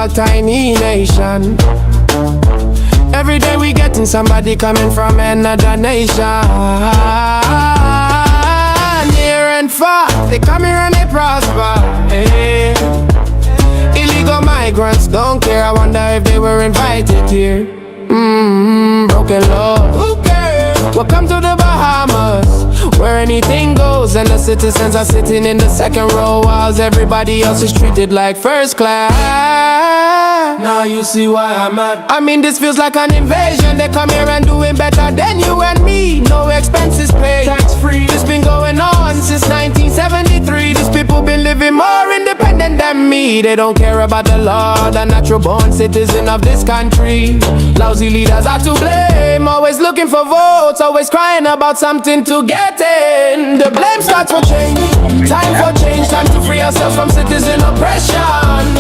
a tiny nation. Every day we getting somebody coming from another nation. Near and far, they come here and they prosper. Hey. Illegal migrants don't care. I wonder if they were invited here. Broken law. Who cares? Welcome to the Bahamas, where anything goes and the citizens are sitting in the second row, whilst everybody else is treated like first class. Now you see why I'm mad. I mean, this feels like an invasion. They come here and doing better than you and me. No expenses paid, tax free. This been going on since 1973. These people been living more independent than me. They don't care about the law, the natural born citizen of this country. Lousy leaders are to blame, always looking for votes, always crying about something to get in. The blame starts for change. Time for change, time to free ourselves from citizen oppression.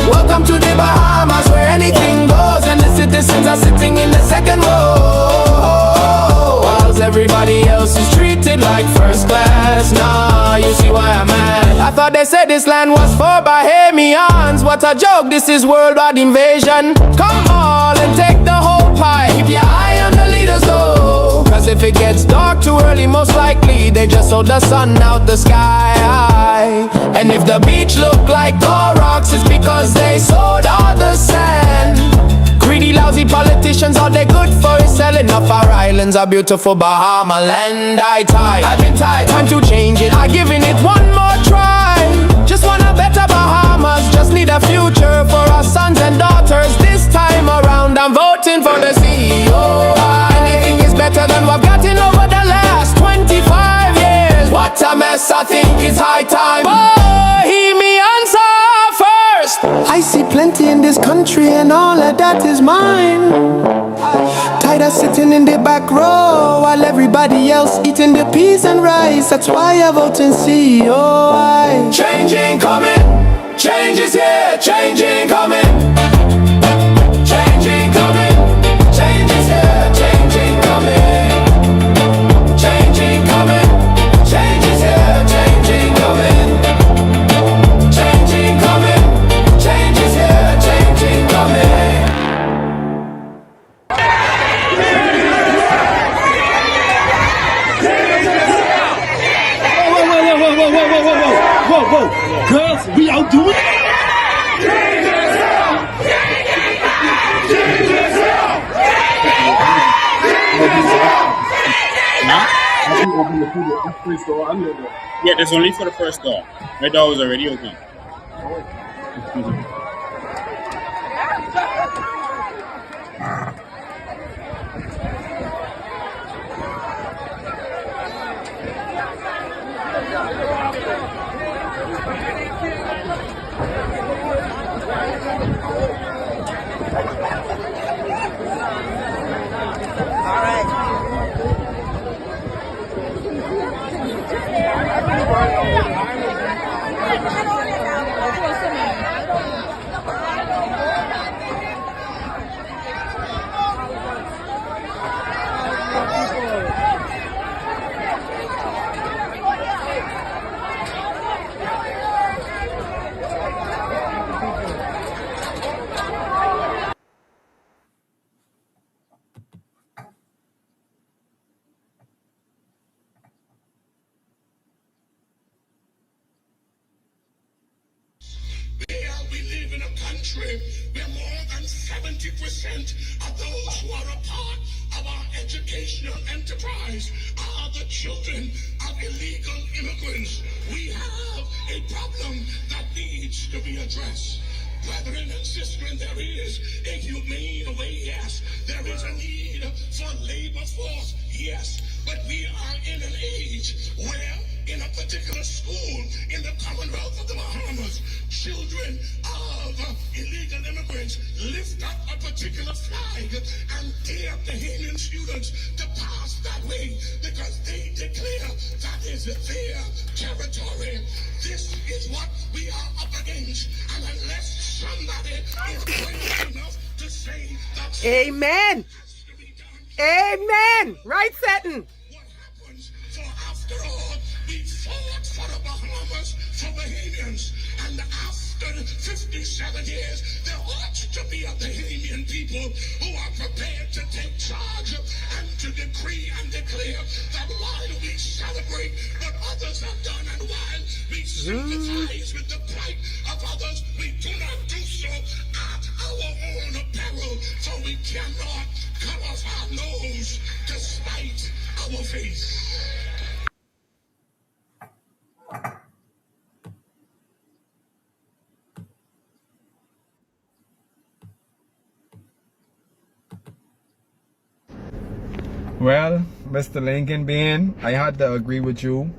Welcome to the Bahamas, where anything goes and the citizens are sitting in the second row, whilst everybody else is treated like first class. Nah, you see why I'm mad. I thought they said this land was for Bahamians. What a joke, this is worldwide invasion. Come on and take the whole pie. Keep your eye on the leaders though, cause if it gets dark too early, most likely they just sold the sun out the sky. And if the beach look like gold rocks, it's because they sold all the sand. Greedy, lousy politicians, all they good for is selling off our islands, our beautiful Bahama land. I've been tired, time to change it. I'm giving it one more try. Just want a better Bahamas, just need a future for our sons and daughters. This time around I'm voting for the CEO. Anything is better than what I've gotten over the last 25 years. What a mess, I think it's high time Bohemians are first. I see plenty in this country and all of that is mine. Tired of sitting in the back row while everybody else eating the peas and rice. That's why I vote in CEO. Change ain't coming, change is here, change ain't coming. Change ain't coming, change is here, change ain't coming. Change ain't coming, change is here, change ain't coming. Change ain't coming, change is here, change ain't coming. Whoa, girls, we out doing it. Yeah, there's only for the first door. My door was already open. We live in a country where more than 70% of those who are a part of our educational enterprise are the children of illegal immigrants. We have a problem that needs to be addressed. Brethren and sisters, there is a humane way, yes. There is a need for labor force, yes. But we are in an age where in a particular school in the Commonwealth of the Bahamas, children of illegal immigrants lift up a particular flag and dare Bahamian students to pass that way because they declare that is their territory. This is what we are up against, and unless somebody is brave enough to say that Amen. Amen. Right setting. what happens, for after all, we fought for the Bahamas. Bahamas for Bahamians. And after 57 years, there ought to be a Bahamian people who are prepared to take charge and to decree and declare that while we celebrate what others have done and while we sympathize with the plight of others, we do not do so at our own peril, for we cannot cut off our nose to spite our face. Well, Mr. Lincoln Bean, I had to agree with you.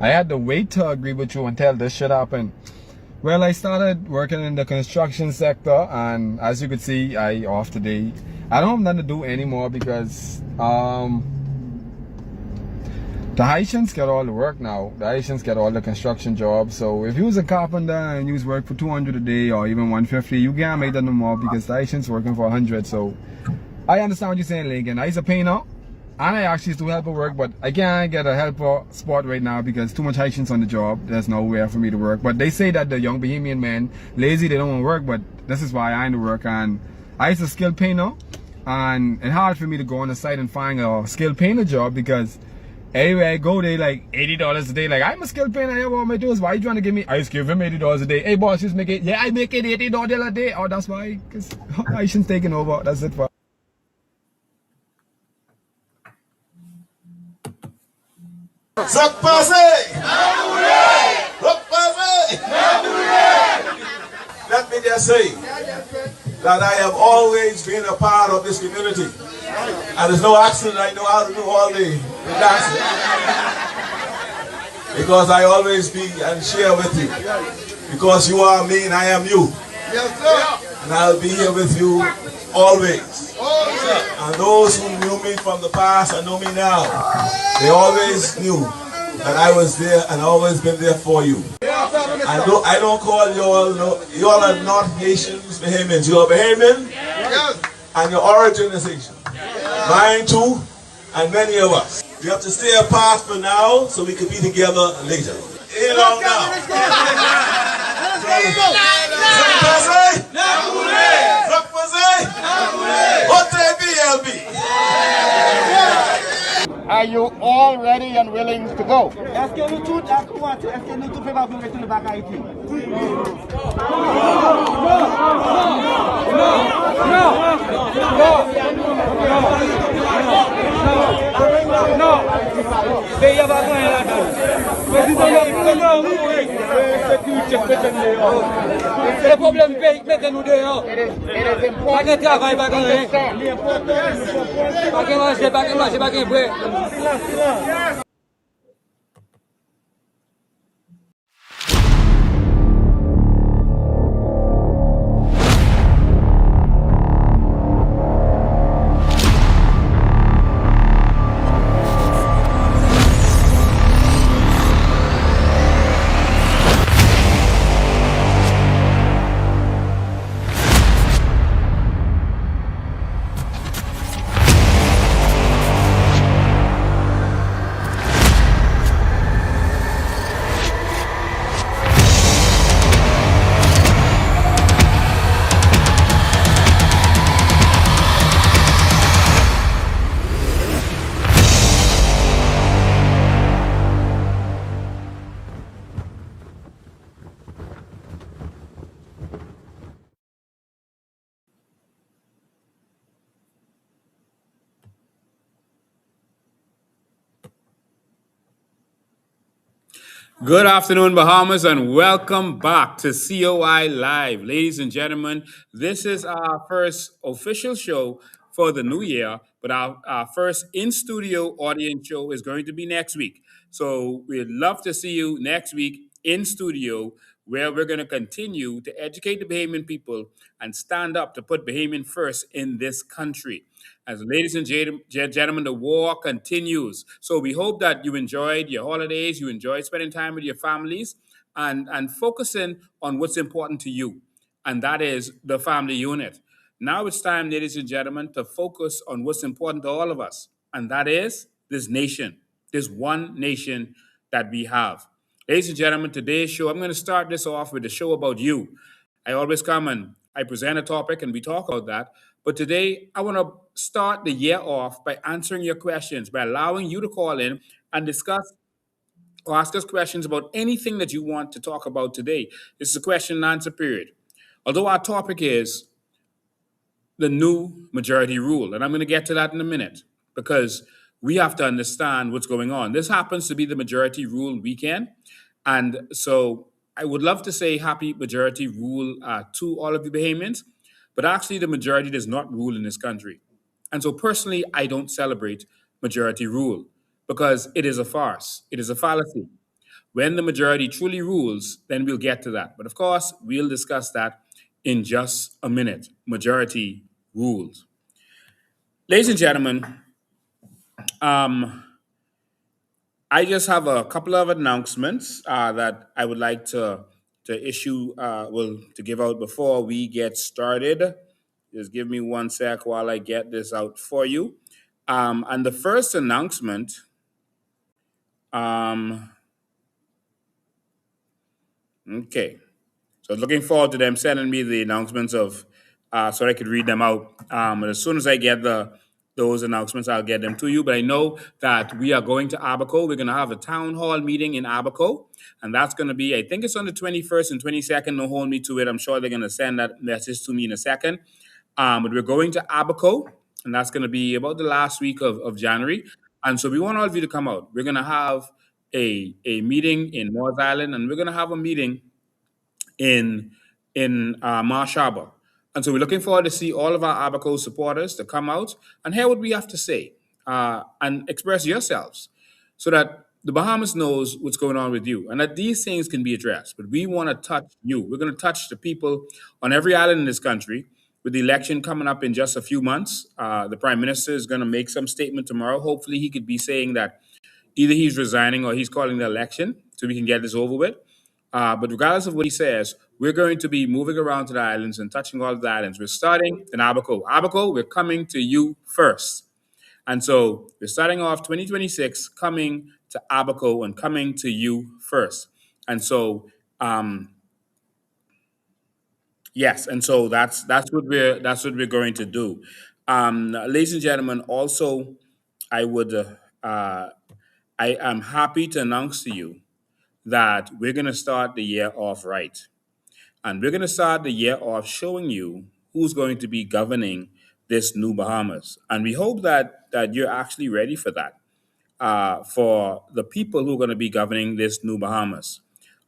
I had to wait to agree with you until this shit happened. Well, I started working in the construction sector, and as you can see, I off today. I don't have nothing to do anymore because the Haitians get all the work now. The Haitians get all the construction jobs. So if you was a carpenter and you was work for 200 a day or even 150, you can't make that no more because the Haitians working for 100. So I understand what you're saying, Lincoln. I used to painter, and I actually used to help work, but I can't get a helper spot right now because too much Haitians on the job. There's nowhere for me to work. But they say that the young Bahamian men lazy, they don't want to work, but this is why I ain't to work. And I used to skilled painter, and it's hard for me to go on the site and find a skilled painter job because anyway I go they like $80 a day. Like, I'm a skilled painter, I have all my tools. Why you trying to give me? I just give him $80 a day. Hey boss, just make it. Yeah, I make it $80 a day. Oh, that's why, because Haitians taking over. That's it for. Rock passé! Rock passé! Let me just say that I have always been a part of this community. And there's no accident I know how to do all the dancing. Because I always be and share with you. Because you are me and I am you. And I'll be here with you always. And those who knew me from the past and know me now, they always knew that I was there and always been there for you. I don't call you all, no, you all are not Haitians, Bahamians. You are Bahamian, and your origin is Haitian. Mine too, and many of us. We have to stay apart for now so we can be together later. You know now. Are you all ready and willing to go? It is important to understand. Good afternoon, Bahamas, and welcome back to COI Live. Ladies and gentlemen, this is our first official show for the new year, but our first in-studio audience show is going to be next week. So we'd love to see you next week in studio, where we're going to continue to educate the Bahamian people and stand up to put Bahamian first in this country. As ladies and gentlemen, the war continues. So we hope that you enjoyed your holidays, you enjoyed spending time with your families, and focusing on what's important to you, and that is the family unit. Now it's time, ladies and gentlemen, to focus on what's important to all of us, and that is this nation, this one nation that we have. Ladies and gentlemen, today's show, I'm going to start this off with a show about you. I always come and I present a topic and we talk about that. But today, I want to start the year off by answering your questions, by allowing you to call in and discuss or ask us questions about anything that you want to talk about today. This is a question and answer period. Although our topic is the new majority rule. And I'm going to get to that in a minute because we have to understand what's going on. This happens to be the majority rule weekend. And so I would love to say happy majority rule to all of the Bahamians, but actually the majority does not rule in this country. And so personally, I don't celebrate majority rule because it is a farce, it is a fallacy. When the majority truly rules, then we'll get to that. But of course, we'll discuss that in just a minute. Majority rules. Ladies and gentlemen, um, I just have a couple of announcements that I would like to issue, to give out before we get started. Just give me one sec while I get this out for you. And the first announcement, um, okay. So looking forward to them sending me the announcements of so I could read them out. And as soon as I get those announcements, I'll get them to you. But I know that we are going to Abaco. We're going to have a town hall meeting in Abaco, and that's going to be, I think it's on the 21st and 22nd. Don't hold me to it. I'm sure they're going to send that message to me in a second. But we're going to Abaco, and that's going to be about the last week of January. And so we want all of you to come out. We're going to have a meeting in North Island, and we're going to have a meeting in Marsh Harbor. And so we're looking forward to see all of our Abaco supporters to come out and hear what we have to say and express yourselves so that the Bahamas knows what's going on with you and that these things can be addressed. But we want to touch you. We're going to touch the people on every island in this country. With the election coming up in just a few months, the Prime Minister is going to make some statement tomorrow. Hopefully, he could be saying that either he's resigning or he's calling the election so we can get this over with. But regardless of what he says, we're going to be moving around to the islands and touching all of the islands. We're starting in Abaco. Abaco, we're coming to you first. And so we're starting off 2026 coming to Abaco and coming to you first. And so, yes, and so that's what we're going to do. Ladies and gentlemen, also, I would I am happy to announce to you that we're going to start the year off right. And we're going to start the year off showing you who's going to be governing this new Bahamas. And we hope that you're actually ready for that, for the people who are going to be governing this new Bahamas.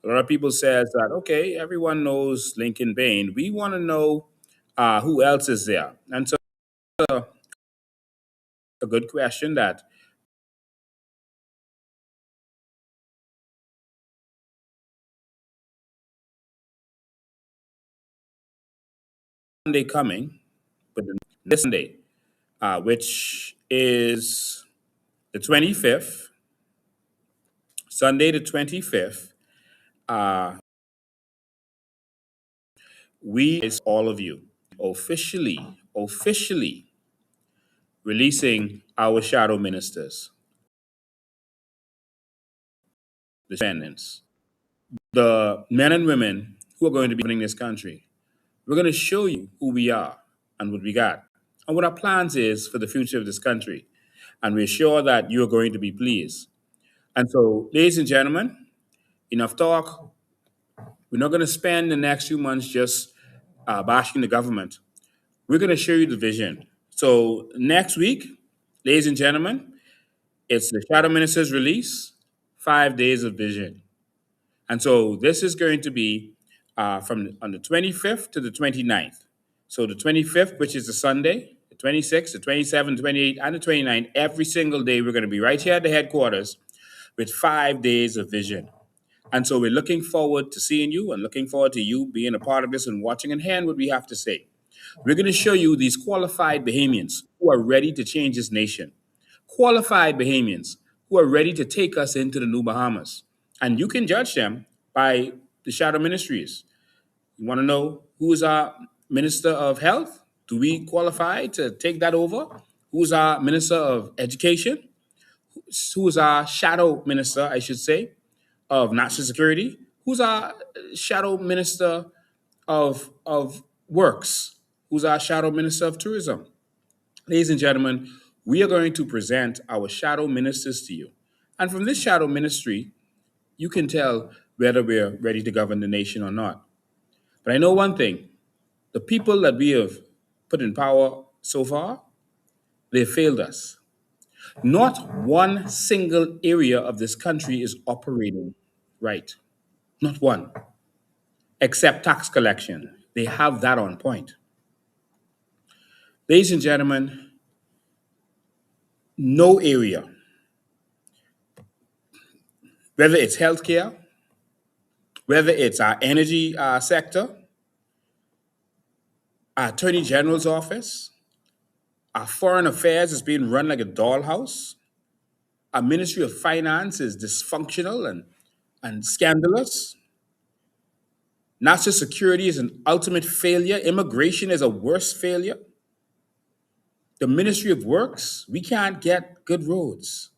A lot of people says that, okay, everyone knows Lincoln Bain. We want to know who else is there. And so a good question that Sunday coming, but this Sunday, which is the 25th, Sunday the 25th, uh, we is all of you officially releasing our shadow ministers, the defendants, the men and women who are going to be running this country. We're going to show you who we are and what we got and what our plans is for the future of this country. And we're sure that you're going to be pleased. And so, ladies and gentlemen, enough talk. We're not going to spend the next few months just bashing the government. We're going to show you the vision. So next week, ladies and gentlemen, it's the Shadow Minister's release, 5 days of vision. And so this is going to be from on the 25th to the 29th. So the 25th, which is the Sunday, the 26th, the 27th, 28th, and the 29th, every single day, we're going to be right here at the headquarters with 5 days of vision. And so we're looking forward to seeing you and looking forward to you being a part of this and watching and hearing what we have to say. We're going to show you these qualified Bahamians who are ready to change this nation. Qualified Bahamians who are ready to take us into the new Bahamas. And you can judge them by the shadow ministries. You want to know who is our Minister of Health? Do we qualify to take that over? Who's our Minister of Education? Who is our shadow minister, I should say? of National Security? Who's our shadow minister of works? Who's our shadow minister of tourism? Ladies and gentlemen, we are going to present our shadow ministers to you. And from this shadow ministry, you can tell whether we're ready to govern the nation or not. But I know one thing, the people that we have put in power so far, they failed us. Not one single area of this country is operating right. Not one, except tax collection. They have that on point. Ladies and gentlemen, no area, whether it's healthcare, whether it's our energy sector, our attorney general's office, our foreign affairs is being run like a dollhouse, our ministry of finance is dysfunctional and scandalous, national security is an ultimate failure, immigration is a worse failure, the ministry of works, we can't get good roads.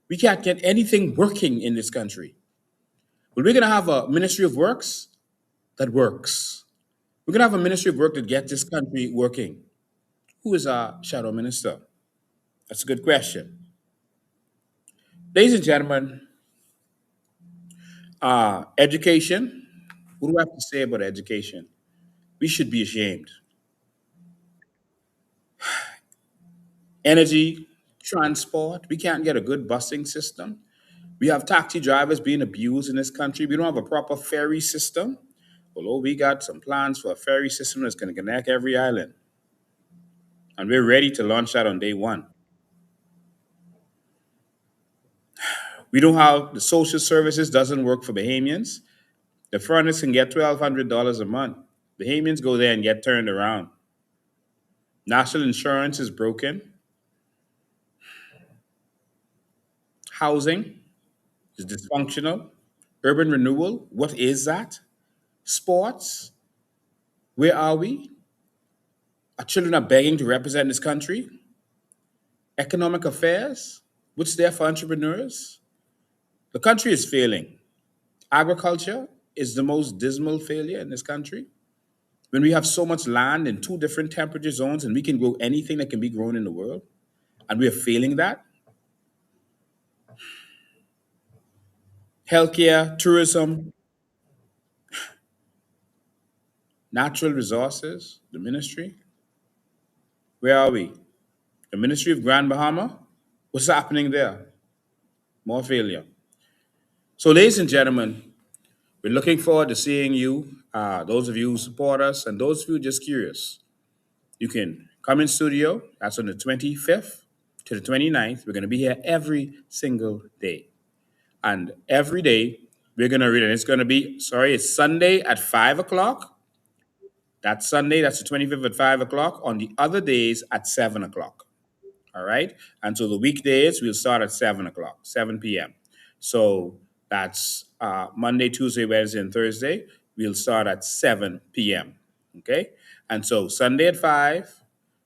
We can't get anything working in this country. But we're going to have a ministry of works that works. We're going to have a ministry of work that gets this country working. Who is our shadow minister? That's a good question. Ladies and gentlemen, education. What do I have to say about education? We should be ashamed. Energy, transport. We can't get a good busing system. We have taxi drivers being abused in this country. We don't have a proper ferry system. Although we got some plans for a ferry system that's going to connect every island. And we're ready to launch that on day one. We don't have the social services doesn't work for Bahamians. The foreigners can get $1,200 a month. Bahamians go there and get turned around. National insurance is broken. Housing is dysfunctional. Urban renewal, what is that? Sports, where are we? Our children are begging to represent this country. Economic affairs, what's there for entrepreneurs? The country is failing. Agriculture is the most dismal failure in this country. When we have so much land in two different temperature zones and we can grow anything that can be grown in the world, and we are failing that. Healthcare, tourism, natural resources, the ministry. Where are we? The Ministry of Grand Bahama? What's happening there? More failure. So, ladies and gentlemen, we're looking forward to seeing you, those of you who support us, and those of you just curious. You can come in studio. That's on the 25th to the 29th. We're going to be here every single day. And every day, we're going to read it. It's going to be, sorry, it's Sunday at 5 o'clock. That's Sunday, that's the 25th at 5 o'clock. On the other days at 7 o'clock. All right. And so the weekdays, we'll start at 7 o'clock, 7 p.m. So that's Monday, Tuesday, Wednesday, and Thursday. We'll start at 7 p.m. Okay. And so Sunday at 5,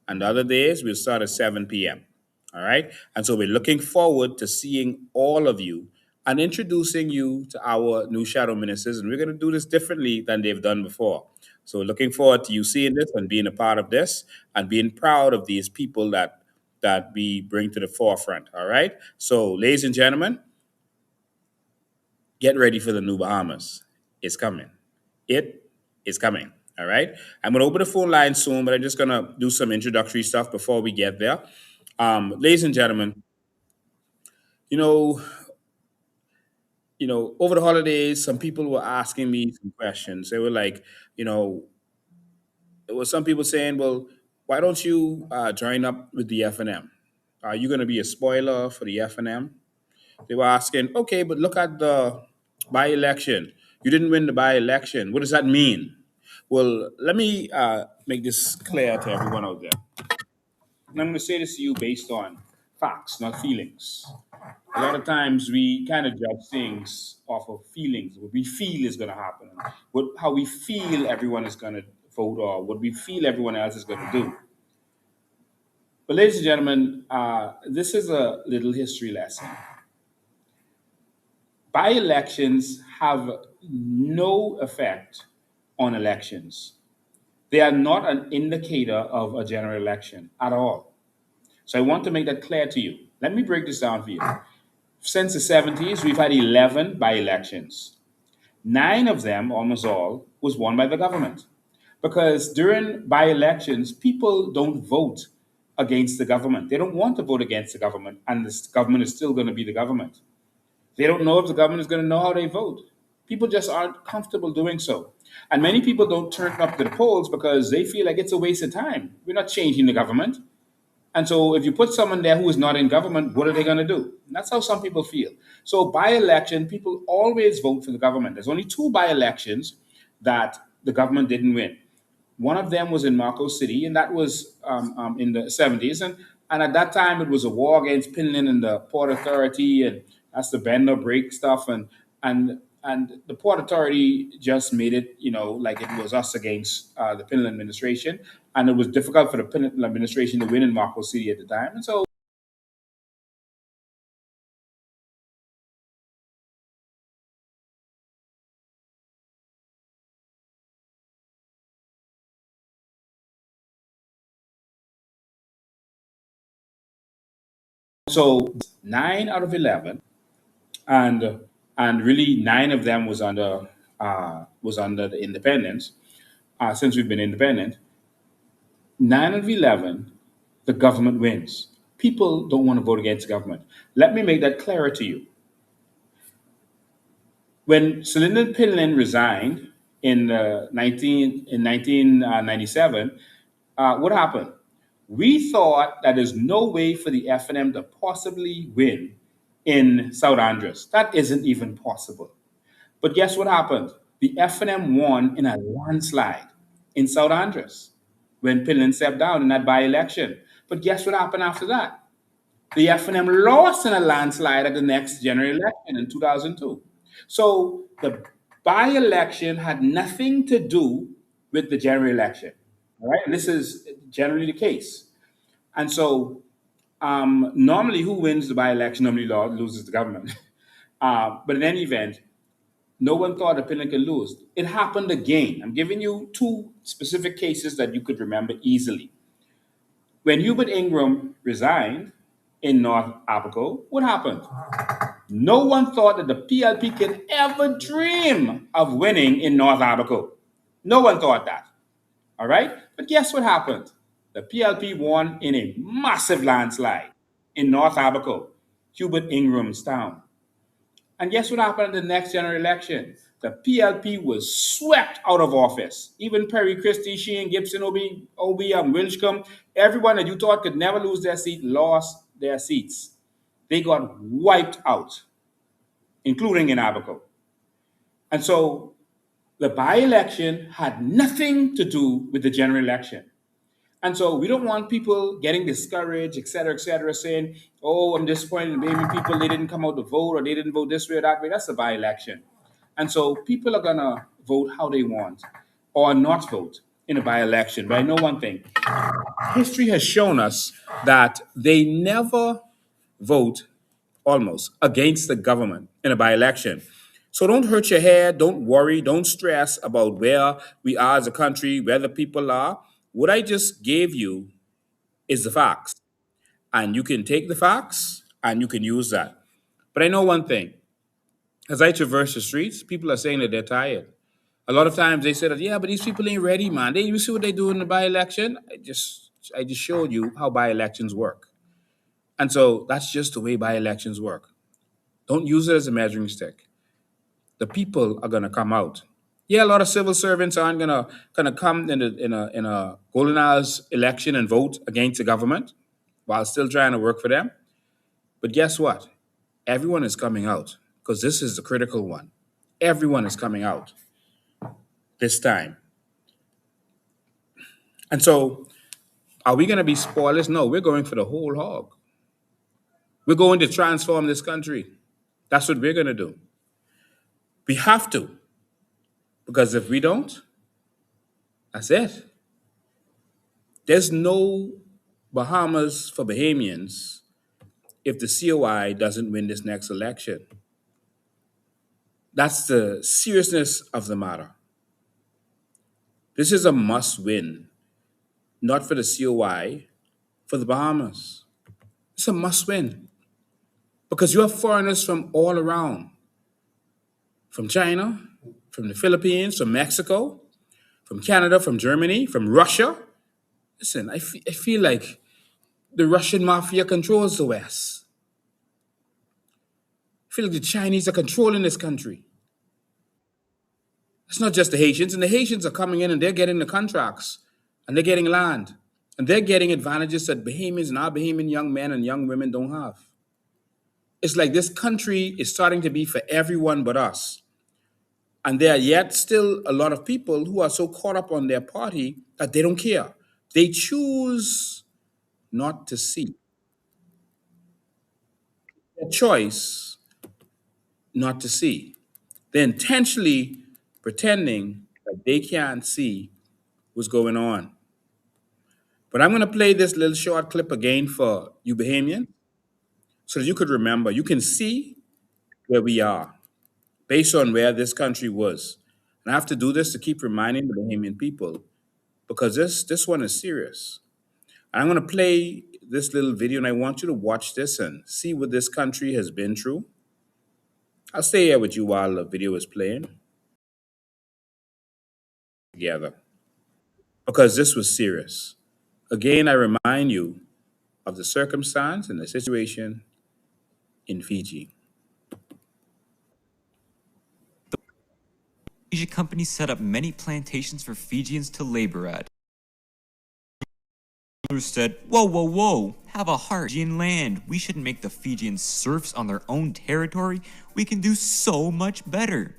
and the other days, we'll start at 7 p.m. All right. And so we're looking forward to seeing all of you and introducing you to our new shadow ministers. And we're going to do this differently than they've done before. So looking forward to you seeing this and being a part of this and being proud of these people that we bring to the forefront. All right. So, ladies and gentlemen, get ready for the new Bahamas. It's coming. It is coming. All right. I'm going to open the phone line soon, but I'm just going to do some introductory stuff before we get there. Ladies and gentlemen, you know, over the holidays, some people were asking me some questions. They were like, you know, there was some people saying, well, why don't you join up with the FNM? Are you going to be a spoiler for the FNM? They were asking, okay, but look at the by election. You didn't win the by election. What does that mean? Well, let me make this clear to everyone out there. And I'm going to say this to you based on facts, not feelings. A lot of times we kind of judge things off of feelings, what we feel is going to happen, how we feel everyone is going to vote, or what we feel everyone else is going to do. But, ladies and gentlemen, this is a little history lesson. by elections have no effect on elections. They are not an indicator of a general election at all. So I want to make that clear to you. Let me break this down for you. Since the 70s, we've had 11 by elections. Nine of them, almost all, was won by the government. Because during by elections, people don't vote against the government. They don't want to vote against the government, and the government is still going to be the government. They don't know if the government is going to know how they vote. People just aren't comfortable doing so. And many people don't turn up to the polls because they feel like it's a waste of time. We're not changing the government. And so if you put someone there who is not in government, what are they going to do? And that's how some people feel. So by election, people always vote for the government. There's only two by elections that the government didn't win. One of them was in Marco City, and that was in the 70s. And at that time, it was a war against Pinland and the Port Authority, and that's the bend or break stuff. And the Port Authority just made it, like it was us against the Pinland administration. And it was difficult for the Pinland administration to win in Marco City at the time. And so 9 out of 11, and really 9 of them was under the independence. Since we've been independent, 9 of 11, the government wins. People don't want to vote against the government. Let me make that clearer to you. When Celinda Pinlin resigned in 1997, what happened? We thought that there's no way for the FNM to possibly win in South Andres. That isn't even possible. But guess what happened? The FNM won in a landslide in South Andres when Pinlin stepped down in that by-election. But guess what happened after that? The FNM lost in a landslide at the next general election in 2002. So the by-election had nothing to do with the general election. All right, and this is generally the case. And so normally, who wins the by-election normally loses the government. But in any event, no one thought that Pinnacle could lose. It happened again. I'm giving you two specific cases that you could remember easily. When Hubert Ingram resigned in North Apico, what happened? No one thought that the PLP could ever dream of winning in North Apico. No one thought that. All right? But guess what happened? The PLP won in a massive landslide in North Abaco, Hubert Ingram's town. And guess what happened in the next general election? The PLP was swept out of office. Even Perry Christie, Shane Gibson, Obi Winchcombe, everyone that you thought could never lose their seat lost their seats. They got wiped out, including in Abaco. And so the by-election had nothing to do with the general election. And so we don't want people getting discouraged, et cetera, saying, oh, I'm disappointed. Maybe people, they didn't come out to vote or they didn't vote this way or that way. That's a by-election. And so people are going to vote how they want or not vote in a by-election. But I know one thing. History has shown us that they never vote almost against the government in a by-election. So don't hurt your head, don't worry, don't stress about where we are as a country, where the people are. What I just gave you is the facts. And you can take the facts and you can use that. But I know one thing. As I traverse the streets, people are saying that they're tired. A lot of times they say that, yeah, but these people ain't ready, man. You see what they do in the by-election? I just showed you how by-elections work. And so that's just the way by-elections work. Don't use it as a measuring stick. The people are gonna come out. Yeah, a lot of civil servants aren't gonna come in a golden hours election and vote against the government while still trying to work for them. But guess what? Everyone is coming out because this is the critical one. Everyone is coming out this time. And so, are we gonna be spoilers? No, we're going for the whole hog. We're going to transform this country. That's what we're gonna do. We have to, because if we don't, that's it. There's no Bahamas for Bahamians if the COI doesn't win this next election. That's the seriousness of the matter. This is a must win, not for the COI, for the Bahamas. It's a must win because you have foreigners from all around, from China, from the Philippines, from Mexico, from Canada, from Germany, from Russia. Listen, I feel like the Russian mafia controls the West. I feel like the Chinese are controlling this country. It's not just the Haitians, and the Haitians are coming in and they're getting the contracts and they're getting land and they're getting advantages that Bahamians and our Bahamian young men and young women don't have. It's like this country is starting to be for everyone but us. And there are yet still a lot of people who are so caught up on their party that they don't care. They choose not to see. Their choice not to see. They're intentionally pretending that they can't see what's going on. But I'm going to play this little short clip again for you Bahamian so that you could remember, you can see where we are based on where this country was. And I have to do this to keep reminding the Bahamian people because this one is serious. And I'm going to play this little video and I want you to watch this and see what this country has been through. I'll stay here with you while the video is playing together because this was serious. Again, I remind you of the circumstance and the situation in Fiji. Asia companies set up many plantations for Fijians to labor at. Others said, whoa, whoa, whoa, have a heart, Fijian land. We shouldn't make the Fijians serfs on their own territory. We can do so much better.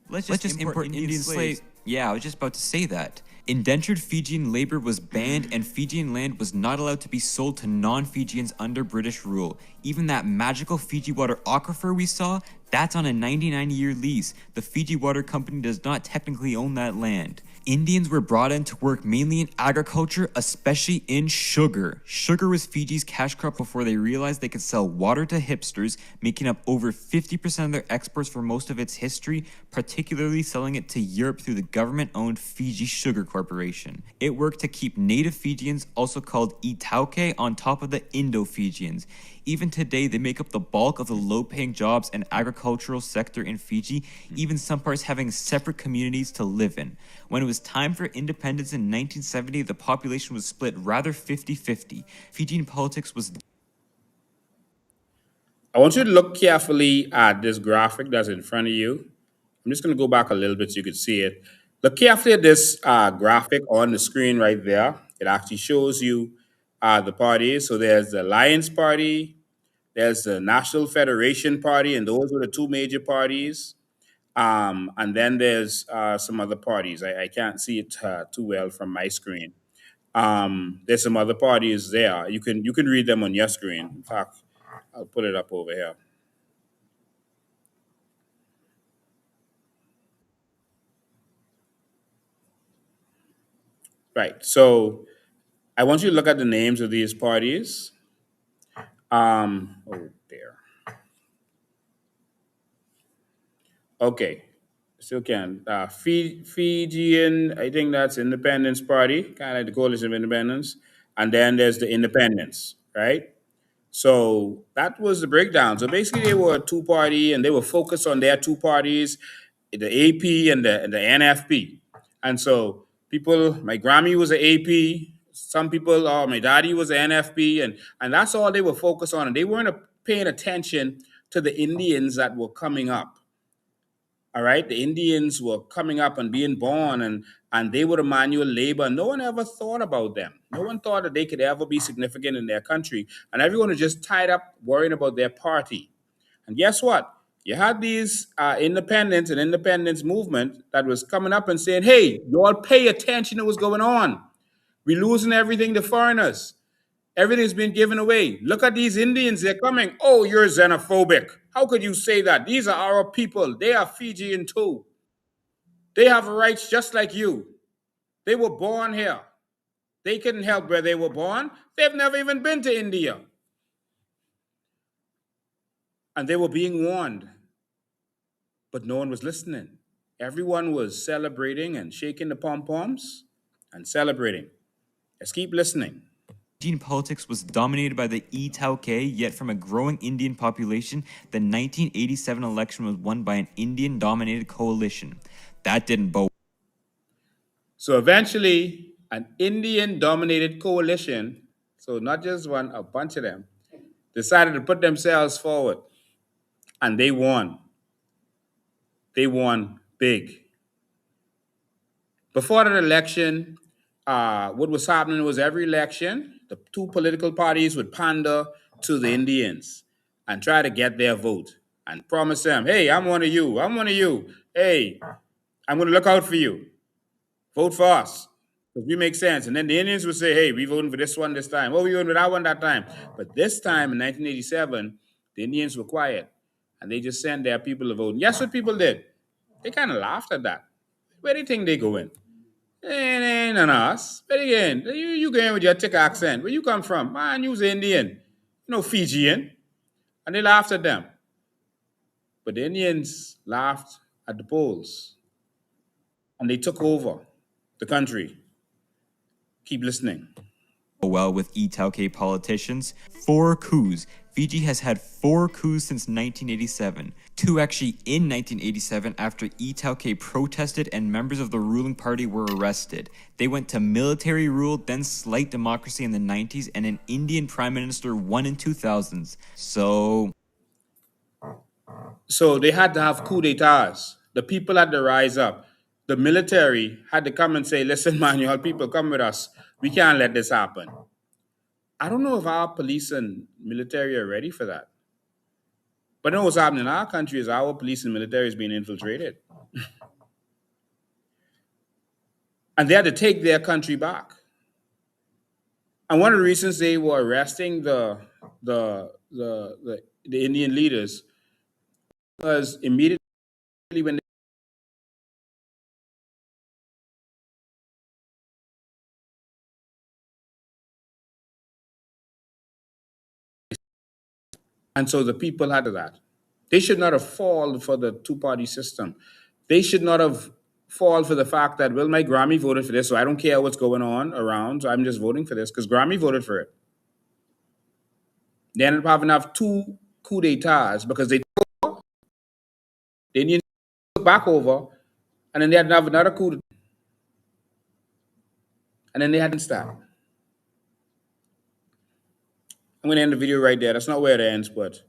Let's just import Indian slaves. Yeah, I was just about to say that. Indentured Fijian labor was banned and Fijian land was not allowed to be sold to non-Fijians under British rule. Even that magical Fiji water aquifer we saw, that's on a 99-year lease. The Fiji Water Company does not technically own that land. Indians were brought in to work mainly in agriculture, especially in sugar. Sugar was Fiji's cash crop before they realized they could sell water to hipsters, making up over 50% of their exports for most of its history, particularly selling it to Europe through the government-owned Fiji Sugar Corporation. It worked to keep native Fijians, also called Itauke, on top of the Indo-Fijians. Even today, they make up the bulk of the low-paying jobs and agricultural sector in Fiji, even some parts having separate communities to live in. When it was time for independence in 1970, the population was split rather 50-50. Fijian politics was... I want you to look carefully at this graphic that's in front of you. I'm just going to go back a little bit so you can see it. Look carefully at this graphic on the screen right there. It actually shows you the parties. So there's the Alliance Party, there's the National Federation Party, and those were the two major parties. And then there's some other parties. I can't see it too well from my screen. There's some other parties there. You can read them on your screen. In fact, I'll put it up over here. Right. So I want you to look at the names of these parties. Oh, there. Okay. Still can. Fijian, I think that's Independence Party, kind of like the Coalition of Independence. And then there's the Independents, right? So that was the breakdown. So basically, they were a two party and they were focused on their two parties, the AP and the NFP. And so people, my Grammy was an AP. Some people, my daddy was an NFP, and that's all they were focused on. And they weren't paying attention to the Indians that were coming up. All right, the Indians were coming up and being born, and they were the manual labor. No one ever thought about them. No one thought that they could ever be significant in their country, and everyone was just tied up worrying about their party. And guess what? You had these independents and independence movement that was coming up and saying, "Hey, you all pay attention to what's going on. We're losing everything to foreigners. Everything's been given away. Look at these Indians, they're coming. Oh, you're xenophobic. How could you say that? These are our people. They are Fijian too. They have rights just like you. They were born here. They couldn't help where they were born. They've never even been to India. And they were being warned but no one was listening. Everyone was celebrating and shaking the pom poms and celebrating. Let's keep listening. Indian politics was dominated by the Itauke, yet from a growing Indian population, the 1987 election was won by an Indian-dominated coalition. That didn't bode. So eventually, an Indian dominated coalition, so not just one, a bunch of them, decided to put themselves forward and they won. They won big. Before that election, what was happening was every election, the two political parties would pander to the Indians and try to get their vote and promise them, hey, I'm one of you. I'm one of you. Hey, I'm going to look out for you. Vote for us. Because we make sense. And then the Indians would say, hey, we voting for this one this time. Oh, we voting for that one that time. But this time in 1987, the Indians were quiet and they just sent their people to vote. And guess what people did? They kind of laughed at that. Where do you think they going? Ain't none of us. But again, you going with your thick accent. Where you come from? Man, you's Indian. Fijian. And they laughed at them. But the Indians laughed at the Poles. And they took over the country. Keep listening. Well with Itauke politicians. 4 coups. Fiji has had 4 coups since 1987. 2 actually in 1987 after Itauke protested and members of the ruling party were arrested. They went to military rule, then slight democracy in the 90s, and an Indian prime minister won in 2000s. So they had to have coup d'etats. The people had to rise up. The military had to come and say, listen, man, you all people, come with us. We can't let this happen. I don't know if our police and military are ready for that. But you know what's happening in our country is our police and military is being infiltrated. And they had to take their country back. And one of the reasons they were arresting the Indian leaders was immediately when and so the people had that. They should not have fallen for the two-party system. They should not have fallen for the fact that, well, my Grammy voted for this, so I don't care what's going on around, so I'm just voting for this because Grammy voted for it. They ended up having to have 2 coup d'etats because the Indians took back over, and then they had to have another coup, and then they hadn't stopped. I'm going to end the video right there. That's not where it ends, but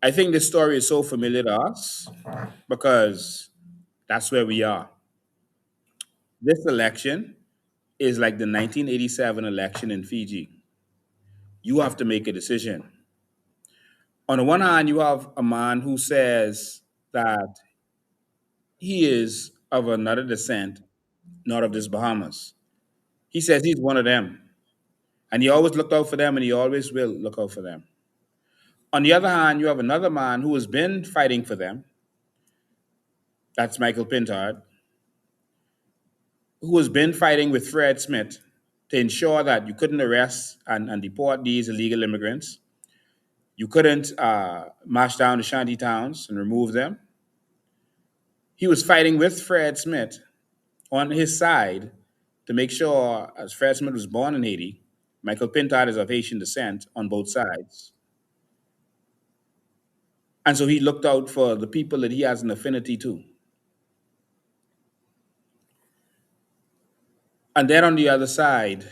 I think this story is so familiar to us because that's where we are. This election is like the 1987 election in Fiji. You have to make a decision. On the one hand, you have a man who says that he is of another descent, not of this Bahamas. He says he's one of them. And he always looked out for them and he always will look out for them. On the other hand, you have another man who has been fighting for them. That's Michael Pintard, who has been fighting with Fred Smith to ensure that you couldn't arrest and deport these illegal immigrants. You couldn't march down the shanty towns and remove them. He was fighting with Fred Smith on his side to make sure, as Fred Smith was born in Haiti, Michael Pintard is of Haitian descent on both sides. And so he looked out for the people that he has an affinity to. And then on the other side,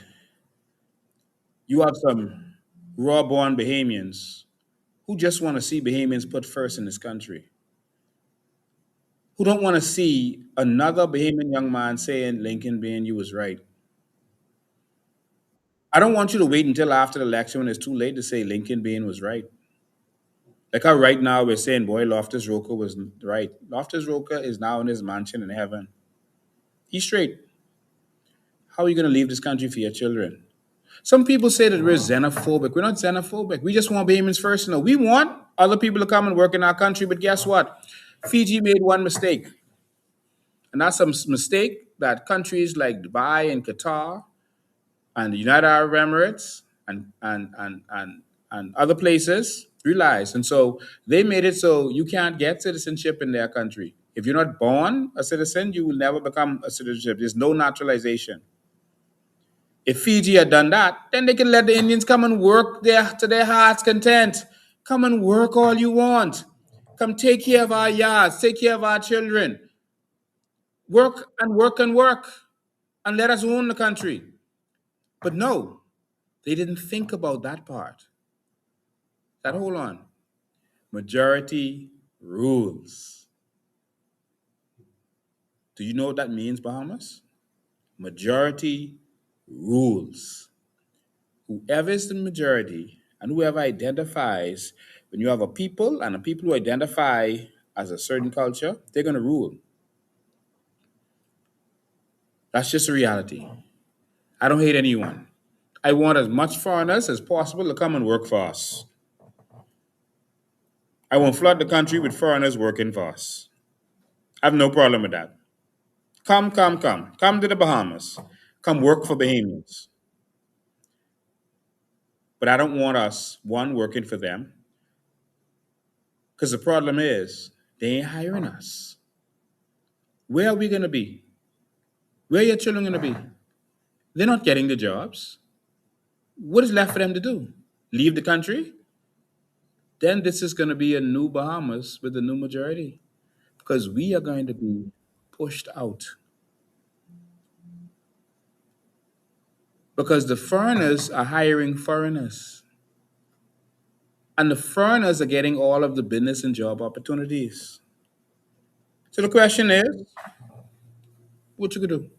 you have some raw-born Bahamians who just want to see Bahamians put first in this country, who don't want to see another Bahamian young man saying, Lincoln Bain, you was right. I don't want you to wait until after the election when it's too late to say Lincoln Bain was right. Like how right now we're saying, boy, Loftus Roker was right. Loftus Roker is now in his mansion in heaven. He's straight. How are you going to leave this country for your children? Some people say that we're xenophobic. We're not xenophobic. We just want Bahamians first. No, we want other people to come and work in our country. But guess what? Fiji made one mistake. And that's a mistake that countries like Dubai and Qatar and the United Arab Emirates and other places Realize. And so they made it so you can't get citizenship in their country. If you're not born a citizen, you will never become a citizenship. There's no naturalization. If Fiji had done that, then they can let the Indians come and work there to their heart's content. Come and work all you want. Come take care of our yards, take care of our children. Work and work and work and let us own the country. But no, they didn't think about that part. That hold on. Majority rules. Do you know what that means, Bahamas? Majority rules. Whoever is the majority and whoever identifies, when you have a people and a people who identify as a certain culture, they're going to rule. That's just a reality. I don't hate anyone. I want as much foreigners as possible to come and work for us. I want to flood the country with foreigners working for us. I have no problem with that. Come, come, come. Come to the Bahamas. Come work for Bahamians. But I don't want us, one, working for them, because the problem is they ain't hiring us. Where are we going to be? Where are your children going to be? They're not getting the jobs. What is left for them to do? Leave the country? Then this is going to be a new Bahamas with a new majority because we are going to be pushed out. Because the foreigners are hiring foreigners. And the foreigners are getting all of the business and job opportunities. So the question is, what you gonna do?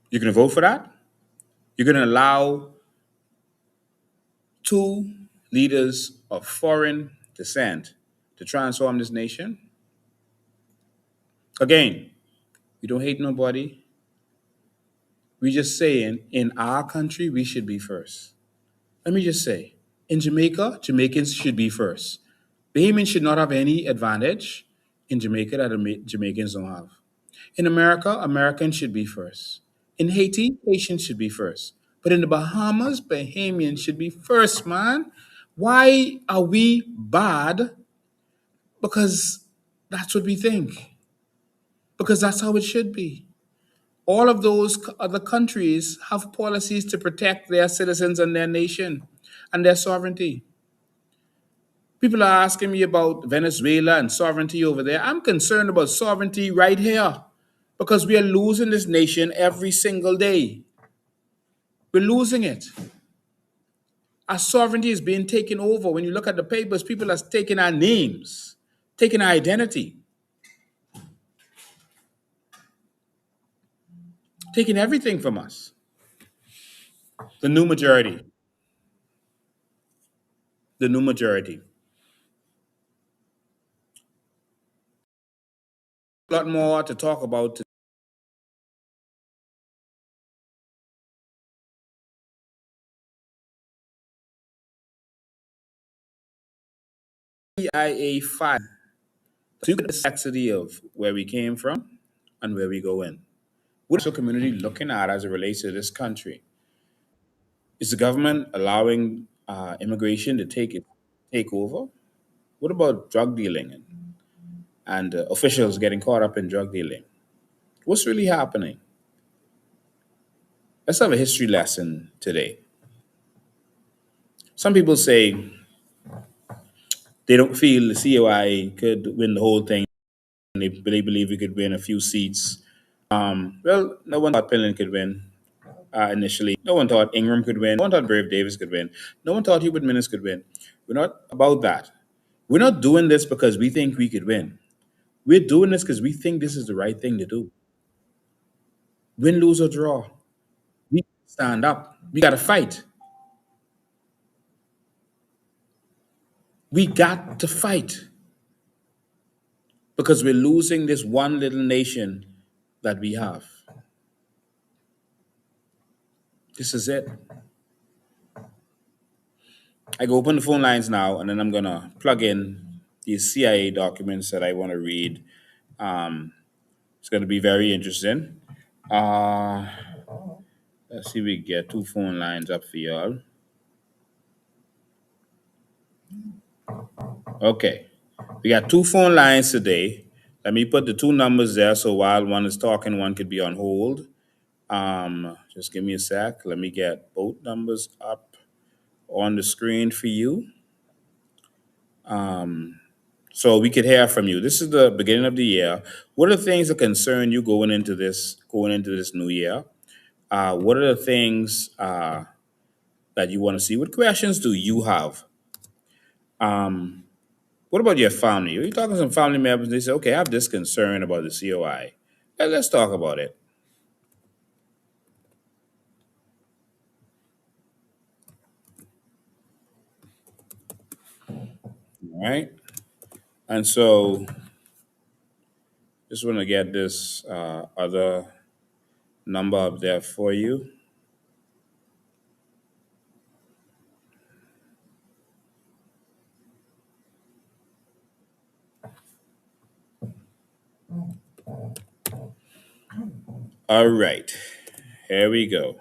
You gonna vote for that? You're gonna allow two leaders of foreign descent to transform this nation? Again, we don't hate nobody. We just saying in our country we should be first. Let me just say, in Jamaica, Jamaicans should be first. Bahamians should not have any advantage in Jamaica that Jamaicans don't have. In America, Americans should be first. In Haiti, Haitians should be first. But in the Bahamas, Bahamians should be first, man. Why are we bad? Because that's what we think. Because that's how it should be. All of those other countries have policies to protect their citizens and their nation and their sovereignty. People are asking me about Venezuela and sovereignty over there. I'm concerned about sovereignty right here because we are losing this nation every single day. We're losing it. Our sovereignty is being taken over. When you look at the papers, people are taking our names, taking our identity, taking everything from us. The new majority. The new majority. A lot more to talk about. CIA 5. So you get the complexity of where we came from and where we go in. What is the community looking at as it relates to this country? Is the government allowing immigration to take over? What about drug dealing and officials getting caught up in drug dealing? What's really happening? Let's have a history lesson today. Some people say they don't feel the COI could win the whole thing. They believe we could win a few seats. Well, no one thought Pillin could win initially. No one thought Ingram could win. No one thought Brave Davis could win. No one thought Hubert Minnis could win. We're not about that. We're not doing this because we think we could win. We're doing this because we think this is the right thing to do. Win, lose, or draw. We stand up. We got to fight. We got to fight because we're losing this one little nation that we have. This is it. I go open the phone lines now, and then I'm gonna plug in these CIA documents that I want to read. It's gonna be very interesting. Uh, let's see if we get two phone lines up for y'all. Okay. We got two phone lines today. Let me put the two numbers there so while one is talking, one could be on hold. Just give me a sec. Let me get both numbers up on the screen for you. So we could hear from you. This is the beginning of the year. What are the things that concern you going into this new year? What are the things that you want to see? What questions do you have? What about your family? You're talking to some family members, they say, okay, I have this concern about the COI. Let's talk about it. All right. And so just want to get this other number up there for you. All right. Here we go.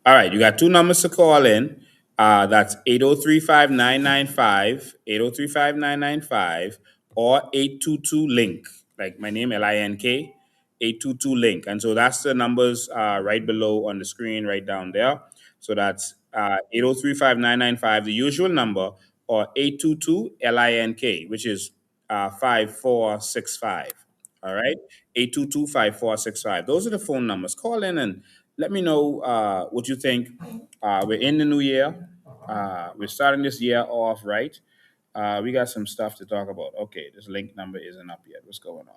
All right, you got two numbers to call in. That's 8035995, 8035995, or 822-LINK, like my name, LINK, 822-LINK. And so that's the numbers right below on the screen, right down there. So that's 8035995, the usual number, or 822-LINK, which is 5465. All right, 822-5465. Those are the phone numbers. Call in and let me know what you think. We're in the new year. We're starting this year off right. We got some stuff to talk about. Okay, this link number isn't up yet. What's going on?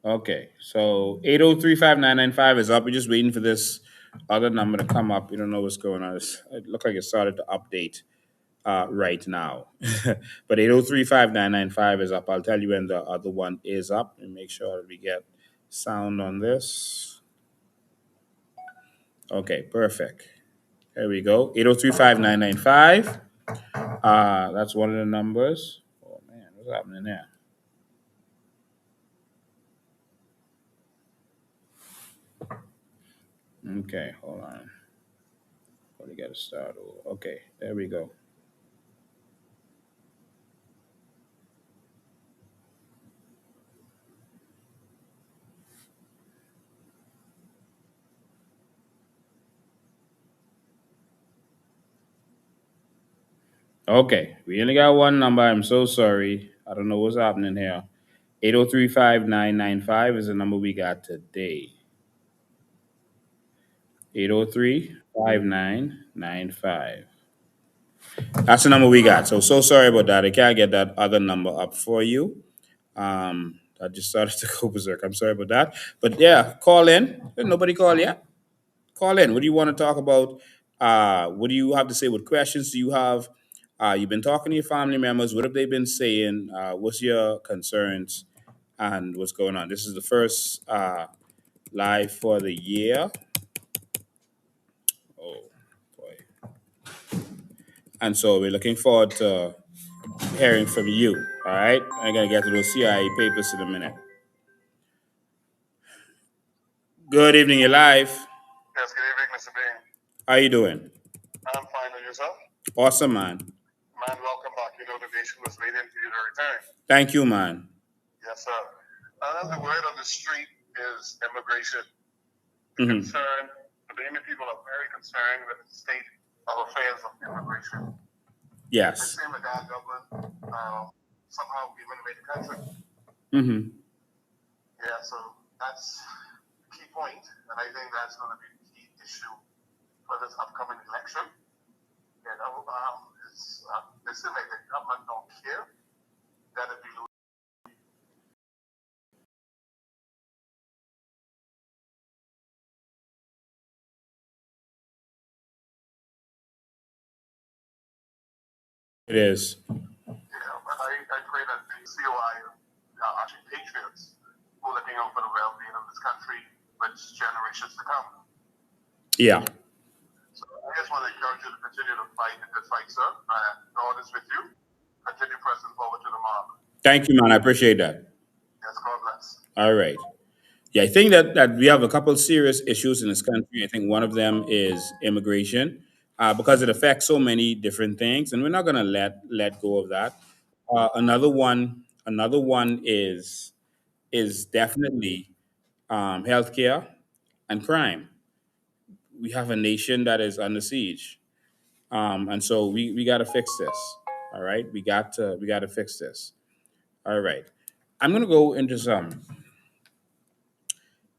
Okay, so 8035995 is up. We're just waiting for this other number to come up. We don't know what's going on. It looked like it started to update right now. But 8035995 is up. I'll tell you when the other one is up and make sure that we get sound on this. Okay, perfect. There we go. 8035995. That's one of the numbers. Oh man, what's happening there? Okay, hold on. We got to start over. Okay, there we go. Okay, we only got one number. I'm so sorry. I don't know what's happening here. 8035995 is the number we got today. 8035995. That's the number we got. So sorry about that. I can't get that other number up for you. I just started to go berserk. I'm sorry about that. But yeah, call in. Nobody call yet. Call in. What do you want to talk about? What do you have to say? What questions do you have? You've been talking to your family members. What have they been saying? What's your concerns and what's going on? This is the first live for the year. Oh boy! And so we're looking forward to hearing from you. All right, I'm gonna get to those CIA papers in a minute. Good evening, you're live. Yes, good evening, Mr. Bain. How you doing? I'm fine with yourself. Awesome, man. Man, welcome back. You know the nation was waiting for you to return. Thank you, man. Yes, sir. The word on the street is immigration. Mhm. Many people are very concerned with the state of affairs of immigration. It Yes. seems like our government somehow giving away the country. Mm-hmm. Yeah, so that's the key point, and I think that's going to be the key issue for this upcoming election. You know, it seems like the government don't care that it be It is. but I pray that the COI are actually patriots who are looking out for the well-being of this country for generations to come. Yeah. So I just want to encourage you to continue to fight the good fight, sir. God is with you. Continue pressing forward to the mark. Thank you, man. I appreciate that. Yes, God bless. All right. Yeah, I think that we have a couple serious issues in this country. I think one of them is immigration. because it affects so many different things, and we're not going to let go of that. Another one is definitely healthcare and crime. We have a nation that is under siege, and so we got to fix this. All right, we got to fix this. All right, I'm gonna go into some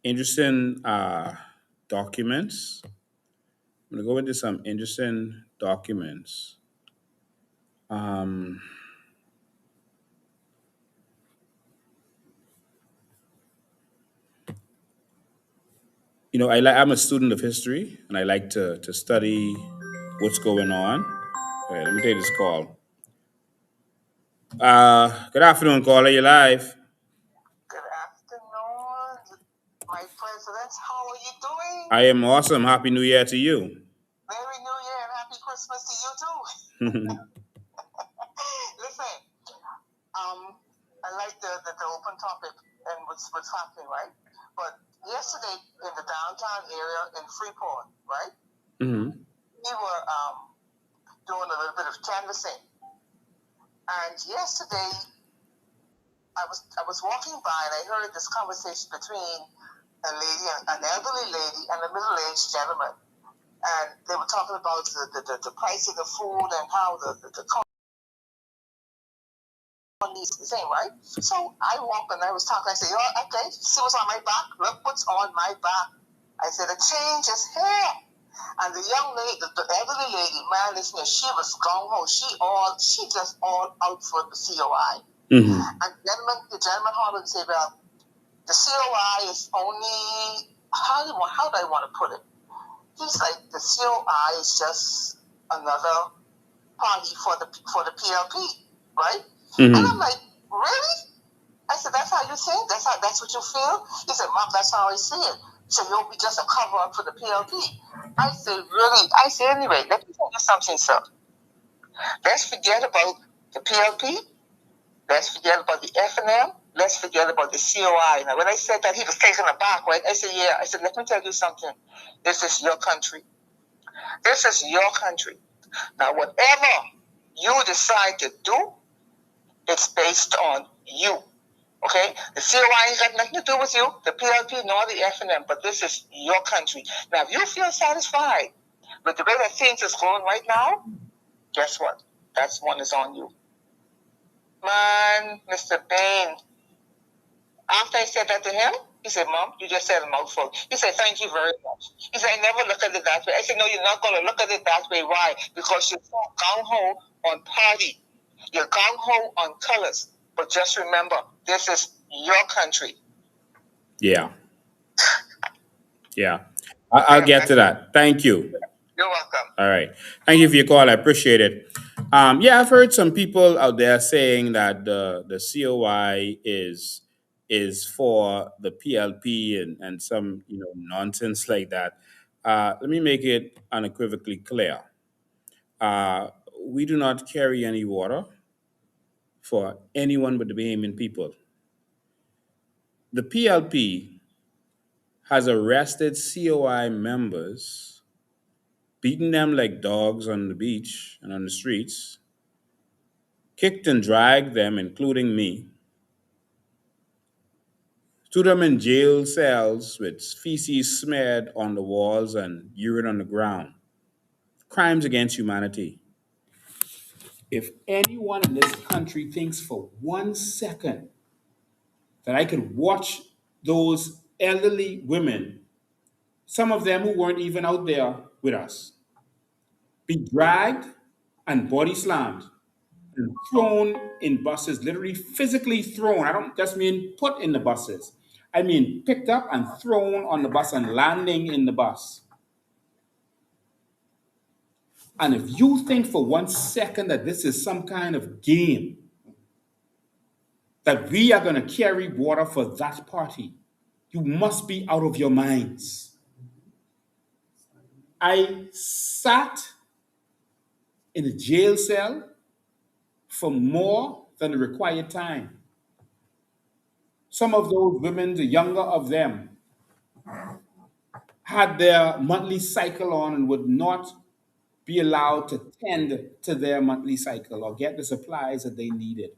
interesting documents. I'm gonna go into some interesting documents. Um, I'm a student of history, and I like to study what's going on. All right, let me take this call. Good afternoon, caller. You live? Good afternoon, my presidents. How are you doing? I am awesome. Happy New Year to you. Merry New Year and Happy Christmas to you too. Listen, I like the open topic and what's happening, right? But yesterday in the downtown area in Freeport, right? Hmm. We were doing a little bit of canvassing, and yesterday I was walking by and I heard this conversation between an elderly lady, and a middle-aged gentleman, and they were talking about the price of the food and how the company is the same, right? So I walked and I was talking. I said, okay, see what's on my back? Look what's on my back. I said, the change is here. And the young lady, the elderly lady, man, listen, she was gung ho. She just all out for the COI. Hmm. And the gentleman Holland said, well, the COI is only, how do I want to put it? He's like, the COI is just another party for the PLP, right? Hmm. And I'm like, really? I said, that's how you think? That's what you feel? He said, Mom, that's how I see it. So you'll be just a cover up for the PLP. I said, really? I said, anyway, let me tell you something, sir. Let's forget about the PLP. Let's forget about the FNM. Let's forget about the COI. Now, when I said that, he was taken aback, right? I said, yeah. I said, let me tell you something. This is your country. This is your country. Now, whatever you decide to do, it's based on you. Okay? The COI ain't got nothing to do with you, the PLP, nor the FNM, but this is your country. Now, if you feel satisfied with the way that things is going right now, guess what? That's one is on you. Man, Mr. Bain, after I said that to him, he said, Mom, you just said a mouthful. He said, thank you very much. He said, I never look at it that way. I said, no, you're not going to look at it that way. Why? Because you're so gung-ho on party. You're gung-ho on colors. But just remember, this is your country. Yeah. Yeah. I'll get to that. Thank you. You're welcome. All right. Thank you for your call. I appreciate it. Yeah, I've heard some people out there saying that the COI is for the PLP and some nonsense like that. Let me make it unequivocally clear. Uh, we do not carry any water for anyone but the Bahamian people. The PLP has arrested COI members, beaten them like dogs on the beach and on the streets, kicked and dragged them, including me, threw them in jail cells with feces smeared on the walls and urine on the ground. Crimes against humanity. If anyone in this country thinks for 1 second that I could watch those elderly women, some of them who weren't even out there with us, be dragged and body slammed and thrown in buses, literally physically thrown. I don't just mean put in the buses. I mean picked up and thrown on the bus and landing in the bus. And if you think for 1 second that this is some kind of game, that we are going to carry water for that party, you must be out of your minds. I sat in a jail cell for more than the required time. Some of those women, the younger of them, had their monthly cycle on and would not be allowed to tend to their monthly cycle or get the supplies that they needed.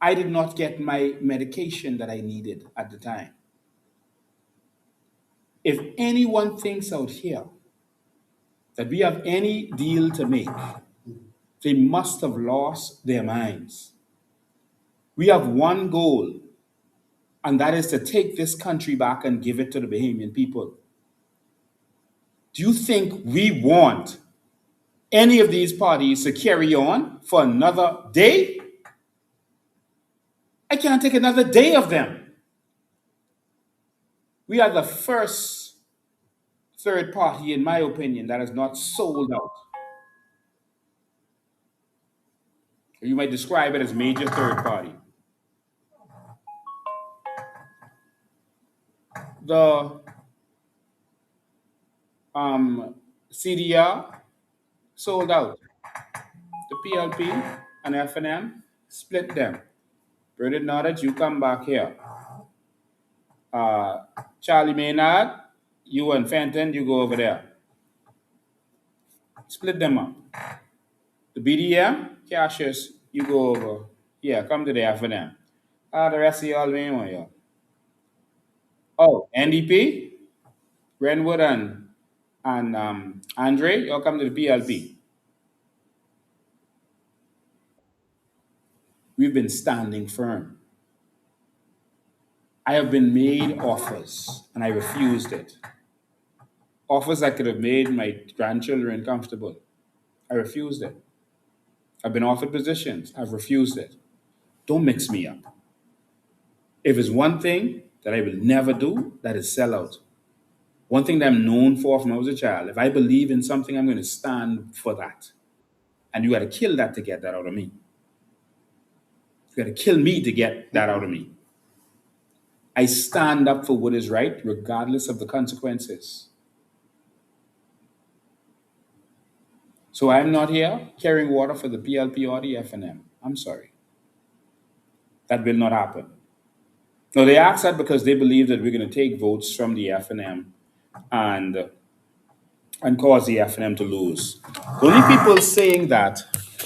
I did not get my medication that I needed at the time. If anyone thinks out here that we have any deal to make, they must have lost their minds. We have one goal, and that is to take this country back and give it to the Bahamian people. Do you think we want any of these parties to carry on for another day? I can't take another day of them. We are the first third party, in my opinion, that is not sold out. You might describe it as major third party. The CDR sold out. The PLP and FNM split them. Bernard Nodage, you come back here. Charlie Maynard, you and Fenton, you go over there. Split them up. The BDM, Cassius, you go over. Yeah, come to the FNM. The rest of y'all, you. Oh, NDP, Renwood and Andre, y'all come to the PLP. We've been standing firm. I have been made offers and I refused it. Offers that could have made my grandchildren comfortable. I refused it. I've been offered positions. I've refused it. Don't mix me up. If it's one thing that I will never do, that is sell out. One thing that I'm known for from when I was a child, if I believe in something, I'm going to stand for that. And you got to kill that to get that out of me. You got to kill me to get that out of me. I stand up for what is right, regardless of the consequences. So I'm not here carrying water for the PLP or the FNM. I'm sorry. That will not happen. No, they ask that because they believe that we're going to take votes from the FNM and and cause the FNM to lose. The only people saying that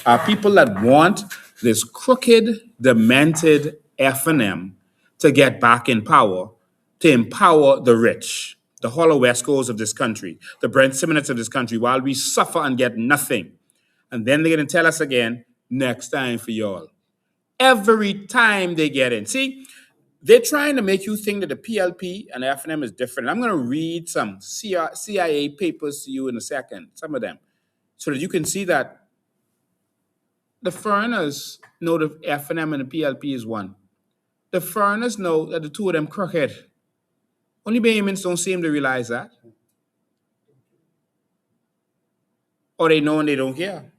are people that want this crooked, demented FNM to get back in power, to empower the rich, the hollow West Coast of this country, the Brent Simmons of this country, while we suffer and get nothing. And then they're going to tell us again, next time for y'all. Every time they get in. See, they're trying to make you think that the PLP and the FNM is different. I'm going to read some CIA papers to you in a second, some of them, so that you can see that the foreigners know the FNM and the PLP is one. The foreigners know that the two of them crooked. Only Bahamians don't seem to realize that. Or they know and they don't care.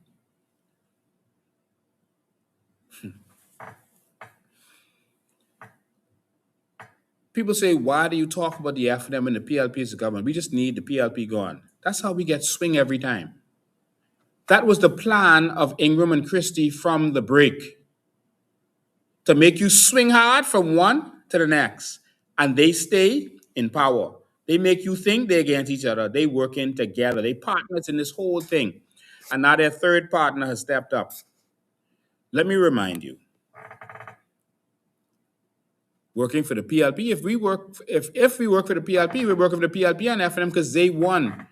People say, why do you talk about the FNM and the PLP as the government? We just need the PLP gone. That's how we get swing every time. That was the plan of Ingram and Christie from the break, to make you swing hard from one to the next. And they stay in power. They make you think they're against each other. They working together. They partners in this whole thing. And now their third partner has stepped up. Let me remind you, working for the PLP, if we work for the PLP, we're working for the PLP and FNM because they won.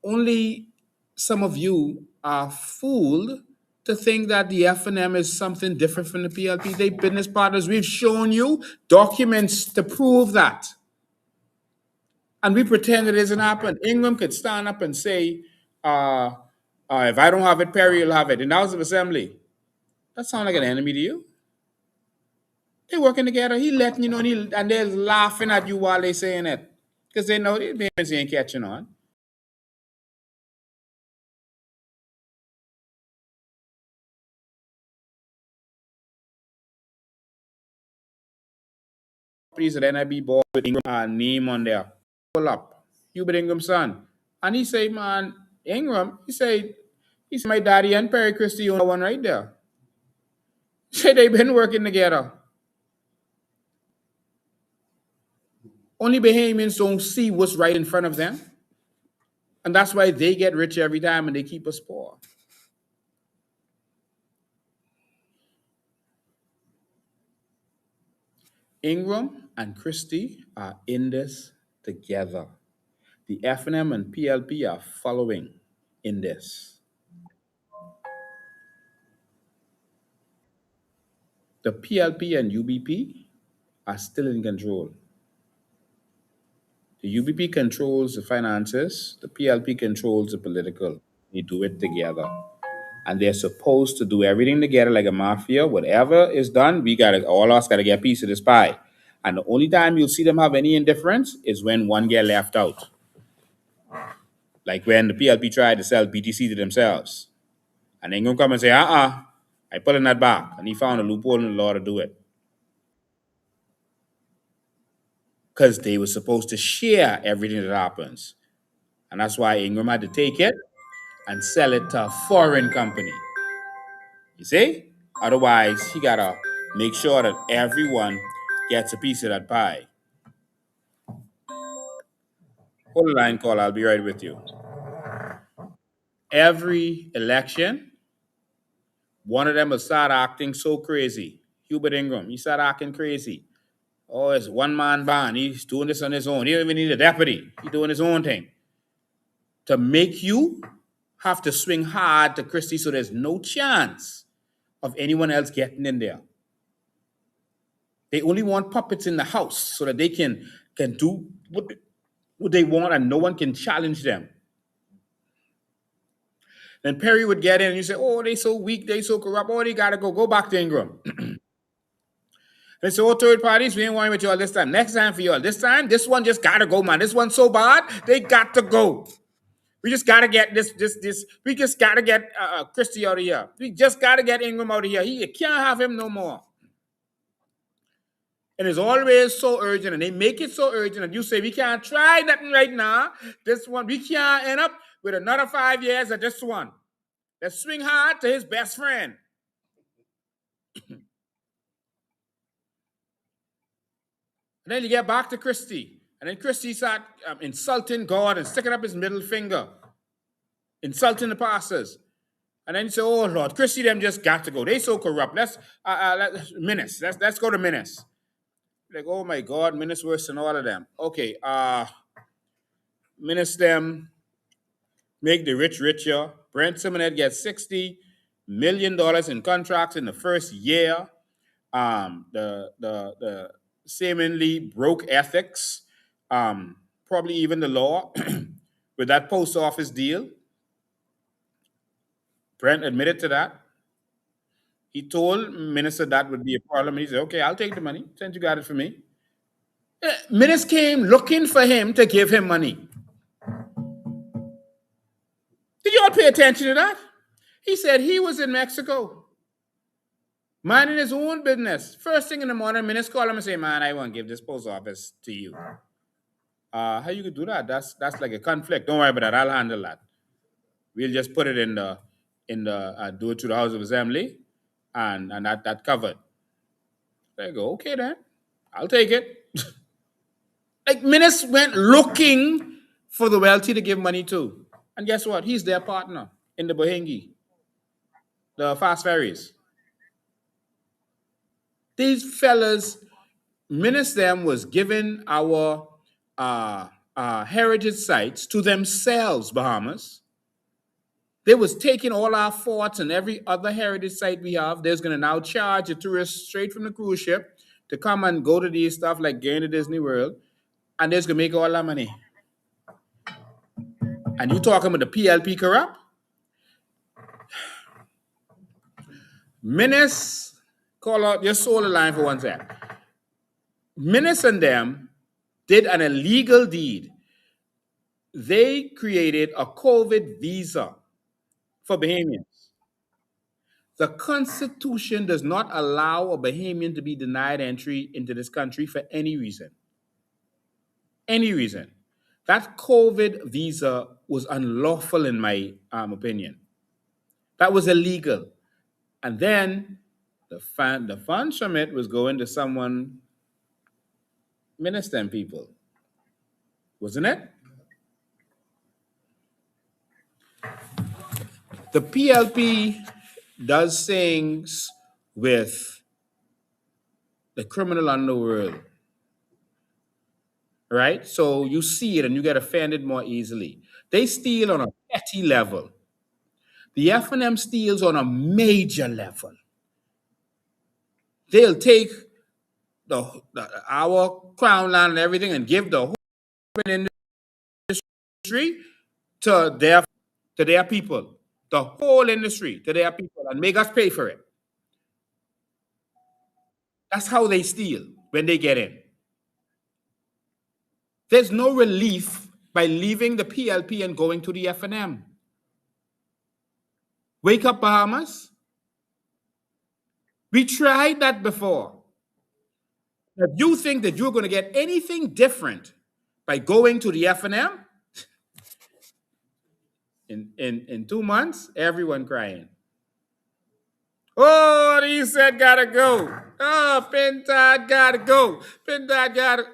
Only some of you are fooled to think that the FNM is something different from the PLP. They business partners. We've shown you documents to prove that. And we pretend it isn't happened. Ingram could stand up and say, if I don't have it, Perry will have it. In the House of Assembly. That sounds like an enemy to you. They're working together. He letting you know, and they're laughing at you while they're saying it. Because they know the parents ain't catching on. Please, the NIB board with Ingram name on there. Pull up. Hubert Ingram's son. And he say, man, Ingram, he say, my daddy and Perry Christie own one right there. Say they've been working together. Only Bahamians don't see what's right in front of them. And that's why they get rich every time and they keep us poor. Ingram and Christie are in this together. The FNM and PLP are following in this. The PLP and UBP are still in control. The UBP controls the finances, the PLP controls the political. They do it together. And they're supposed to do everything together like a mafia. Whatever is done, we gotta all of us gotta get a piece of this pie. And the only time you'll see them have any indifference is when one get left out. Like when the PLP tried to sell BTC to themselves. And they gonna come and say, I pulling that back. And he found a loophole in the law to do it. Because they were supposed to share everything that happens. And that's why Ingram had to take it and sell it to a foreign company. You see? Otherwise, he gotta make sure that everyone gets a piece of that pie. Hold the line call, I'll be right with you. Every election, one of them will start acting so crazy. Hubert Ingram, he started acting crazy. Oh, it's one man band. He's doing this on his own. He don't even need a deputy. He's doing his own thing. To make you have to swing hard to Christie so there's no chance of anyone else getting in there. They only want puppets in the house so that they can do what they want and no one can challenge them. Then Perry would get in and you say, oh, they so weak, they so corrupt, oh, they gotta go back to Ingram. They say, oh, third parties, we ain't worrying with y'all this time. Next time for y'all. This time, this one just gotta go, man. This one's so bad, they got to go. We just gotta get this. We just gotta get Christie out of here. We just gotta get Ingram out of here. You can't have him no more. And it's always so urgent, and they make it so urgent, and you say, we can't try nothing right now. This one, we can't end up with another 5 years of this one. Let's swing hard to his best friend. And then you get back to Christie. And then Christie start insulting God and sticking up his middle finger, insulting the pastors. And then you say, oh, Lord, Christie them just got to go. They so corrupt. Let's go to Menace. Like, oh, my God, Menace worse than all of them. Okay, Menace them make the rich richer. Brent Simonet gets $60 million in contracts in the first year. The seemingly broke ethics, probably even the law, with that post office deal. Brent admitted to that. He told Minister that would be a problem. He said, okay, I'll take the money since you got it for me. Minister came looking for him to give him money. Did you all pay attention to that? He said he was in Mexico, minding his own business. First thing in the morning, Minister called him and say, man, I won't give this post office to you. How you could do that? That's like a conflict. Don't worry about that. I'll handle that. We'll just put it in the do it to the House of Assembly, and that covered. There you go. Okay then, I'll take it. Like Minister went looking for the wealthy to give money to, and guess what? He's their partner in the Bohingi, the fast ferries. These fellas, Minister them was giving our heritage sites to themselves, Bahamas. They was taking all our forts and every other heritage site we have. They're going to now charge a tourist straight from the cruise ship to come and go to these stuff like going to Disney World. And they're going to make all that money. And you talking about the PLP corrupt? Menace, call out, just hold the line for 1 sec. Menace and them did an illegal deed. They created a COVID visa for Bahamians. The Constitution does not allow a Bahamian to be denied entry into this country for any reason. Any reason. That COVID visa was unlawful in my opinion. That was illegal. And then the funds from it was going to someone, Minister and people. Wasn't it? The PLP does things with the criminal underworld, right? So you see it and you get offended more easily. They steal on a petty level. The F&M steals on a major level. They'll take our crown land and everything and give the whole industry to their people, the whole industry to their people, and make us pay for it. That's how they steal when they get in. There's no relief by leaving the PLP and going to the F&M. Wake up, Bahamas. We tried that before. If you think that you're going to get anything different by going to the F&M, in 2 months, everyone crying. Oh, he said gotta go. Oh, Pintard gotta go. Pintard gotta.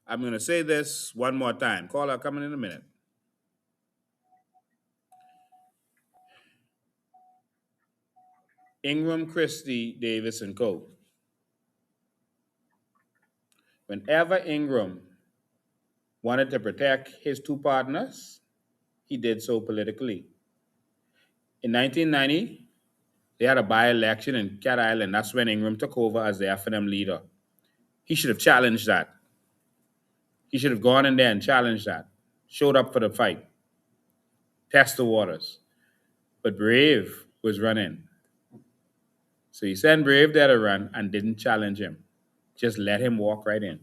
I'm gonna say this one more time. Caller coming in a minute. Ingram, Christie, Davis, and Co. Whenever Ingram wanted to protect his two partners, he did so politically. In 1990, they had a by-election in Cat Island. That's when Ingram took over as the F&M leader. He should have challenged that. He should have gone in there and challenged that. Showed up for the fight. Test the waters. But Brave was running. So he sent Brave there to run and didn't challenge him. Just let him walk right in.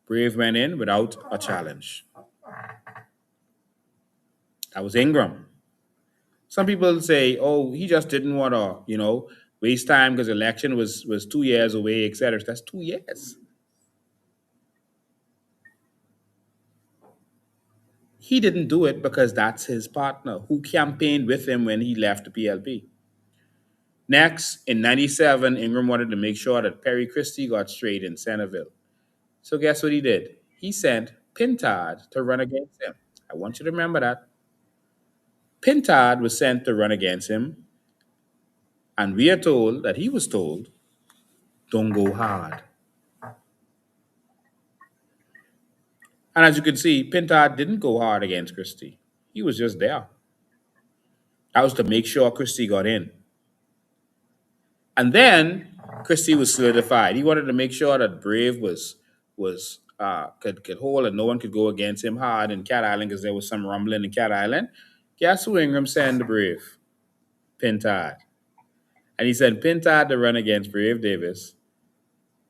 Brave went in without a challenge. That was Ingram. Some people say, oh, he just didn't want to, waste time because election was 2 years away, etc. That's 2 years. He didn't do it because that's his partner who campaigned with him when he left the PLP. Next, in 97, Ingram wanted to make sure that Perry Christie got straight in Centerville. So guess what he did? He sent Pintard to run against him. I want you to remember that. Pintard was sent to run against him, and we are told that he was told, don't go hard. And as you can see, Pintard didn't go hard against Christie. He was just there. That was to make sure Christie got in. And then Christie was solidified. He wanted to make sure that Brave could hold and no one could go against him hard in Cat Island because there was some rumbling in Cat Island. Guess who Ingram sent to Brave? Pintard. And he sent Pintard to run against Brave Davis.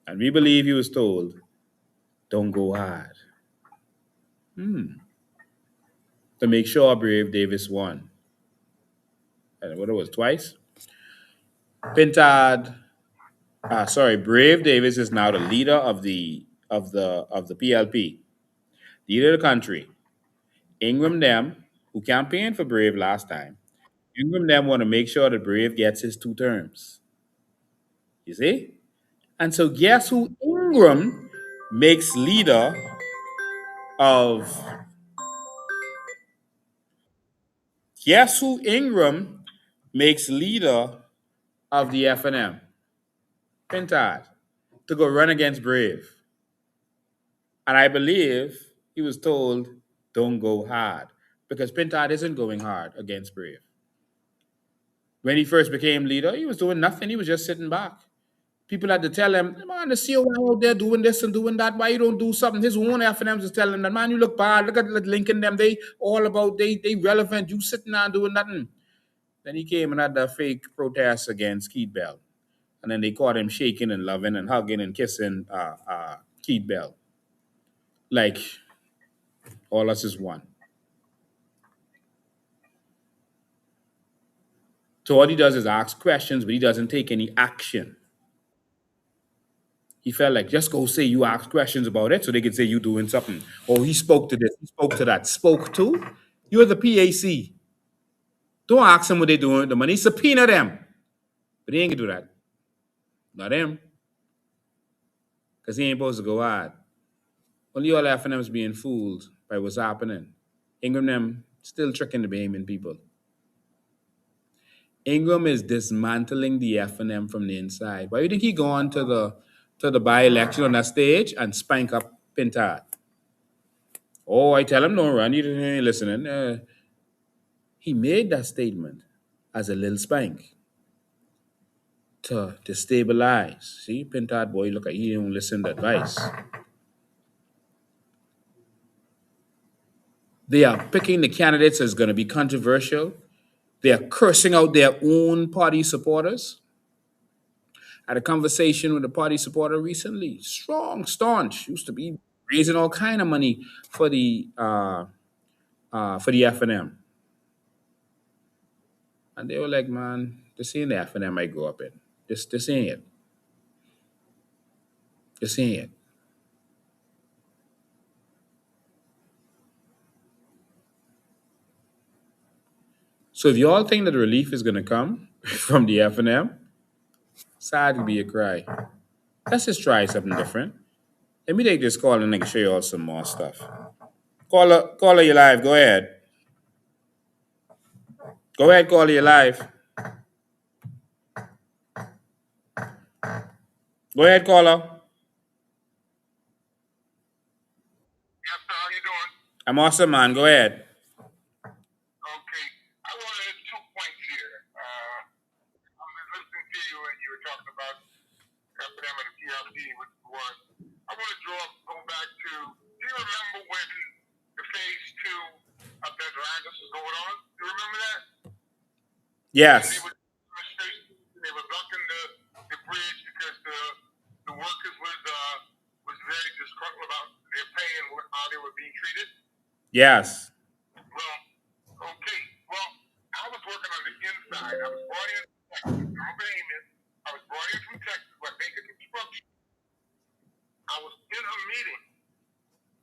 And we believe he was told, don't go hard. To make sure Brave Davis won. And what it was, twice? Brave Davis is now the leader of the PLP, leader of the country. Ingram them, who campaigned for Brave last time, Ingram them want to make sure that Brave gets his 2 terms. You see? And so guess who Ingram makes leader of guess who Ingram makes leader of the F&M? Pintard, to go run against Brave. And I believe he was told, don't go hard. Because Pintard isn't going hard against Brave. When he first became leader, he was doing nothing. He was just sitting back. People had to tell him, man, the COI out there doing this and doing that. Why you don't do something? His own F&Ms was telling him that, man, you look bad. Look at Lincoln them. They all about, they relevant. You sitting there doing nothing. Then he came and had the fake protest against Keith Bell. And then they caught him shaking and loving and hugging and kissing Keith Bell. Like, all us is one. So all he does is ask questions, but he doesn't take any action. He felt like, just go say you asked questions about it so they could say you doing something. Oh, he spoke to this, he spoke to that. Spoke to? You're the PAC. Don't ask them what they're doing with the money. Subpoena them. But he ain't gonna do that. Not him. Because he ain't supposed to go hard. Only all F&M's being fooled Right, what's happening? Ingram them still tricking the Bahamian people. Ingram is dismantling the FNM from the inside. Why do you think he go on to the by-election on that stage and spank up Pintard? Oh, I tell him don't run. You ain't listening. He made that statement as a little spank to destabilize. See, Pintard boy, look at he don't listen to advice. They are picking the candidates that's going to be controversial. They are cursing out their own party supporters. I had a conversation with a party supporter recently. Strong, staunch. Used to be raising all kind of money for the FNM. And they were like, man, this ain't the FNM I grew up in. This ain't it. This ain't it. So if you all think that the relief is gonna come from the FNM, sad to be a cry. Let's just try something different. Let me take this call and I can show you all some more stuff. Caller, you live. Go ahead. Go ahead, caller, you live. Go ahead, caller. Yes, sir. How you doing? I'm awesome, man. Go ahead. Okay. I want to add 2 points here. I'm listening to you and you were talking about FNM and the PLC, which was. I want to go back to. Do you remember when the phase 2 of the Atlantis was going on? Do you remember that? Yes. They were blocking the bridge because the workers was very disgruntled about their pay and how they were being treated. Yes. Well, okay. Well, I was working on the inside. I was brought in from Texas. I'm a Bahamian. I was brought in from Texas by Baker Construction. I was in a meeting,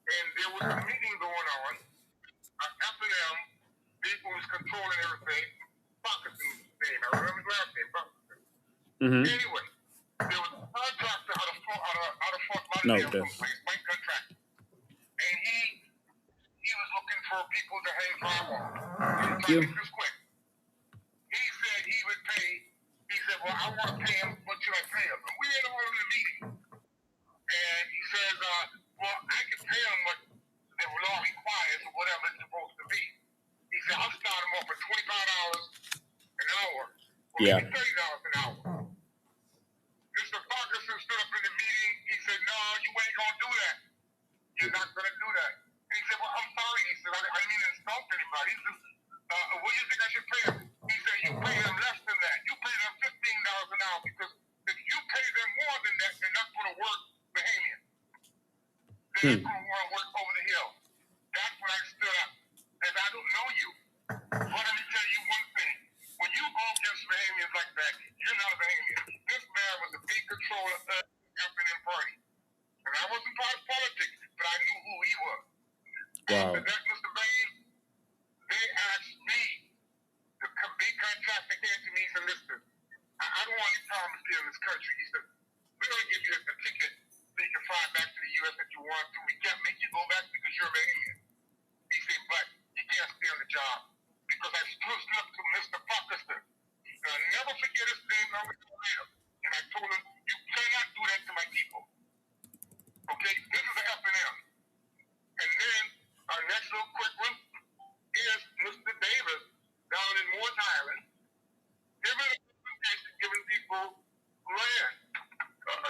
and there was a meeting going on. F&M, people was controlling everything. Parkinson's name. I remember his last name, Parkinson. Mm-hmm. Anyway, there was a contractor out of Fort No, Lauderdale someplace, white contractor. And he was looking for people to hang fire on. Thank you. This quick. He said he would pay. He said, well, I want to pay him. What should I pay him? And we ended up in a meeting. And he says, well, I can pay him what the law requires or whatever it's supposed to be. He said, I'll start him off at $25 an hour. Or Yeah. maybe $30 an hour. Mr. Parkinson stood up in the meeting. He said, no, you ain't going to do that. You're not going to do that. And he said, well, I'm sorry. He said, I didn't mean to insult anybody. He said, what do you think I should pay him? He said, you pay them less than that. You pay them $15 an hour because if you pay them more than that, they're not going to work Bahamian. They're not going to want to work over the hill. That's when I stood up. As I don't know you. But let me tell you one thing. When you go against Bahamians like that, you're not a Bahamian. This man was a big controller of the FNM party. And I wasn't part of politics, but I knew who he was. Wow. After that, Mr. Bain, they asked me, the big contractor came to me and said, listen, I don't want any problems here in this country. He said, we're going to give you a ticket so you can fly back to the U.S. if you want to. We can't make you go back because you're a Bahamian. He said, but you can't stay on the job because I stood up to Mr. Parkinson. And I'll never forget his name later. And I told him, you cannot do that to my people. Okay, this is the F&M. And then our next little quick one is Mr. Davis down in Morris Island giving people land,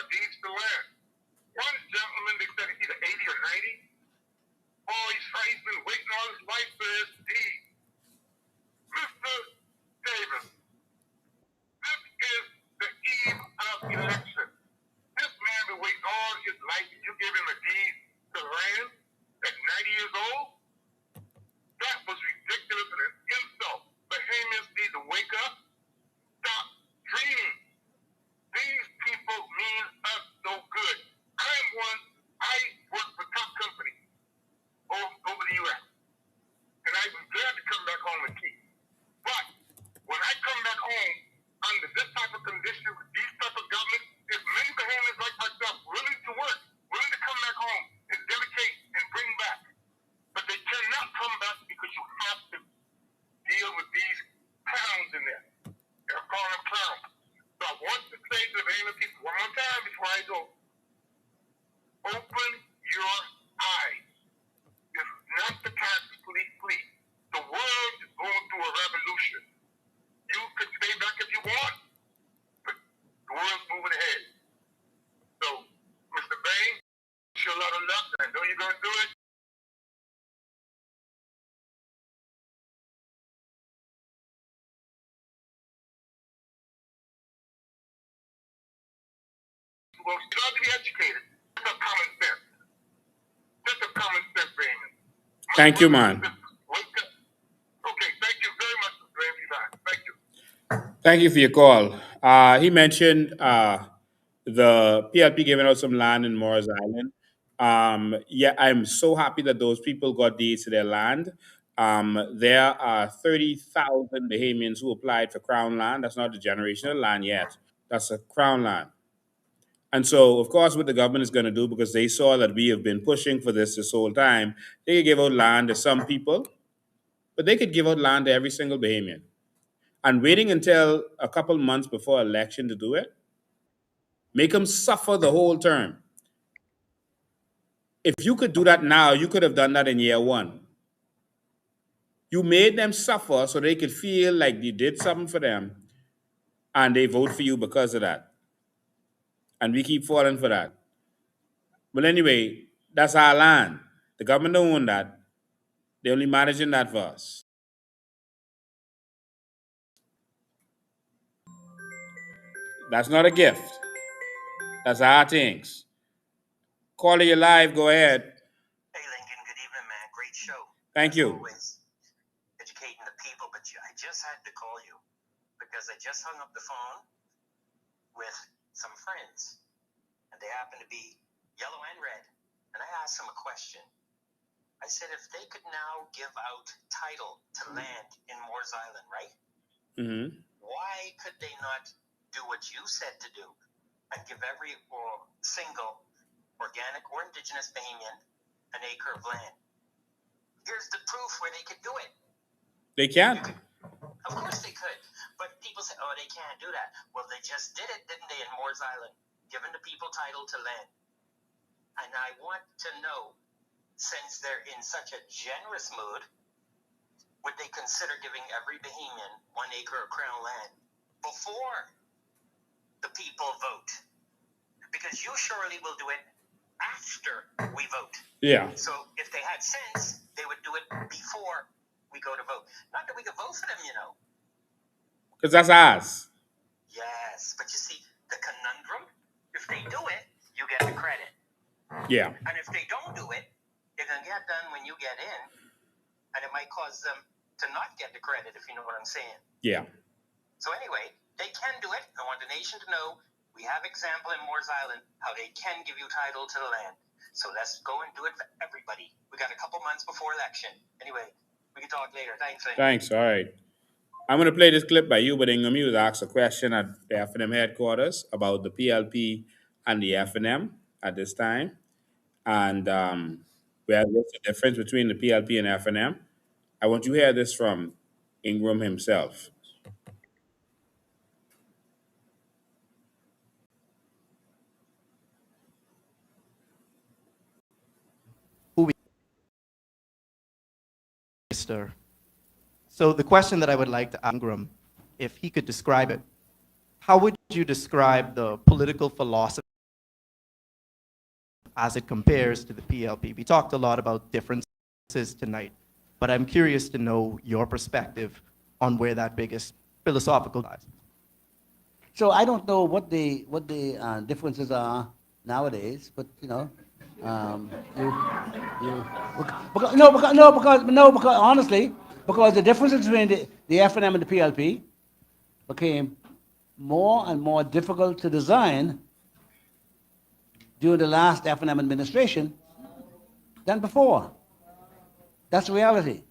deeds to land. One gentleman, they said he's either 80 or 90. Oh, he's been waiting all his life for his deed. Mr. Davis, this is the eve of election. This man been waiting all his life, and you give him a deed to land at 90 years old? That was ridiculous and an insult. Bahamians need to wake up, stop dreaming. These people mean us no good. I work for top companies over the U.S. And I was glad to come back home and keep. But when I come back home under this type of condition, with these type of government, there's many Bahamians like myself willing to work, willing to come back home and dedicate and bring back. But they Well, you don't have to be educated. Just a common sense. Just a common sense, Raymond. Thank you, man. Okay, thank you very much for bringing me back. Thank you. Thank you for your call. He mentioned the PLP giving out some land in Morris Island. Yeah, I'm so happy that those people got deeds to their land. There are 30,000 Bahamians who applied for Crown land. That's not the generational land yet. That's a Crown land. And so, of course, what the government is going to do, because they saw that we have been pushing for this whole time, they could give out land to some people, but they could give out land to every single Bahamian. And waiting until a couple months before election to do it, make them suffer the whole term. If you could do that now, you could have done that in year one. You made them suffer so they could feel like you did something for them, and they vote for you because of that. And we keep falling for that. But anyway, that's our land. The government don't own that. They're only managing that for us. That's not a gift. That's our things. Caller, you live. Go ahead. Hey, Lincoln. Good evening, man. Great show. Thank you. Always educating the people, but I just had to call you because I just hung up the phone with some friends, and they happen to be yellow and red. And I asked them a question. I said, if they could now give out title to land in Moores Island, right? Mm-hmm. Why could they not do what you said to do and give every single organic or indigenous Bahamian an acre of land? Here's the proof where they could do it. They can't. Of course they could. But people say, oh, they can't do that. Well, they just did it, didn't they, in Moores Island, giving the people title to land. And I want to know, since they're in such a generous mood, would they consider giving every Bahamian 1 acre of Crown land before the people vote? Because you surely will do it after we vote. Yeah. So if they had sense, they would do it before we go to vote. Not that we could vote for them, you know. Because that's ours. Yes, but you see, the conundrum, if they do it, you get the credit. Yeah. And if they don't do it, it can get done when you get in, and it might cause them to not get the credit, if you know what I'm saying. Yeah. So anyway, they can do it. I want the nation to know we have example in Moores Island how they can give you title to the land. So let's go and do it for everybody. We got a couple months before election. Anyway, we can talk later. Thanks, Lynn. Thanks. All right. I'm going to play this clip by Hubert Ingham. He was asked a question at the F&M headquarters about the PLP and the F&M at this time. And what's the difference between the PLP and F&M? I want you to hear this from Ingram himself. So the question that I would like to ask Ingram, if he could describe it, how would you describe the political philosophy as it compares to the PLP? We talked a lot about differences tonight, but I'm curious to know your perspective on where that biggest philosophical lies. So I don't know what the differences are nowadays, but you know, because honestly, because the differences between the F&M and the PLP became more and more difficult to design during the last F&M administration than before. That's reality,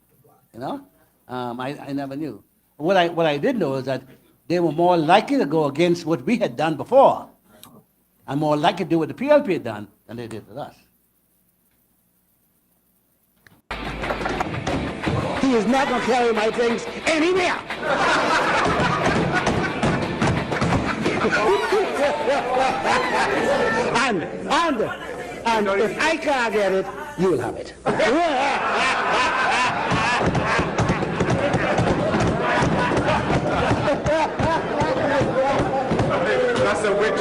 you know. I never knew. What I did know is that they were more likely to go against what we had done before, and more likely to do what the PLP had done than they did with us. He is not going to carry my things anywhere. and if I can't get it, you'll have it. That's a witch.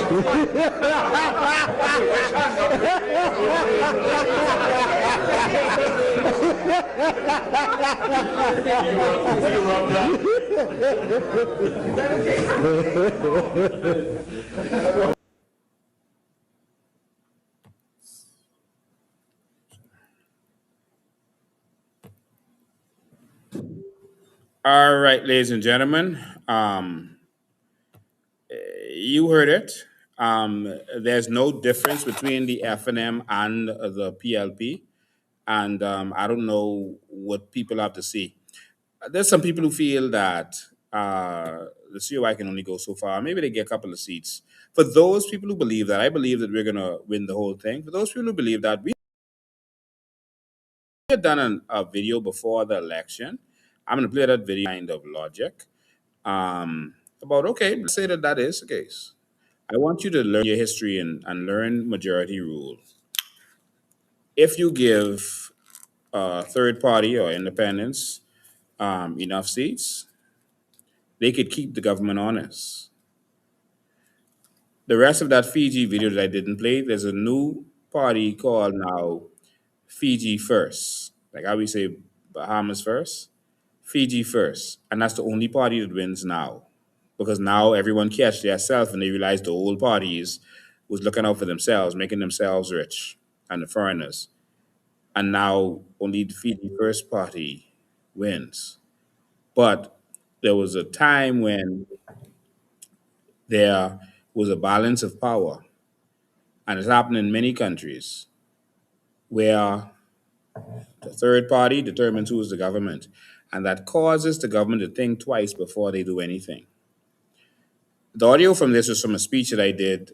All right, ladies and gentlemen, you heard it. There's no difference between the FNM and the PLP, and I don't know what people have to see. There's some people who feel that the COI can only go so far. Maybe they get a couple of seats. For those people who believe that, I believe that we're gonna win the whole thing. For those people who believe that, we had done a video before the election. I'm gonna play that video kind of logic about okay, let's say that that is the case. I want you to learn your history and learn majority rule. If you give third party or independents enough seats, they could keep the government honest. The rest of that Fiji video that I didn't play, there's a new party called now Fiji First. Like how we say Bahamas First, Fiji First. And that's the only party that wins now. Because now everyone catch themselves and they realize the old parties was looking out for themselves, making themselves rich, and the foreigners. And now only the Fiji First party wins. But there was a time when there was a balance of power, and it's happened in many countries where the third party determines who is the government, and that causes the government to think twice before they do anything. The audio from this is from a speech that I did.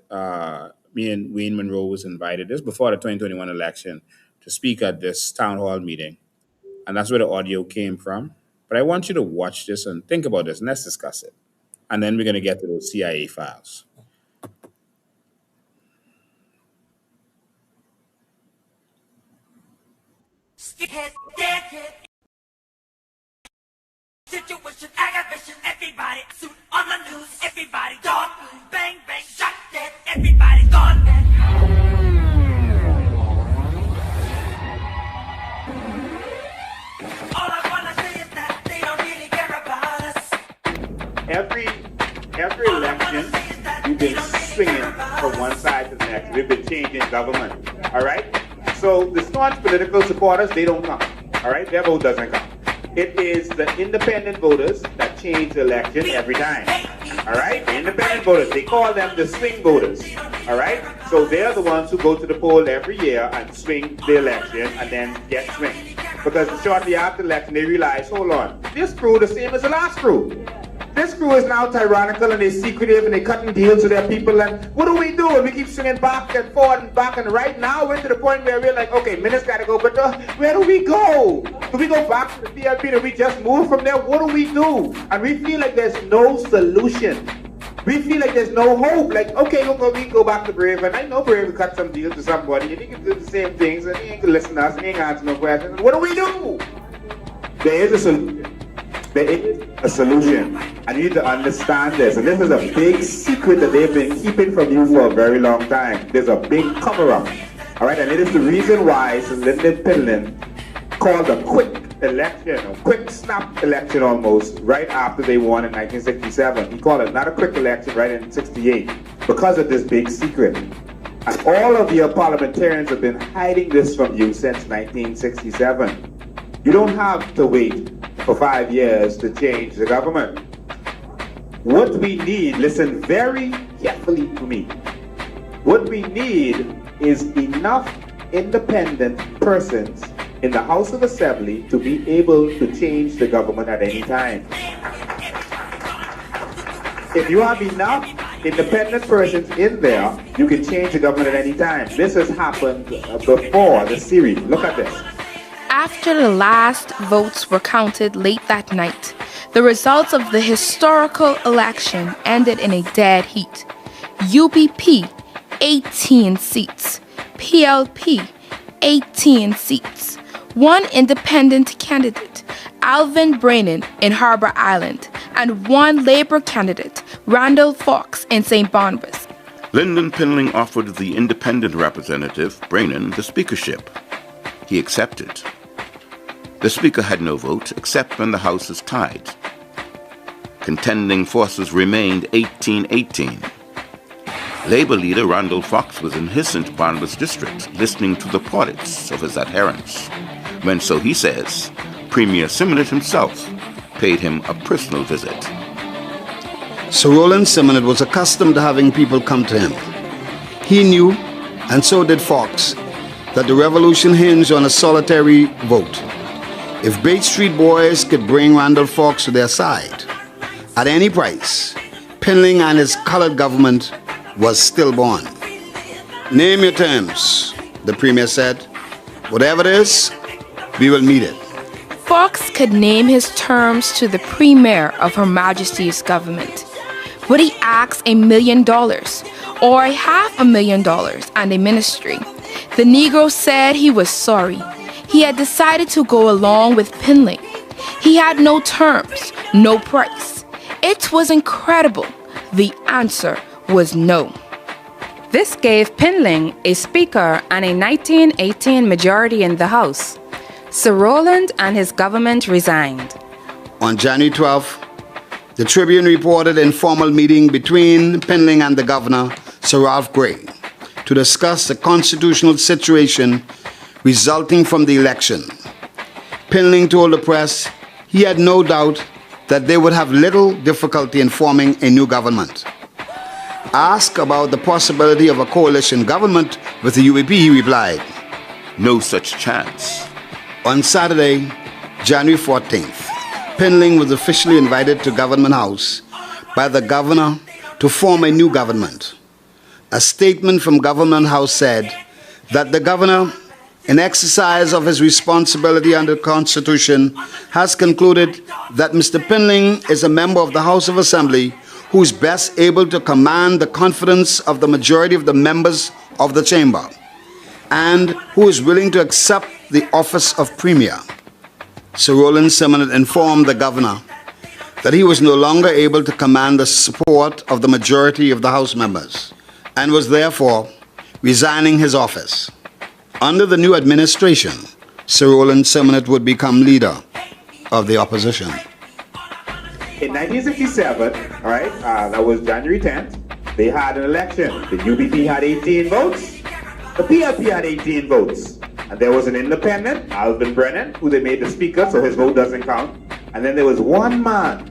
Me and Wayne Monroe was invited. This before the 2021 election to speak at this town hall meeting, and that's where the audio came from. But I want you to watch this and think about this, and let's discuss it. And then we're going to get to those CIA files. Situation, aggravation, everybody suit on the news, everybody gone, bang, bang, shot dead, everybody gone. All I wanna say is that they don't really care about us. Every election, we've been swinging from one side to the next. We've been changing government. All right? So the staunch political supporters, they don't come. All right? Their vote doesn't come. It is the independent voters that change the election every time. All right? The independent voters, they call them the swing voters. All right? So they're the ones who go to the poll every year and swing the election and then get swinged. Because shortly after the election, they realize, hold on, this crew the same as the last crew. This crew is now tyrannical and they're secretive and they're cutting deals with their people. And what do we do? And we keep swinging back and forth and back. And right now we're to the point where we're like, okay, minutes got to go. But where do we go? Do we go back to the PLP? Do we just move from there? What do we do? And we feel like there's no solution. We feel like there's no hope. Like, okay, we go back to Brave. And I know Brave will cut some deals to somebody. And he can do the same things. And he ain't going to listen to us. And he ain't answer no questions. What do we do? There is a solution. There is a solution. And you need to understand this. And this is a big secret that they've been keeping from you for a very long time. There's a big cover-up. All right, and it is the reason why Sir Lyndon Pinland called a quick election, a quick snap election almost, right after they won in 1967. He called it not a quick election right in 68 because of this big secret. And all of your parliamentarians have been hiding this from you since 1967. You don't have to wait for 5 years to change the government. What we need, listen very carefully to me. What we need is enough independent persons in the House of Assembly to be able to change the government at any time. If you have enough independent persons in there, you can change the government at any time. This has happened before the series. Look at this. After the last votes were counted late that night, the results of the historical election ended in a dead heat. UBP, 18 seats. PLP, 18 seats. One independent candidate, Alvin Brannan in Harbor Island, and one Labour candidate, Randall Fox in St. Barnabas. Lyndon Pinland offered the independent representative, Brannan, the speakership. He accepted. The Speaker had no vote except when the House is tied. Contending forces remained 18-18. Labour leader Randall Fox was in his St. Barnabas district listening to the plaudits of his adherents, when, so he says, Premier Simonet himself paid him a personal visit. Sir Roland Simonette was accustomed to having people come to him. He knew, and so did Fox, that the revolution hinged on a solitary vote. If Bates Street boys could bring Randall Fox to their side, at any price, Pinling and his colored government was stillborn. Name your terms, the Premier said. Whatever it is, we will meet it. Fox could name his terms to the Premier of Her Majesty's government. Would he ask $1 million or $500,000 and a ministry? The Negro said he was sorry. He had decided to go along with Pinling. He had no terms, no price. It was incredible. The answer was no. This gave Pinling a speaker and a 1918 majority in the House. Sir Roland and his government resigned. On January 12th, the Tribune reported an informal meeting between Pinling and the governor, Sir Ralph Grey, to discuss the constitutional situation resulting from the election. Pinling told the press he had no doubt that they would have little difficulty in forming a new government. Asked about the possibility of a coalition government with the UPP, he replied, "No such chance." On Saturday, January 14th, Pinling was officially invited to Government House by the governor to form a new government. A statement from Government House said that the governor, in exercise of his responsibility under the Constitution, has concluded that Mr. Pinling is a member of the House of Assembly who is best able to command the confidence of the majority of the members of the chamber and who is willing to accept the office of Premier. Sir Roland Simonette informed the governor that he was no longer able to command the support of the majority of the House members and was therefore resigning his office. Under the new administration, Sir Roland Simonette would become leader of the opposition. In 1967, all right, that was January 10th, they had an election. The UPP had 18 votes, the PLP had 18 votes. And there was an independent, Alvin Brennan, who they made the speaker, so his vote doesn't count. And then there was one man.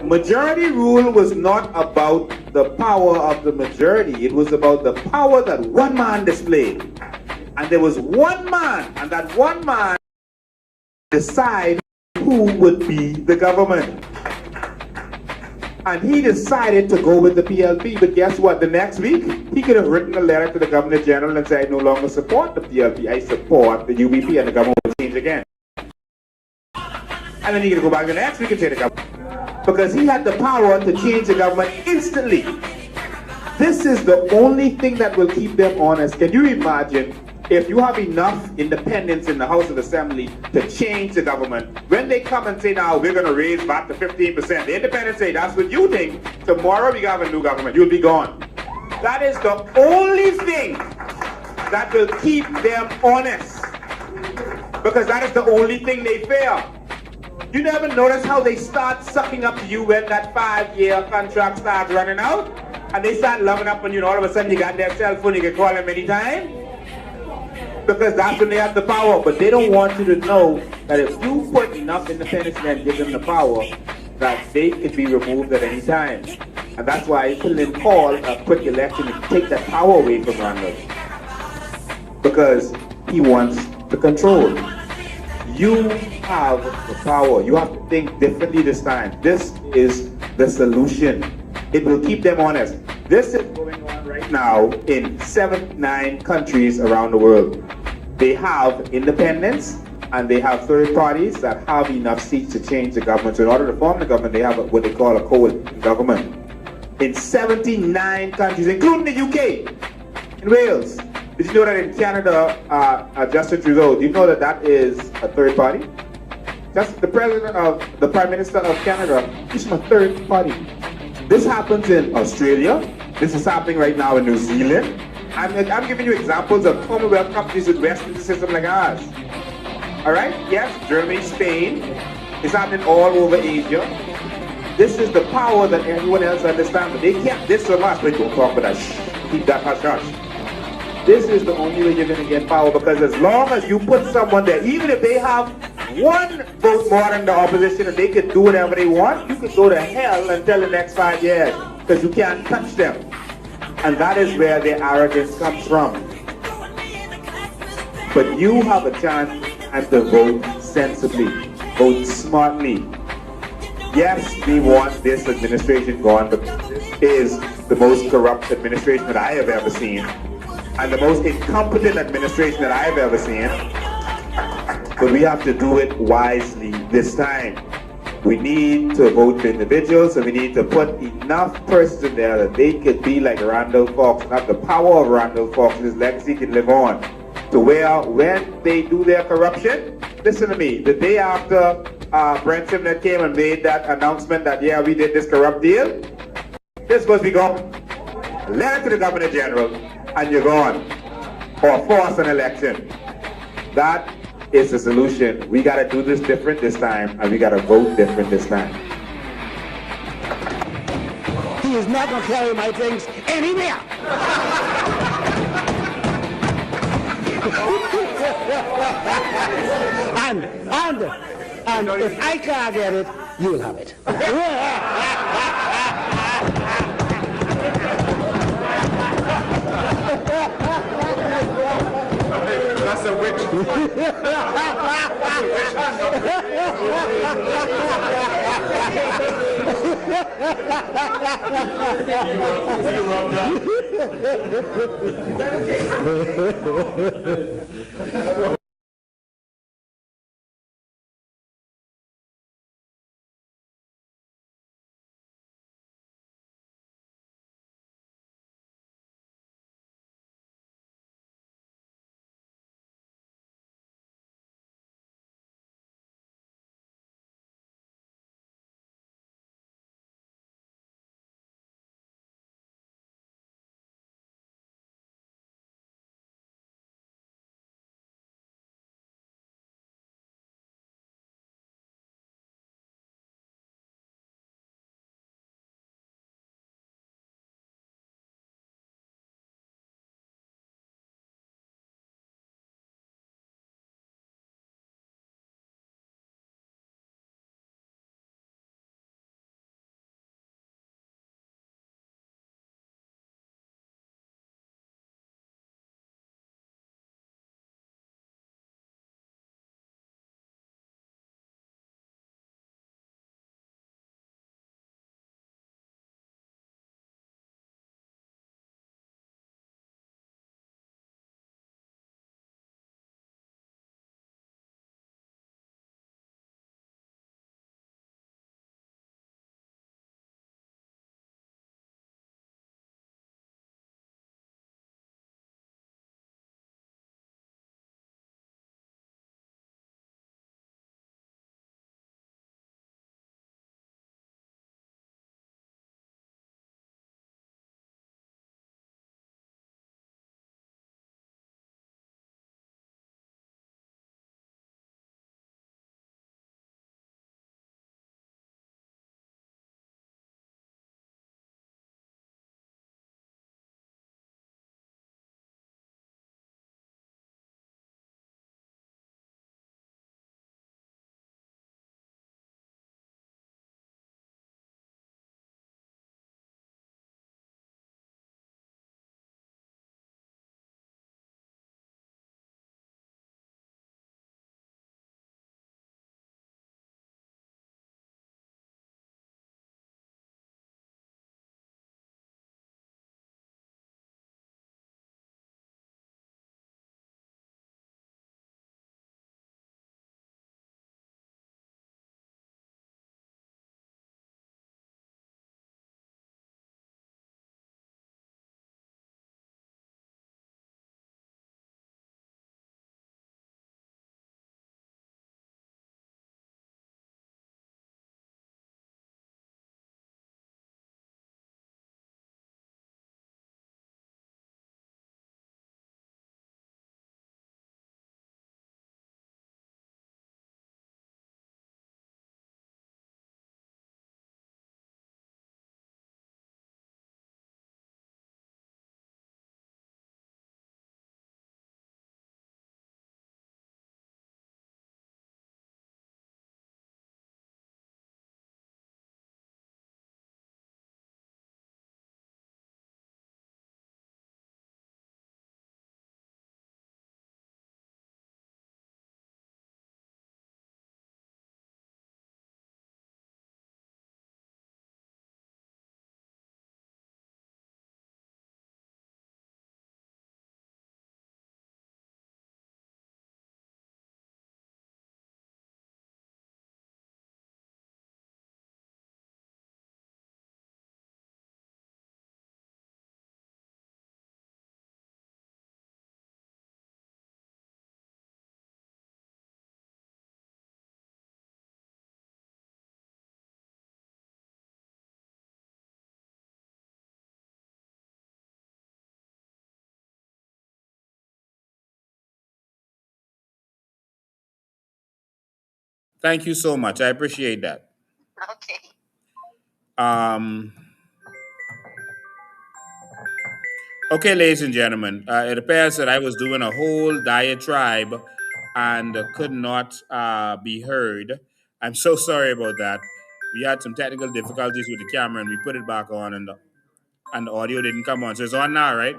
Majority rule was not about the power of the majority. It was about the power that one man displayed. And there was one man, and that one man decided who would be the government. And he decided to go with the PLP, but guess what? The next week, he could have written a letter to the Governor General and said, I no longer support the PLP, I support the UPP, and the government will change again. And then he could go back the next week and say the government. Because he had the power to change the government instantly. This is the only thing that will keep them honest. Can you imagine if you have enough independence in the House of Assembly to change the government, when they come and say, now we're going to raise back to 15%, the independents say, that's what you think, tomorrow we have a new government, you'll be gone. That is the only thing that will keep them honest, because that is the only thing they fear. You never notice how they start sucking up to you when that 5-year contract starts running out, and they start loving up on you, and all of a sudden you got their cell phone, you can call them anytime? Because that's when they have the power. But they don't want you to know that if you put enough independence and give them the power, that they could be removed at any time. And that's why Pinling called a quick election to take that power away from Randall. Because he wants the control. You have the power. You have to think differently this time. This is the solution. It will keep them honest. This is going on right now in 9 countries around the world. They have independents and they have third parties that have enough seats to change the government. So in order to form the government, they have what they call a coalition government. In 79 countries, including the UK, in Wales. Did you know that in Canada, Justin Trudeau, do you know that that is a third party? Just the president of, the Prime Minister of Canada, he's from a third party. This happens in Australia. This is happening right now in New Zealand. I'm giving you examples of Commonwealth countries with Western system like ours. All right? Yes, Germany, Spain. It's happening all over Asia. This is the power that everyone else understands. But they kept this from us. But don't talk about that. Shh. Keep that hush hush. This is the only way you're going to get power, because as long as you put someone there, even if they have one vote more than the opposition and they could do whatever they want, you could go to hell until the next 5 years because you can't touch them. And that is where their arrogance comes from. But you have a chance and to vote sensibly, vote smartly. Yes, we want this administration gone, but this is the most corrupt administration that I have ever seen, and the most incompetent administration that I have ever seen. But we have to do it wisely this time. We need to vote for individuals, and we need to put enough persons in there that they could be like Randall Fox and have the power of Randall Fox, and his legacy can live on. To where when they do their corruption, listen to me, the day after Brent Simner came and made that announcement that, yeah, we did this corrupt deal, this supposed to be gone. Letter to the Governor General, and you're gone. Or force an election. That is the solution. We got to do this different this time, and we got to vote different this time. He is not going to carry my things anywhere. and if I can't get it, you'll have it. That's a witch. That's a witch. Thank you so much. I appreciate that. Okay. Um, okay, ladies and gentlemen, it appears that I was doing a whole diatribe and could not be heard. I'm so sorry about that. We had some technical difficulties with the camera and we put it back on and the audio didn't come on. So it's on now, right?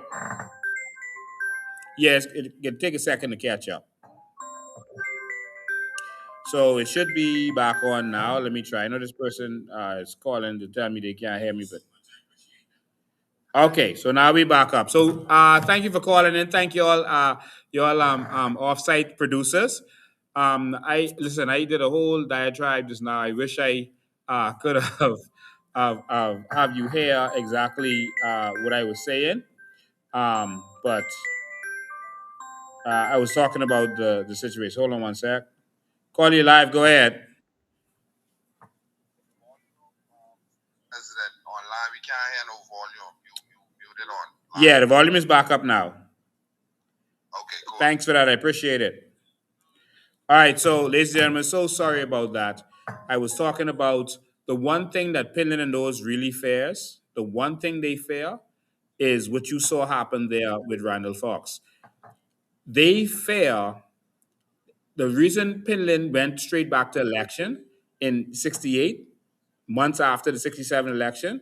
Yes, it'll take a second to catch up. So it should be back on now. Let me try. I know this person is calling to tell me they can't hear me, but okay. So now we back up. So thank you for calling in. Thank you all, offsite producers. I listen. I did a whole diatribe just now. I wish I could have you hear exactly what I was saying. But I was talking about the situation. Hold on one sec. Call you live. Go ahead. President online, we can't hear no volume. You mute it on. Yeah, the volume is back up now. Okay, cool. Thanks for that. I appreciate it. All right, so ladies and gentlemen, so sorry about that. I was talking about the one thing that Pinland and those really fears. The one thing they fear is what you saw happen there with Randall Fox. They fear the reason Pinland went straight back to election in 68, months after the 67 election.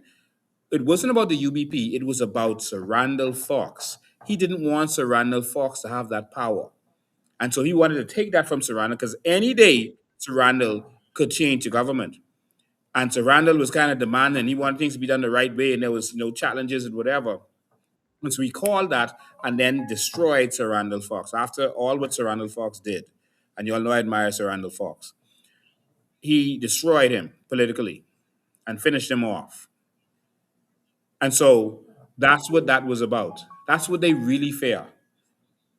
It wasn't about the UBP, it was about Sir Randall Fox. He didn't want Sir Randall Fox to have that power. And so he wanted to take that from Sir Randall because any day Sir Randall could change the government. And Sir Randall was kind of demanding, he wanted things to be done the right way, and there was no challenges and whatever. And so he called that and then destroyed Sir Randall Fox after all what Sir Randall Fox did. And you all know I admire Sir Randall Fox. He destroyed him politically and finished him off. And so that's what that was about. That's what they really fear.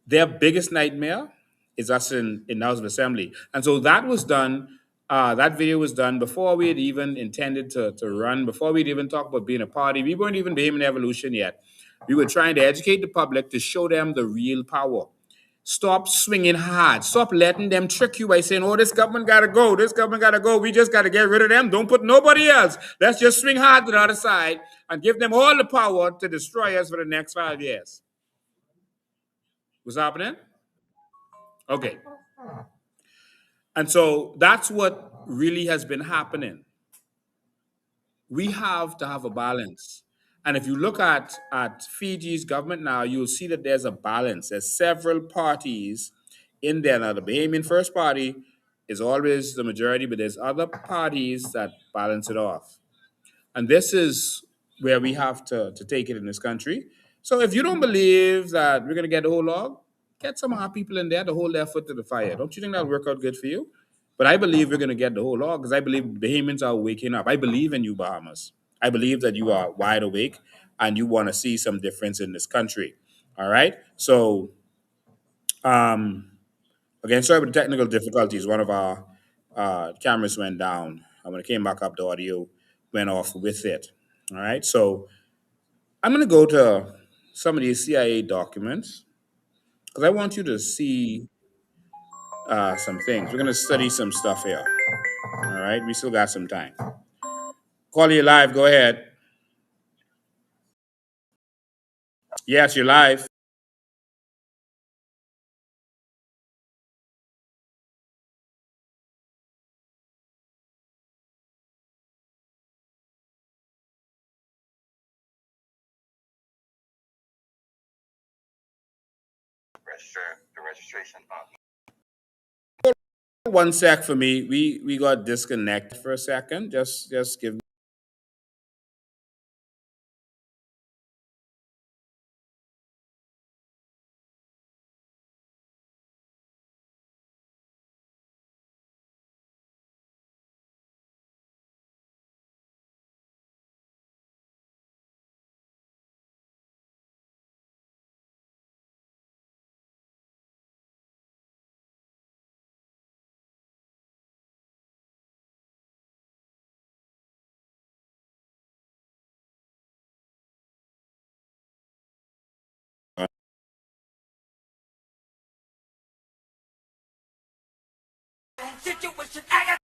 Their biggest nightmare is us in the House of Assembly. And so that was done, that video was done before we had even intended to run, before we'd even talked about being a party. We weren't even Bahamian Evolution yet. We were trying to educate the public to show them the real power. Stop swinging hard. Stop letting them trick you by saying, oh, this government got to go. This government got to go. We just got to get rid of them. Don't put nobody else. Let's just swing hard to the other side and give them all the power to destroy us for the next 5 years. What's happening? Okay. And so that's what really has been happening. We have to have a balance. And if you look at Fiji's government now, you'll see that there's a balance. There's several parties in there. Now, the Bahamian First Party is always the majority, but there's other parties that balance it off. And this is where we have to take it in this country. So if you don't believe that we're going to get the whole log, get some of our people in there to hold their foot to the fire. Don't you think that'll work out good for you? But I believe we're going to get the whole log because I believe Bahamians are waking up. I believe in you, Bahamas. I believe that you are wide awake and you want to see some difference in this country. All right. So, again, sorry about the technical difficulties. One of our cameras went down. And when it came back up, the audio went off with it. All right. So, I'm going to go to some of these CIA documents because I want you to see some things. We're going to study some stuff here. All right. We still got some time. Call you live. Go ahead. Yes, you're live. The registration. 1 sec for me. We got disconnected for a second. Just give me. Situation, I got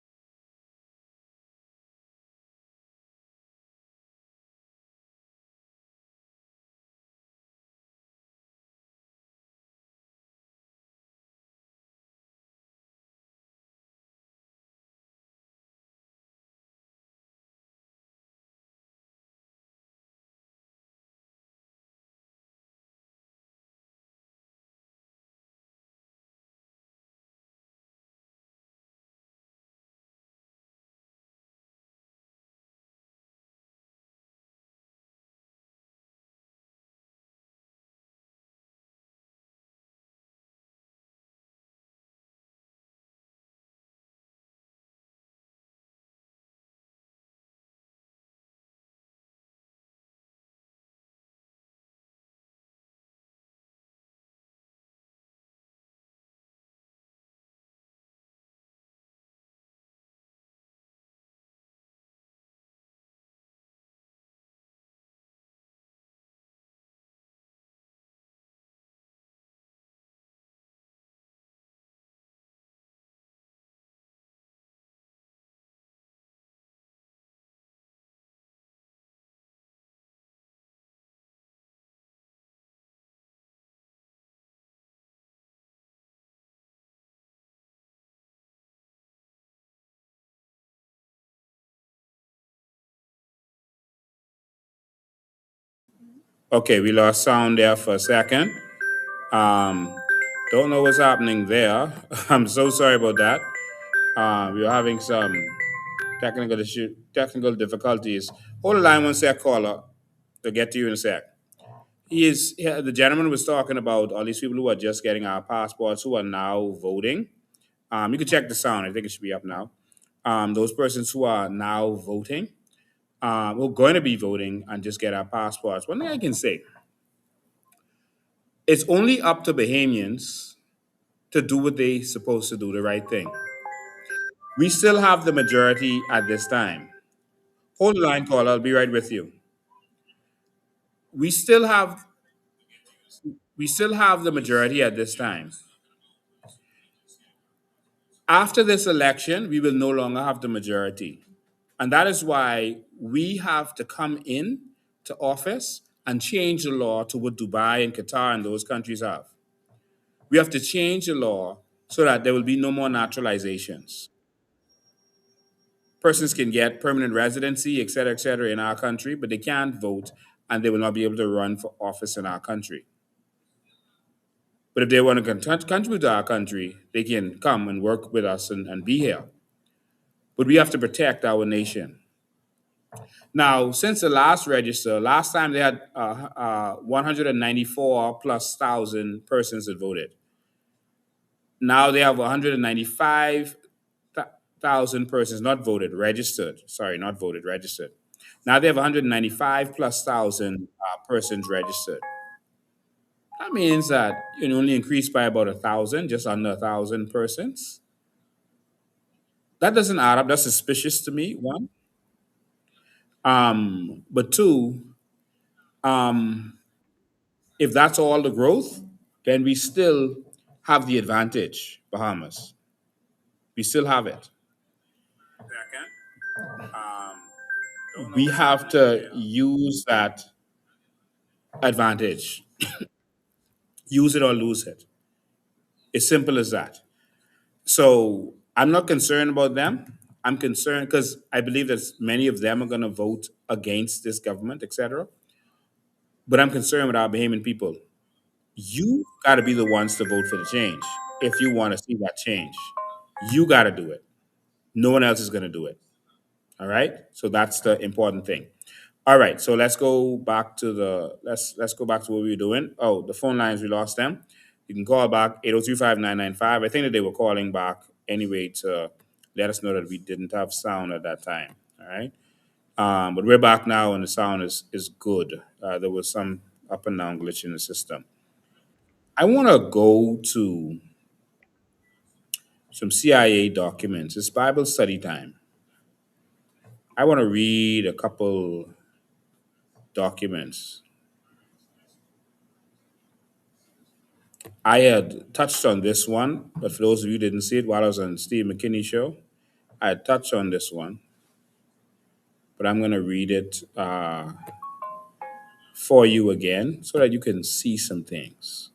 Okay, we lost sound there for a second. Um, don't know what's happening there. I'm so sorry about that. We were having some technical difficulties. Hold the line one sec, caller. To get to you in a sec. The gentleman was talking about all these people who are just getting our passports who are now voting. You can check the sound. I think it should be up now. Those persons who are now voting, who are going to be voting and just get our passports. One thing I can say, it's only up to Bahamians to do what they supposed to do, the right thing. We still have the majority at this time. Hold the line, caller. I'll be right with you. We still have we still have the majority at this time. After this election, we will no longer have the majority. And that is why we have to come in to office and change the law to what Dubai and Qatar and those countries have. We have to change the law so that there will be no more naturalizations. Persons can get permanent residency, et cetera, in our country, but they can't vote and they will not be able to run for office in our country. But if they want to contribute to our country, they can come and work with us and be here. But we have to protect our nation. Now, since the last register, last time they had 194 plus thousand persons that voted. Now they have 195,000 persons not voted, registered. Sorry, not voted, registered. Now they have 195 plus thousand persons registered. That means that it only increased by about 1,000, just under 1,000 persons. That doesn't add up. That's suspicious to me. One, but two, um, if that's all the growth, then we still have the advantage, Bahamas. We still have it. We have to use that advantage. Use it or lose it. It's simple as that. So I'm not concerned about them. I'm concerned because I believe that many of them are going to vote against this government, etc. But I'm concerned with our Bahamian people. You got to be the ones to vote for the change if you want to see that change. You got to do it. No one else is going to do it. All right. So that's the important thing. All right. So let's go back to let's go back to what we were doing. Oh, the phone lines, we lost them. You can call back 8025995. I think that they were calling back anyway to let us know that we didn't have sound at that time. All right. But we're back now and the sound is good. There was some up and down glitch in the system. I want to go to some CIA documents. It's Bible study time. I want to read a couple documents. I had touched on this one, but for those of you who didn't see it while I was on Steve McKinney's show, I had touched on this one, but I'm going to read it for you again so that you can see some things.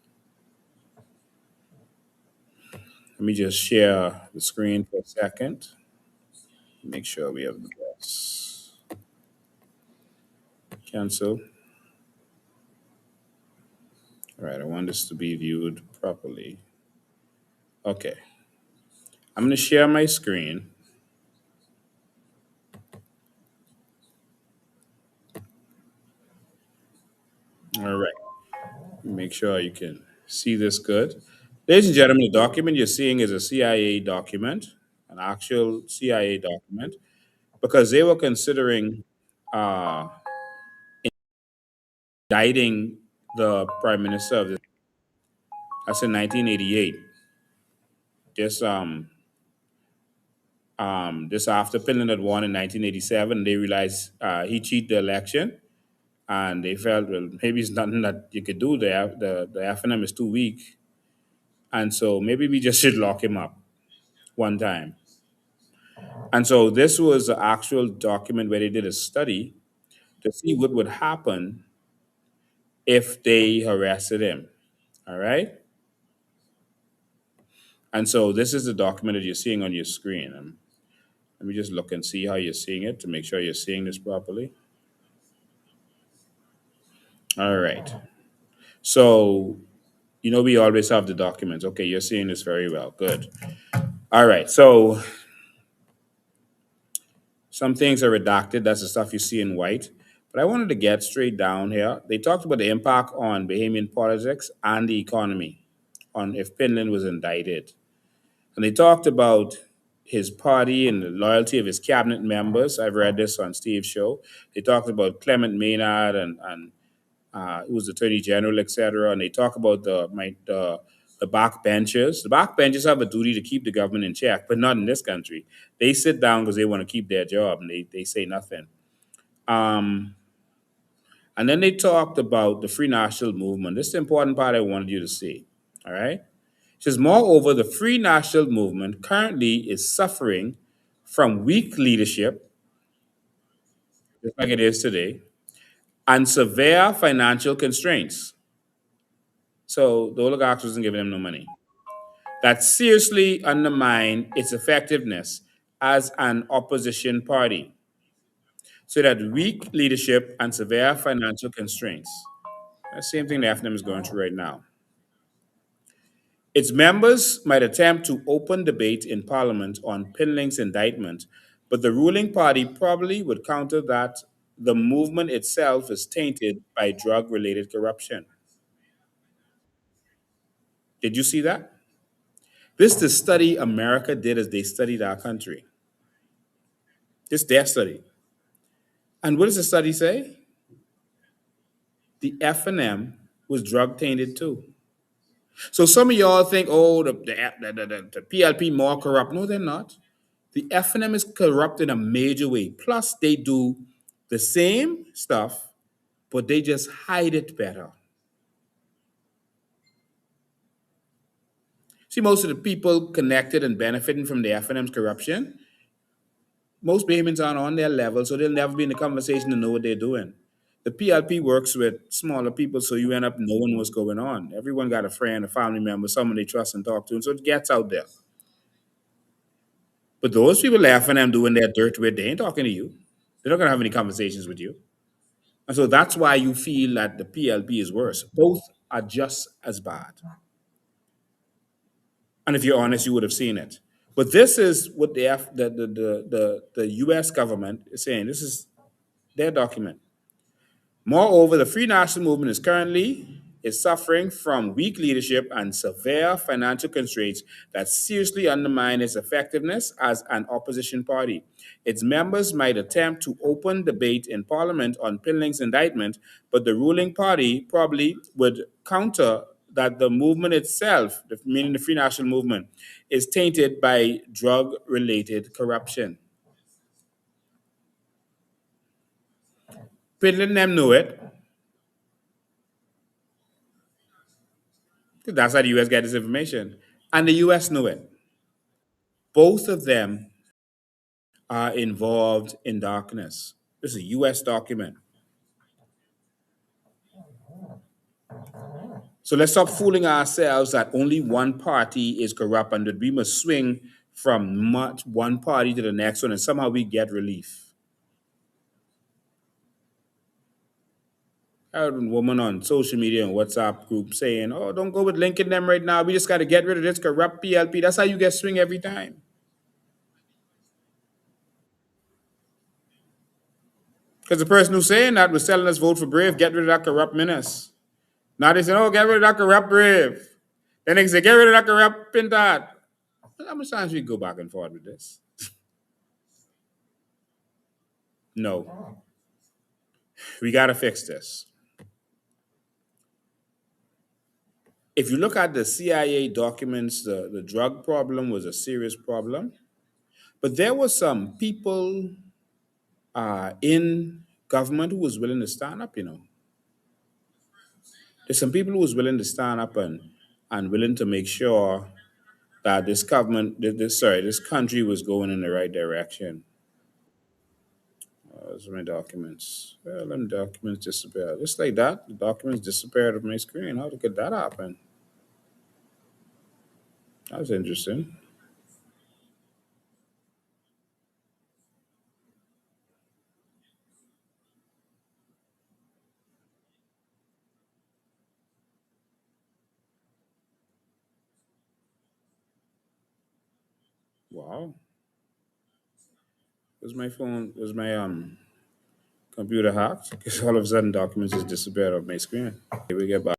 Let me just share the screen for a second. Make sure we have this. Cancel. All right, I want this to be viewed properly. Okay. I'm going to share my screen. All right. Make sure you can see this good. Ladies and gentlemen, the document you're seeing is a CIA document, an actual CIA document, because they were considering uh, indicting the prime minister of this. That's in 1988. This this after Finland had won in 1987, they realized he cheated the election, and they felt, well, maybe it's nothing that you could do. The FNM is too weak, and so maybe we just should lock him up one time. And so this was an actual document where they did a study to see what would happen if they arrested him. All right. And so this is the document that you're seeing on your screen. Let me just look and see how you're seeing it to make sure you're seeing this properly. All right. So, we always have the documents. Okay, you're seeing this very well. Good. All right. So, some things are redacted. That's the stuff you see in white. But I wanted to get straight down here. They talked about the impact on Bahamian politics and the economy on if Finland was indicted. And they talked about his party and the loyalty of his cabinet members. I've read this on Steve's show. They talked about Clement Maynard and who was Attorney General, etc. And they talk about the backbenchers. The backbenchers have a duty to keep the government in check, but not in this country. They sit down because they want to keep their job and they say nothing. Um, and then they talked about the Free National Movement. This is the important part I wanted you to see. All right. It says, moreover, the Free National Movement currently is suffering from weak leadership, just like it is today, and severe financial constraints. So the oligarchs wasn't giving them no money. That seriously undermine its effectiveness as an opposition party. So that weak leadership and severe financial constraints. The same thing the FNM is going through right now. Its members might attempt to open debate in Parliament on Pinling's indictment, but the ruling party probably would counter that the movement itself is tainted by drug related corruption. Did you see that? This is the study America did as they studied our country. This is their study. And what does the study say? The F&M was drug tainted too. So some of y'all think, oh, the PLP more corrupt. No, they're not. The F&M is corrupt in a major way. Plus, they do the same stuff, but they just hide it better. See, most of the people connected and benefiting from the F&M's corruption, most Bahamians aren't on their level, so they'll never be in the conversation to know what they're doing. The PLP works with smaller people, so you end up knowing what's going on. Everyone got a friend, a family member, someone they trust and talk to, and so it gets out there. But those people laughing and doing their dirt with, they ain't talking to you. They're not gonna have any conversations with you. And so that's why you feel that the PLP is worse. Both are just as bad. And if you're honest, you would have seen it. But this is what the US government is saying. This is their document. Moreover, the Free National Movement is suffering from weak leadership and severe financial constraints that seriously undermine its effectiveness as an opposition party. Its members might attempt to open debate in Parliament on Pinling's indictment, but the ruling party probably would counter that the movement itself, meaning the Free National Movement, is tainted by drug-related corruption. Pinling them know it. That's how the US get this information. And the US know it. Both of them are involved in darkness. This is a US document. So let's stop fooling ourselves that only one party is corrupt and that we must swing from one party to the next one and somehow we get relief. I heard a woman on social media and WhatsApp group saying, oh, don't go with linking them right now. We just got to get rid of this corrupt PLP. That's how you get swing every time. Because the person who's saying that was telling us vote for Brave, get rid of that corrupt menace. Now they say, oh, get rid of that corrupt Brave. Then they say, get rid of that corrupt Pintad. How much times we go back and forth with this? No. We got to fix this. If you look at the CIA documents, the drug problem was a serious problem. But there were some people in government who was willing to stand up. There's some people who was willing to stand up and willing to make sure that this government, this country was going in the right direction. Those are my documents. Well, them documents disappeared. Just like that, the documents disappeared off my screen. How could that happen? That was interesting. Wow. Was my phone? Was my computer hacked? Because all of a sudden documents just disappeared off my screen. Here we get back.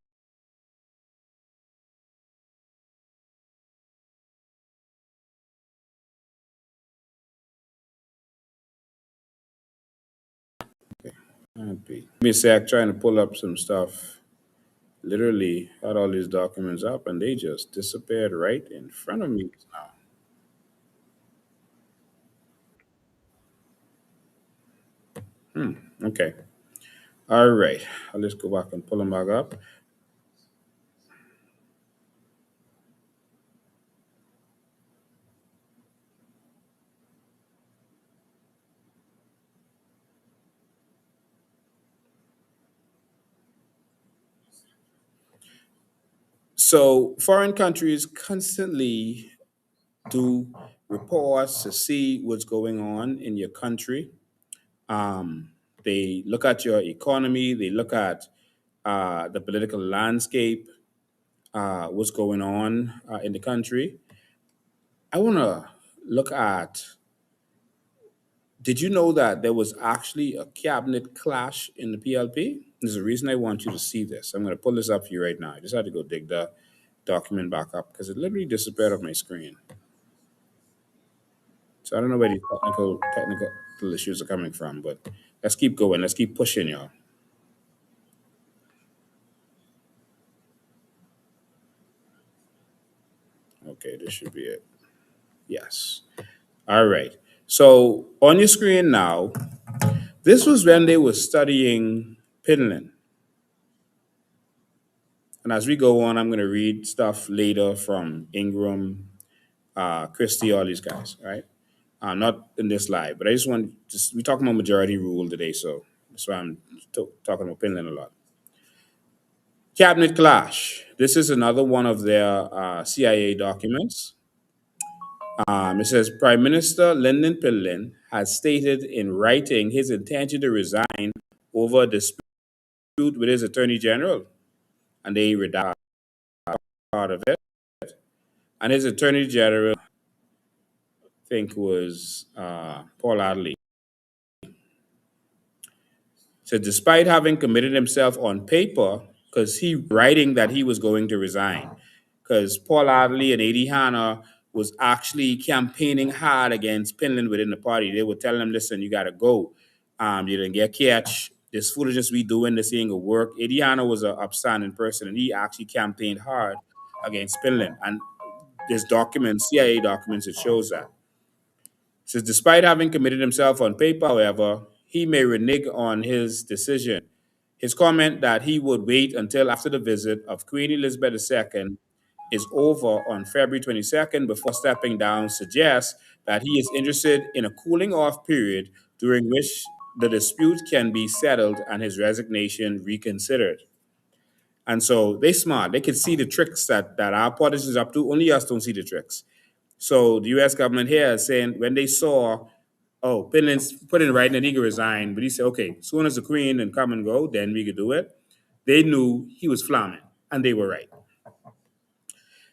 Give me a sec, trying to pull up some stuff. Literally had all these documents up and they just disappeared right in front of me now. Okay. All right. I'll just go back and pull them back up. So foreign countries constantly do reports to see what's going on in your country. Um, they look at your economy. They look at the political landscape, what's going on in the country. I want to look at. Did you know that there was actually a cabinet clash in the PLP? There's a reason I want you to see this. I'm going to pull this up for you right now. I just had to go dig the document back up because it literally disappeared off my screen. So I don't know where these technical issues are coming from, but let's keep going. Let's keep pushing, y'all. Okay, this should be it. Yes. All right. So on your screen now, this was when they were studying Pinland. And as we go on, I'm going to read stuff later from Ingram, Christie, all these guys, right? Not in this live, but I just want we're talking about majority rule today, so that's why I'm talking about Pinland a lot. Cabinet clash. This is another one of their CIA documents. It says Prime Minister Lyndon Pinland has stated in writing his intention to resign over a dispute with his Attorney General, and they redacted part of it. And his Attorney General, I think, was Paul Adley. So despite having committed himself on paper, because he writing that he was going to resign, because Paul Adley and Eddie Hanna was actually campaigning hard against Pinland within the party. They were telling him, listen, you got to go. You didn't get catch. This foolishness we doing, this ain't gonna work. Eddie Hanna was an upstanding person, and he actually campaigned hard against Pinland. And there's documents, CIA documents, that shows that. Says, despite having committed himself on paper, however, he may renege on his decision. His comment that he would wait until after the visit of Queen Elizabeth II is over on February 22nd before stepping down suggests that he is interested in a cooling off period during which the dispute can be settled and his resignation reconsidered. And so they smart. They can see the tricks that our politicians is up to. Only us don't see the tricks. So the U.S. government here is saying when they saw, oh, Pinland's put in writing that he could resign, but he said, okay, as soon as the Queen and come and go, then we could do it. They knew he was flamming, and they were right.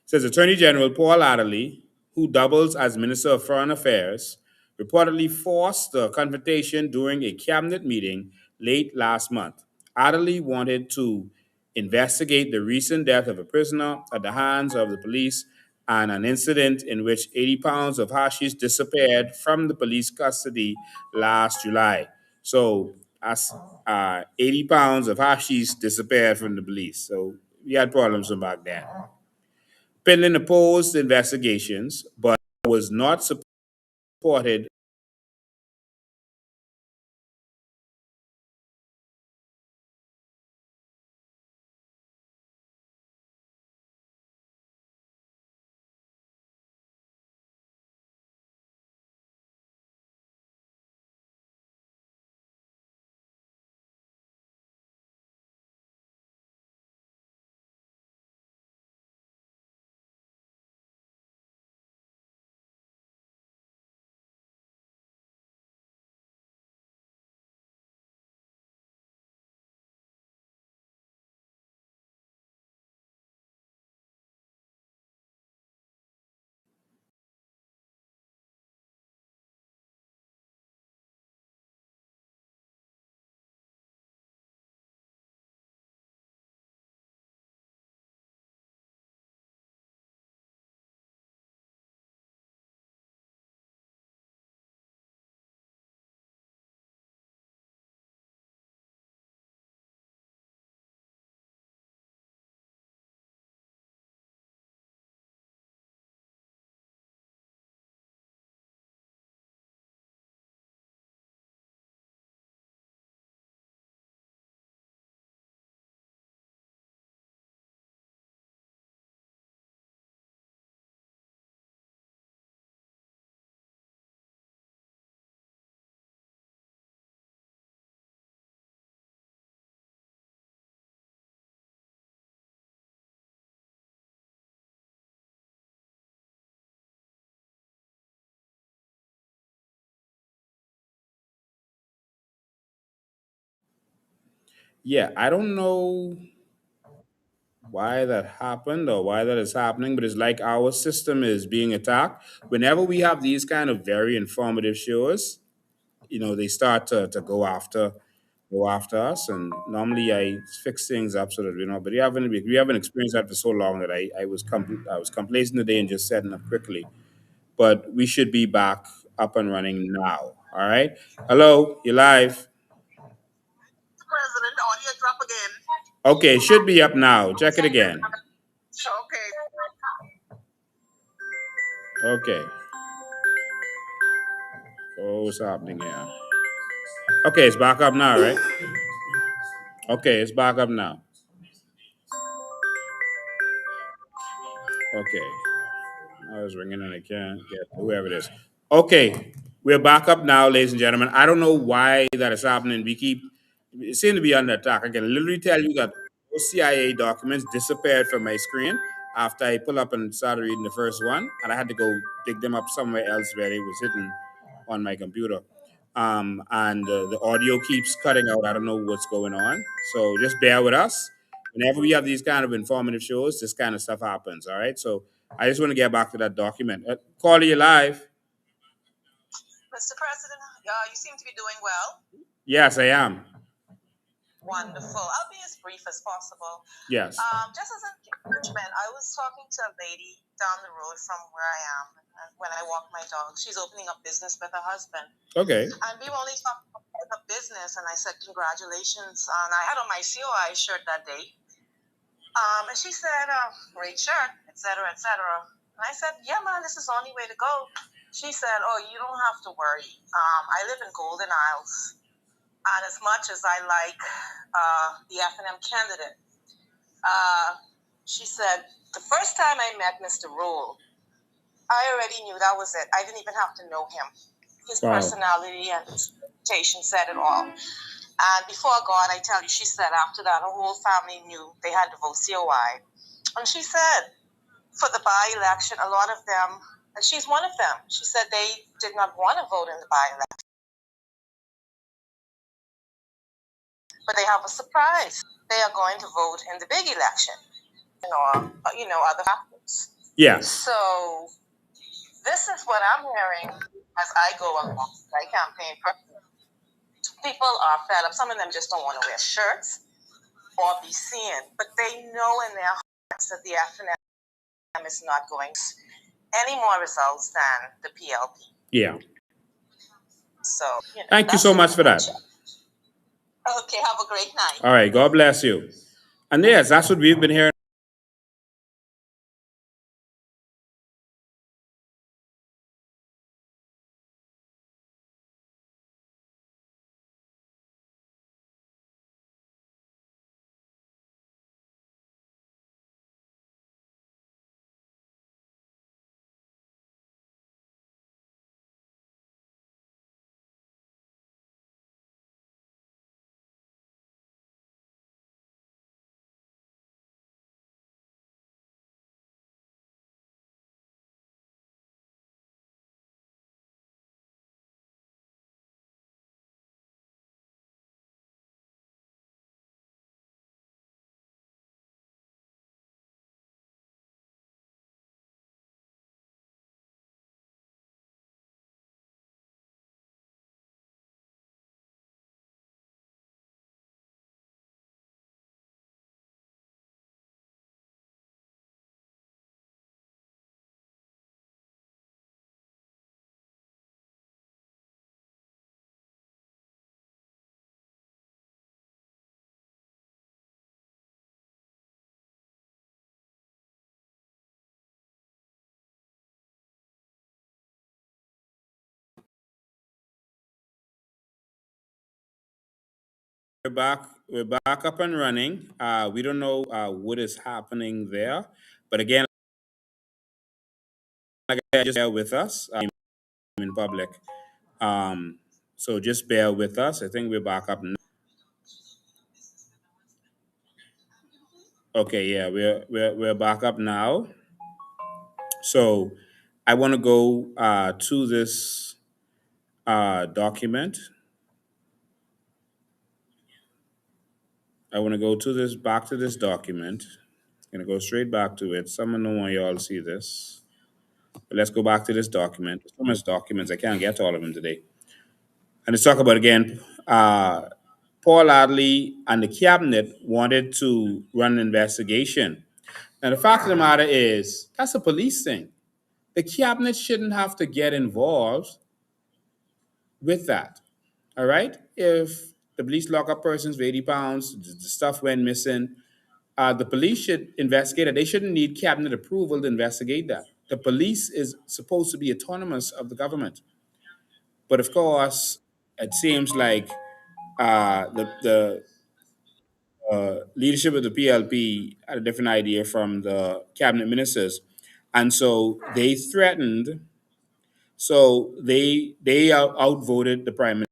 Says Attorney General Paul Adderley, who doubles as Minister of Foreign Affairs, reportedly forced the confrontation during a cabinet meeting late last month. Adderley wanted to investigate the recent death of a prisoner at the hands of the police and an incident in which 80 pounds of hashish disappeared from the police custody last July. So, as 80 pounds of hashish disappeared from the police. So, we had problems from back then. Pinland opposed the investigations, but was not supported Yeah, I don't know why that happened or why that is happening, but it's like our system is being attacked. Whenever we have these kind of very informative shows, they start to go after us. And normally I fix things up so that but we haven't experienced that for so long that I was complacent today and just setting up quickly. But we should be back up and running now. All right. Hello, you're live. President, audio drop again. Okay, it should be up now. Check it again. Okay. Okay. Oh, what's happening here? Okay, it's back up now, right? Okay, it's back up now. Okay. I was ringing and I can't get whoever it is. Okay, we're back up now, ladies and gentlemen. I don't know why that is happening. It seems to be under attack. I can literally tell you that those CIA documents disappeared from my screen after I pull up and started reading the first one, and I had to go dig them up somewhere else where they was hidden on my computer. And the audio keeps cutting out. I don't know what's going on. So just bear with us. Whenever we have these kind of informative shows, this kind of stuff happens. All right. So I just want to get back to that document. Call you live. Mr. President, you seem to be doing well. Yes, I am. Wonderful. I'll be as brief as possible. Yes. Just as an encouragement, I was talking to a lady down the road from where I am when I walk my dog. She's opening up business with her husband. Okay. And we were only talking about her business, and I said, congratulations. And I had on my COI shirt that day. And she said, great shirt, et cetera, et cetera. And I said, yeah, man, this is the only way to go. She said, oh, you don't have to worry. I live in Golden Isles. And as much as I like the F&M candidate, she said, the first time I met Mr. Rule, I already knew that was it. I didn't even have to know him. His personality and his reputation said it all. And before God, I tell you, she said after that, her whole family knew they had to vote COI. And she said, for the by-election, a lot of them, and she's one of them, she said they did not want to vote in the by-election. But they have a surprise. They are going to vote in the big election, other factors. Yeah. So this is what I'm hearing as I go along. I campaign personally. People are fed up. Some of them just don't want to wear shirts or be seen, but they know in their hearts that the F&M is not going any more results than the PLP. Yeah. So, thank you so much for that. Okay, have a great night. All right, God bless you. And yes, that's what we've been hearing. We're back. We're back up and running. We don't know what is happening there, but again, like I said, just bear with us. In public, so just bear with us. I think we're back up now. Okay, yeah, we're back up now. So I want to go to this document. I want to go to this back to this document. I'm gonna go straight back to it. Some of know you all see this. But let's go back to this document. There's so much documents, I can't get to all of them today. And let's talk about again. Paul Adley and the cabinet wanted to run an investigation. And the fact of the matter is, that's a police thing. The cabinet shouldn't have to get involved with that. All right? If the police lock up persons for 80 pounds, the stuff went missing, the police should investigate it. They shouldn't need cabinet approval to investigate that. The police is supposed to be autonomous of the government. But of course, it seems like the leadership of the PLP had a different idea from the cabinet ministers, and so they threatened. So they outvoted the prime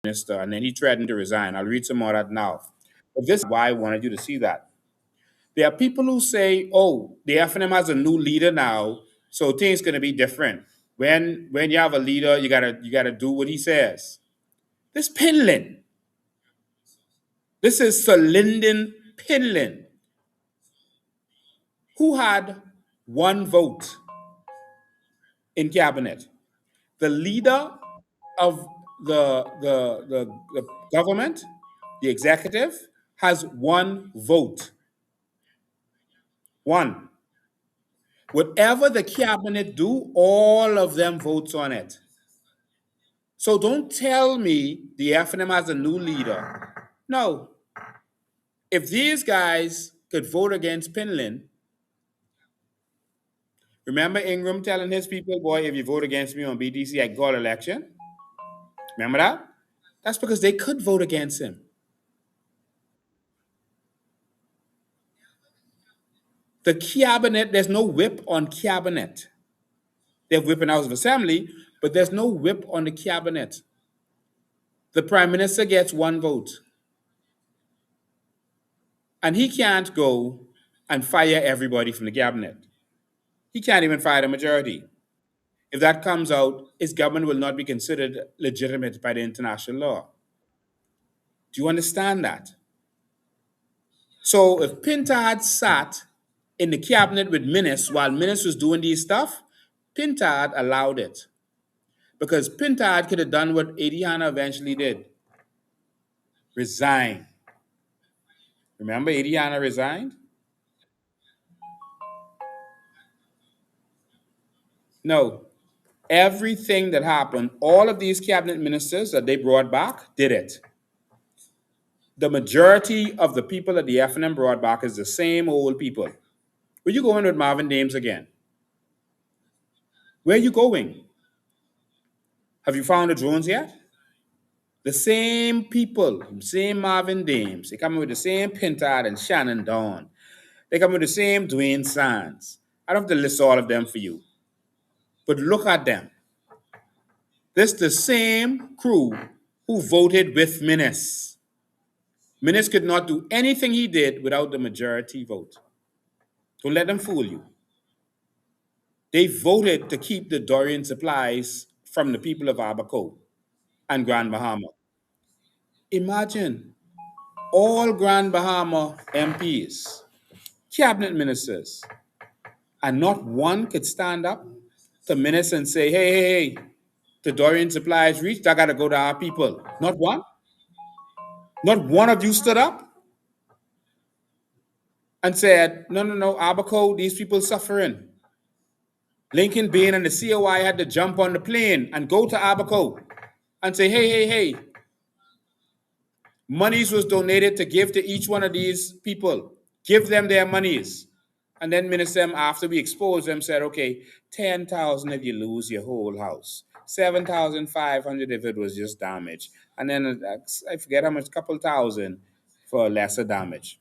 minister, and then he threatened to resign. I'll read some more of that now. But this is why I wanted you to see that. There are people who say, "Oh, the FNM has a new leader now, so things going to be different." When you have a leader, you gotta do what he says. This Pinlin, this is Sir Lyndon Pinlin, who had one vote in cabinet. The leader of the government, the executive, has one vote. One. Whatever the cabinet do, all of them votes on it. So don't tell me the FNM has a new leader. No. If these guys could vote against Pinlin, remember Ingram telling his people, boy, if you vote against me on BTC, I call election? Remember that? That's because they could vote against him. The cabinet, there's no whip on cabinet. They have whip in House of Assembly, but there's no whip on the cabinet. The prime minister gets one vote. And he can't go and fire everybody from the cabinet. He can't even fire the majority. If that comes out, his government will not be considered legitimate by the international law. Do you understand that? So if Pinta had sat in the cabinet with Minnis while Minnis was doing these stuff, Pintard allowed it. Because Pintard could have done what Adriana eventually did. Resign. Remember Adriana resigned? No. Everything that happened, all of these cabinet ministers that they brought back did it. The majority of the people that the FNM brought back is the same old people. Where you going with Marvin Dames again? Where are you going? Have you found the drones yet? The same people, same Marvin Dames. They come with the same Pintard and Shannon Dawn. They come with the same Dwayne Sands. I don't have to list all of them for you. But look at them. This is the same crew who voted with Minnis. Minnis could not do anything he did without the majority vote. Don't let them fool you. They voted to keep the Dorian supplies from the people of Abaco and Grand Bahama. Imagine all Grand Bahama MPs, cabinet ministers, and not one could stand up to Minnis and say, hey, the Dorian supplies reached, I got to go to our people. Not one. Not one of you stood up and said, no, Abaco, these people suffering. Lincoln Bain and the COI had to jump on the plane and go to Abaco and say, hey, monies was donated to give to each one of these people. Give them their monies. And then Minister, after we exposed them, said, okay, 10,000 if you lose your whole house. 7,500 if it was just damage. And then I forget how much, couple thousand for lesser damage.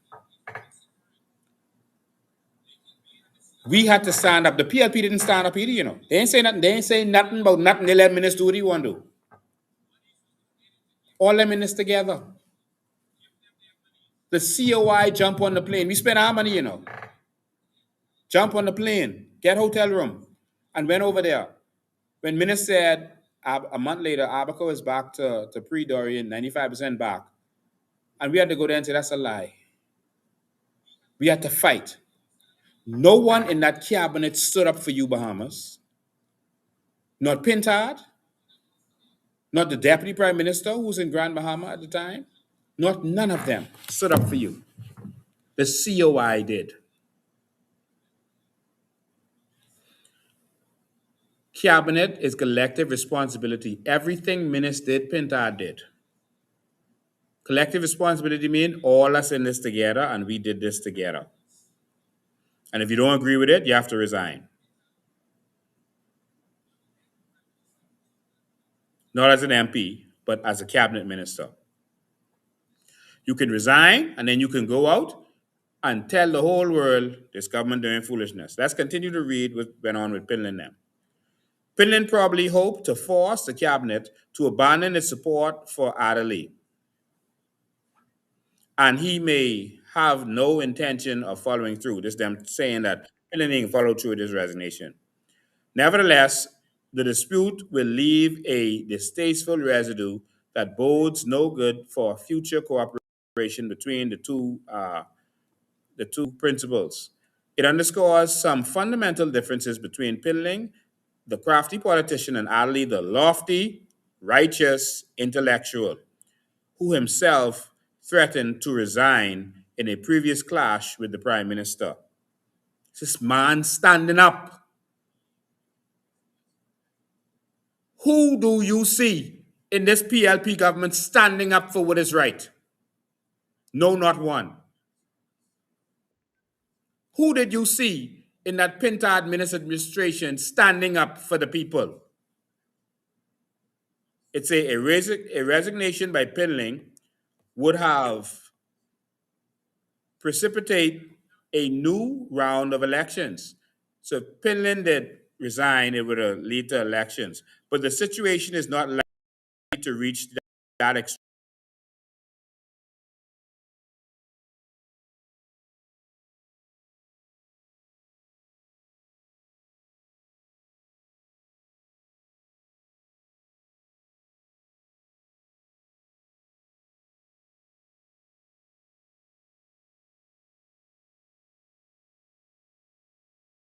We had to stand up. The PLP didn't stand up either, you know. They ain't say nothing. They ain't say nothing about nothing. They let ministers do what he want to do. All them ministers together. The COI jump on the plane. We spent our money, you know. Jump on the plane, get hotel room, and went over there. When minister said a month later, Abaco is back to pre-Dorian, 95% back. And we had to go there and say, that's a lie. We had to fight. No one in that cabinet stood up for you, Bahamas. Not Pintard, not the deputy prime minister who was in Grand Bahama at the time, not none of them stood up for you. The COI did. Cabinet is collective responsibility. Everything Minister did, Pintard did. Collective responsibility means all us in this together and we did this together. And if you don't agree with it, you have to resign. Not as an MP, but as a cabinet minister. You can resign and then you can go out and tell the whole world this government doing foolishness. Let's continue to read what went on with Pinland then. Pinland probably hoped to force the cabinet to abandon its support for Adderley. And he may have no intention of following through. This them saying that Pinland didn't follow through with his resignation. Nevertheless, the dispute will leave a distasteful residue that bodes no good for future cooperation between the two principals. It underscores some fundamental differences between Pinling, the crafty politician, and Ali, the lofty, righteous intellectual, who himself threatened to resign in a previous clash with the prime minister. This man standing up. Who do you see in this PLP government standing up for what is right? No, not one. Who did you see in that Pinta administration standing up for the people? It's a resignation by Pinling would have precipitate a new round of elections. So if Pinling did resign, it would have lead to elections. But the situation is not likely to reach that extreme.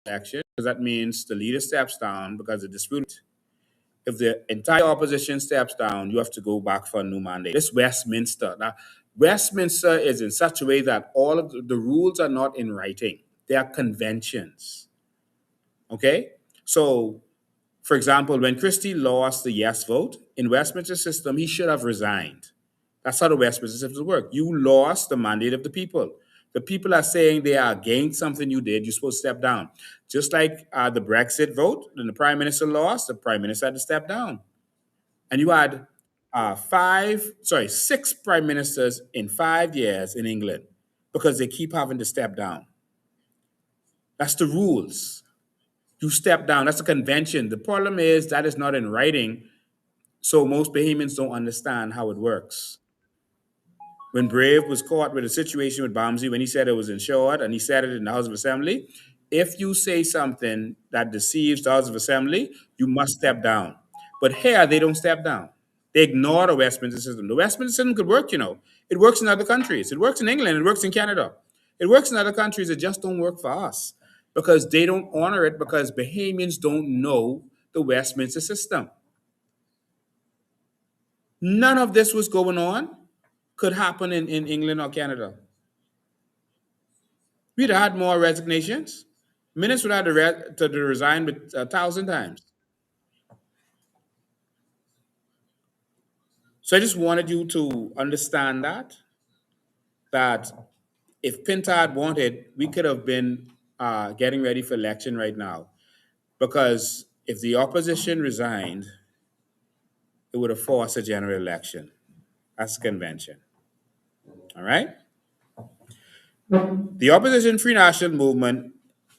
Action, because that means the leader steps down because the dispute. If the entire opposition steps down, you have to go back for a new mandate. This Westminster. Now, Westminster is in such a way that all of the rules are not in writing. They are conventions. Okay? So, for example, when Christie lost the yes vote in Westminster system, he should have resigned. That's how the Westminster system works. You lost the mandate of the people. The people are saying they are against something you did. You're supposed to step down. Just like the Brexit vote, when the prime minister lost, the prime minister had to step down. And you had six prime ministers in 5 years in England because they keep having to step down. That's the rules. You step down. That's a convention. The problem is that is not in writing, so most Bahamians don't understand how it works. When Brave was caught with a situation with Bamsey, when he said it was insured, and he said it in the House of Assembly, if you say something that deceives the House of Assembly, you must step down. But here, they don't step down. They ignore the Westminster system. The Westminster system could work, It works in other countries. It works in England. It works in Canada. It works in other countries. It just don't work for us because they don't honor it because Bahamians don't know the Westminster system. None of this was going on could happen in England or Canada. We'd have had more resignations. Ministers would have to resign 1,000 times. So I just wanted you to understand that if Pintard wanted, we could have been getting ready for election right now. Because if the opposition resigned, it would have forced a general election. That's a convention. All right? The opposition Free National Movement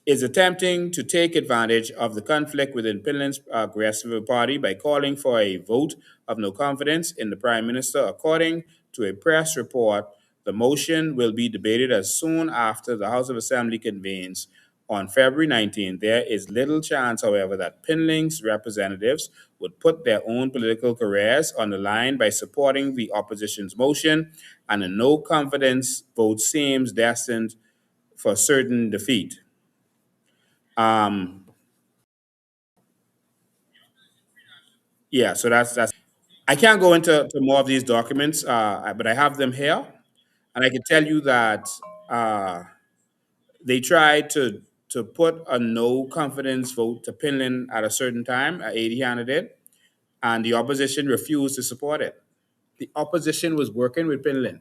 is attempting to take advantage of the conflict within Finland's Progressive Party by calling for a vote of no confidence in the Prime Minister. According to a press report, the motion will be debated as soon after the House of Assembly convenes on February 19th, there is little chance, however, that Pinling's representatives would put their own political careers on the line by supporting the opposition's motion, and a no confidence vote seems destined for certain defeat. Um, yeah, so that's. I can't go into more of these documents, but I have them here, and I can tell you that uh, they tried to put a no confidence vote to Pinland at a certain time, 80 candidate, and the opposition refused to support it. The opposition was working with Pinland.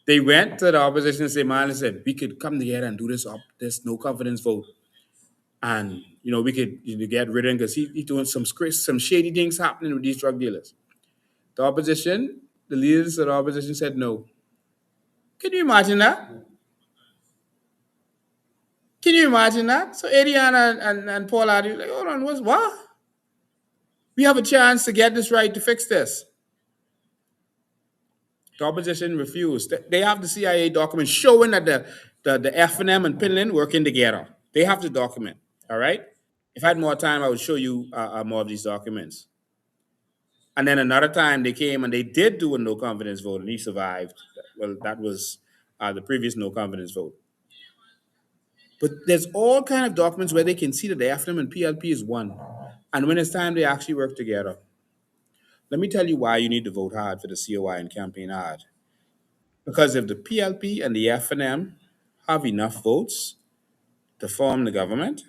They went to the opposition and said, "Man, listen, we could come together and do this no confidence vote, and we could get rid of him because he doing some shady things happening with these drug dealers." The opposition, the leaders of the opposition said no. Can you imagine that? Can you imagine that? So Adriana and Paul are like, hold on, what? We have a chance to get this right, to fix this. The opposition refused. They have the CIA document showing that the FNM and Pinland working together. They have the document. All right. If I had more time, I would show you more of these documents. And then another time they came and they did do a no confidence vote, and he survived. Well, that was the previous no confidence vote. But there's all kind of documents where they can see that the FNM and PLP is one. And when it's time, they actually work together. Let me tell you why you need to vote hard for the COI and campaign hard. Because if the PLP and the FNM have enough votes to form the government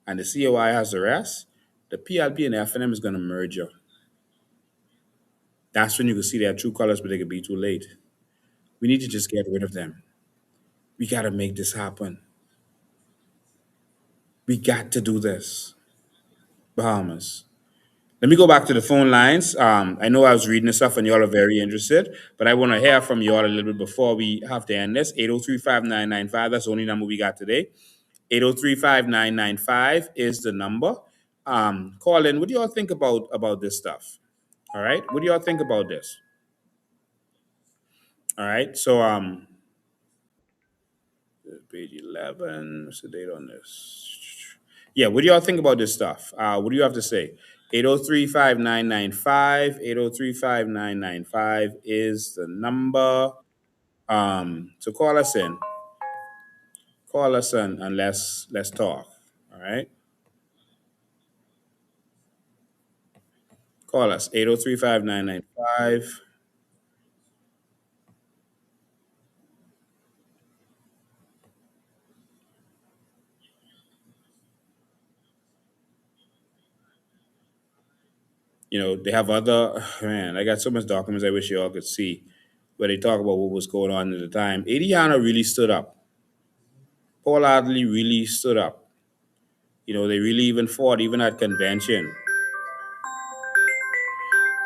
and the COI has the rest, the PLP and the FNM is going to merge. That's when you can see their true colors, but they could be too late. We need to just get rid of them. We got to make this happen. We got to do this. Bahamas. Let me go back to the phone lines. I know I was reading this stuff and y'all are very interested, but I want to hear from y'all a little bit before we have to end this. 803-5995, that's the only number we got today. 803-5995 is the number. Call in. What do y'all think about this stuff? All right. What do y'all think about this? All right. So page 11. What's the date on this? Yeah, what do y'all think about this stuff? What do you have to say? 803-5995. 803-5995 is the number. So call us in. Call us in and let's talk. All right. Call us 803-5995. They have other, man, I got so much documents I wish y'all could see where they talk about what was going on at the time. Adriana really stood up. Paul Adley really stood up. They really even fought, even at convention.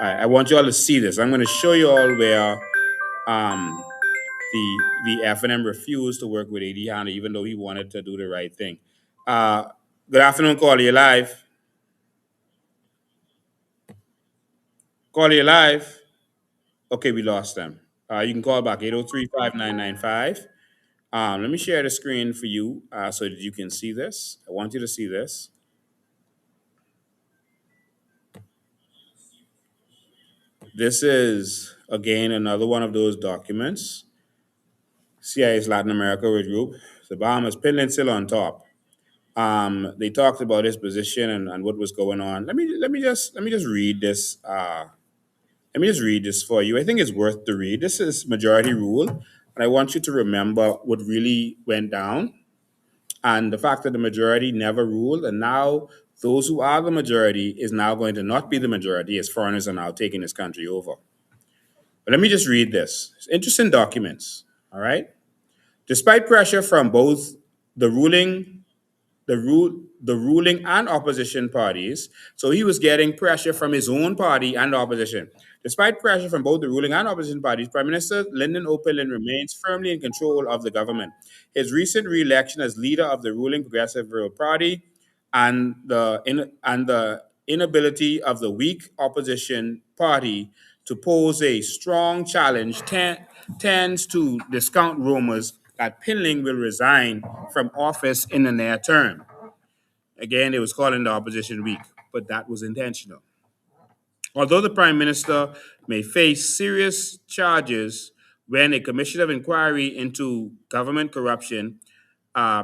I want y'all to see this. I'm going to show you all where um, the FNM refused to work with Adriana, even though he wanted to do the right thing. Good afternoon, Call You Live. Call You Live. Okay, we lost them. You can call back 803-5995. Let me share the screen for you so that you can see this. I want you to see this. This is, again, another one of those documents. CIA's Latin America group. The Bahamas, Pinland still on top. They talked about his position and what was going on. Let me just read this. Let me just read this for you. I think it's worth to read. This is majority rule, and I want you to remember what really went down, and the fact that the majority never ruled, and now those who are the majority is now going to not be the majority as foreigners are now taking this country over. But let me just read this. It's interesting documents. All right. Despite pressure from both the ruling the ruling and opposition parties. So he was getting pressure from his own party and the opposition. Despite pressure from both the ruling and opposition parties, Prime Minister Lyndon O'Pillen remains firmly in control of the government. His recent re-election as leader of the ruling Progressive Liberal Party and the inability of the weak opposition party to pose a strong challenge tends to discount rumors that Pinling will resign from office in the near term. Again, it was calling the opposition weak, but that was intentional. Although the Prime Minister may face serious charges when a commission of inquiry into government corruption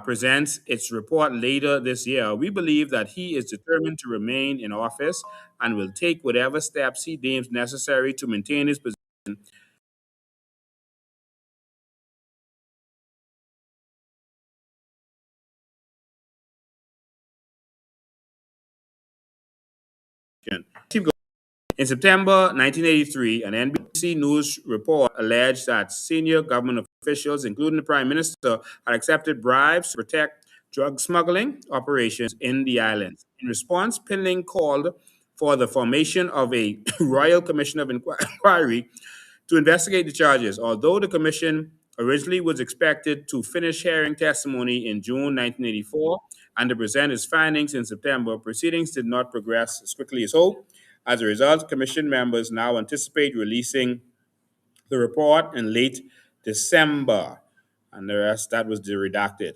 presents its report later this year, we believe that he is determined to remain in office and will take whatever steps he deems necessary to maintain his position. In September 1983, an NBC News report alleged that senior government officials, including the Prime Minister, had accepted bribes to protect drug smuggling operations in the islands. In response, Pinling called for the formation of a Royal Commission of Inquiry to investigate the charges. Although the commission originally was expected to finish hearing testimony in June 1984 and to present its findings in September, proceedings did not progress as quickly as hoped. As a result, commission members now anticipate releasing the report in late December, and the rest that was redacted.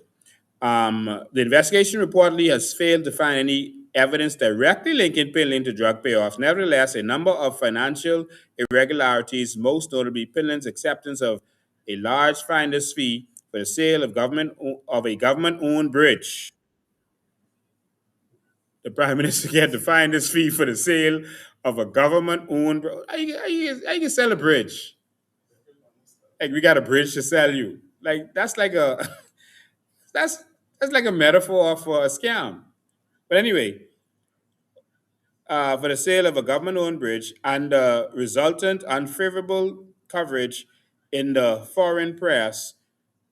The investigation reportedly has failed to find any evidence directly linking Pinling to drug payoffs. Nevertheless, a number of financial irregularities, most notably Pinling's acceptance of a large finder's fee for the sale of a government-owned bridge. The Prime Minister get the finder's fee for the sale of a government-owned. How you sell a bridge? Like we got a bridge to sell you. Like that's like a that's that's like a metaphor for a scam. But anyway, for the sale of a government-owned bridge and the resultant unfavorable coverage in the foreign press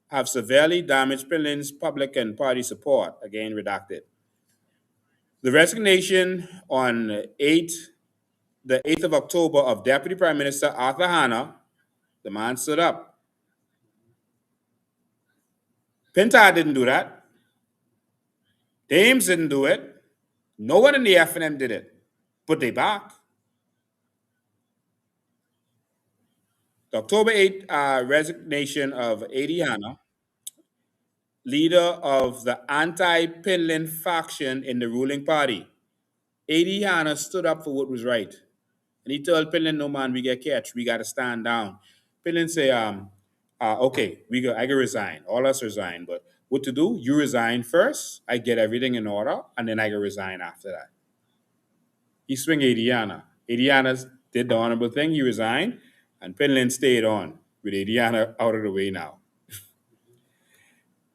have severely damaged Pinlin's public and party support. Again, redacted. The resignation on the 8th of October of Deputy Prime Minister Arthur Hanna, the man stood up. Pintar didn't do that. Dames didn't do it. No one in the FNM did it. But they back. The October 8th resignation of A.D. Hanna, leader of the anti-Pinlin faction in the ruling party. A.D. Hanna stood up for what was right. And he told Pinlin, no man, we get catch. We got to stand down. Pinlin say, okay, I can resign. All us resign. But what to do? You resign first. I get everything in order. And then I can resign after that. He swing Adiana. Adiana did the honorable thing. He resigned. And Pinlin stayed on with Adiana out of the way now.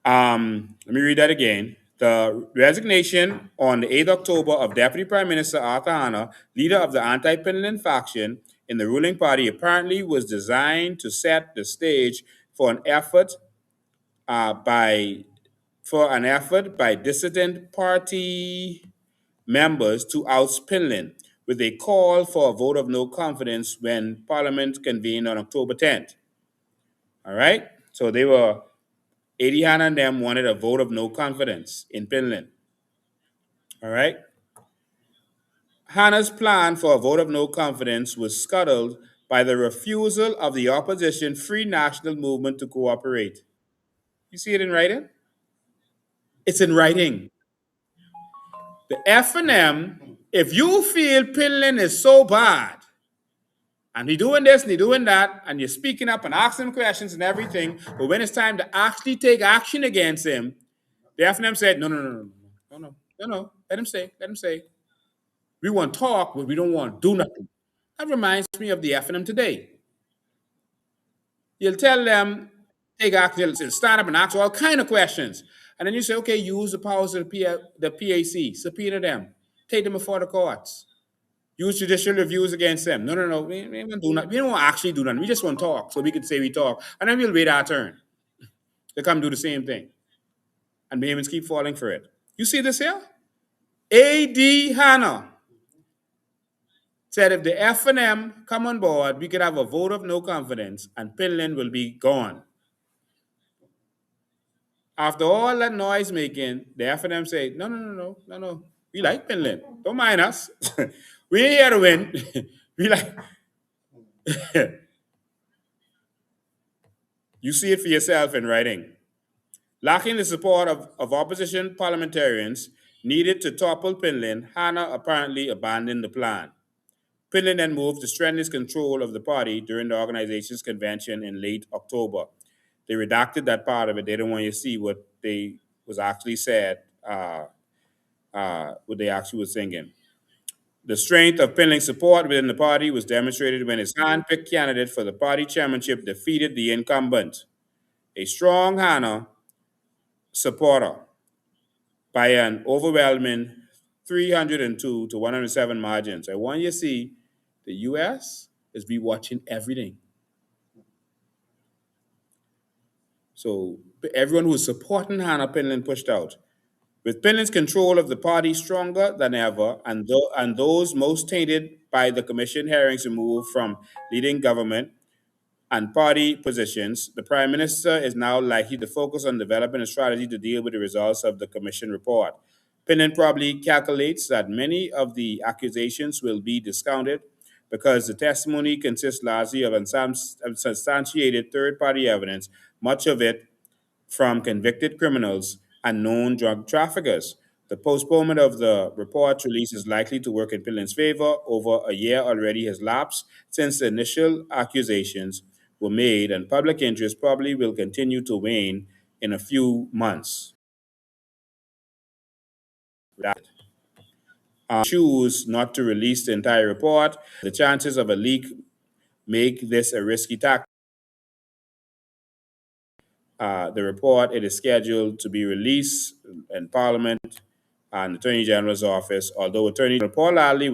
Let me read that again. The resignation on the 8th October of Deputy Prime Minister Arthur Hanna, leader of the anti-Pinlin faction in the ruling party, apparently was designed to set the stage for an effort by dissident party members to oust Pinlin, with a call for a vote of no confidence when Parliament convened on October 10th. All right? So Eddie Hanna and them wanted a vote of no confidence in Pinlin. All right? Hanna's plan for a vote of no confidence was scuttled by the refusal of the opposition Free National Movement to cooperate. You see it in writing? It's in writing. The FNM, if you feel Pinlin is so bad, and he doing this and he doing that, and you're speaking up and asking questions and everything, but when it's time to actually take action against him, the FNM said, no, let him say. We want to talk, but we don't want to do nothing. That reminds me of the FNM today. You'll tell them, take action, they'll stand up and ask all kind of questions. And then you say, okay, use the powers of the PAC, subpoena them, take them before the courts, use judicial reviews against them. No, we don't do nothing. We don't actually do nothing. We just want to talk, so we can say we talk. And then we'll wait our turn to come do the same thing. And Bahamians keep falling for it. You see this here? A.D. Hanna said if the FNM come on board, we could have a vote of no confidence and Pinlin will be gone. After all that noise making, the FNM said, no. We like Pinlin. Don't mind us. We ain't here to win. We like... You see it for yourself in writing. Lacking the support of opposition parliamentarians needed to topple Pinlin, Hanna apparently abandoned the plan. Pinlin then moved to strengthen his control of the party during the organization's convention in late October. They redacted that part of it. They didn't want you to see what they was actually said, what they actually was singing. The strength of Pinling's support within the party was demonstrated when his hand-picked candidate for the party chairmanship defeated the incumbent, a strong Hanna supporter, by an overwhelming 302 to 107 margins. I want you to see the U.S. is be watching everything. So everyone who's supporting Hannah Pinlin pushed out. With Pinlin's control of the party stronger than ever, and those most tainted by the commission hearings removed from leading government and party positions, the Prime Minister is now likely to focus on developing a strategy to deal with the results of the Commission report. Pinnin probably calculates that many of the accusations will be discounted because the testimony consists largely of unsubstantiated third party evidence, much of it from convicted criminals and known drug traffickers. The postponement of the report's release is likely to work in Pinlin's favor. Over a year already has lapsed since the initial accusations were made, and public interest probably will continue to wane in a few months. Choose not to release the entire report. The chances of a leak make this a risky tactic. The report, it is scheduled to be released in Parliament and the Attorney General's office, although Attorney General Paul Laley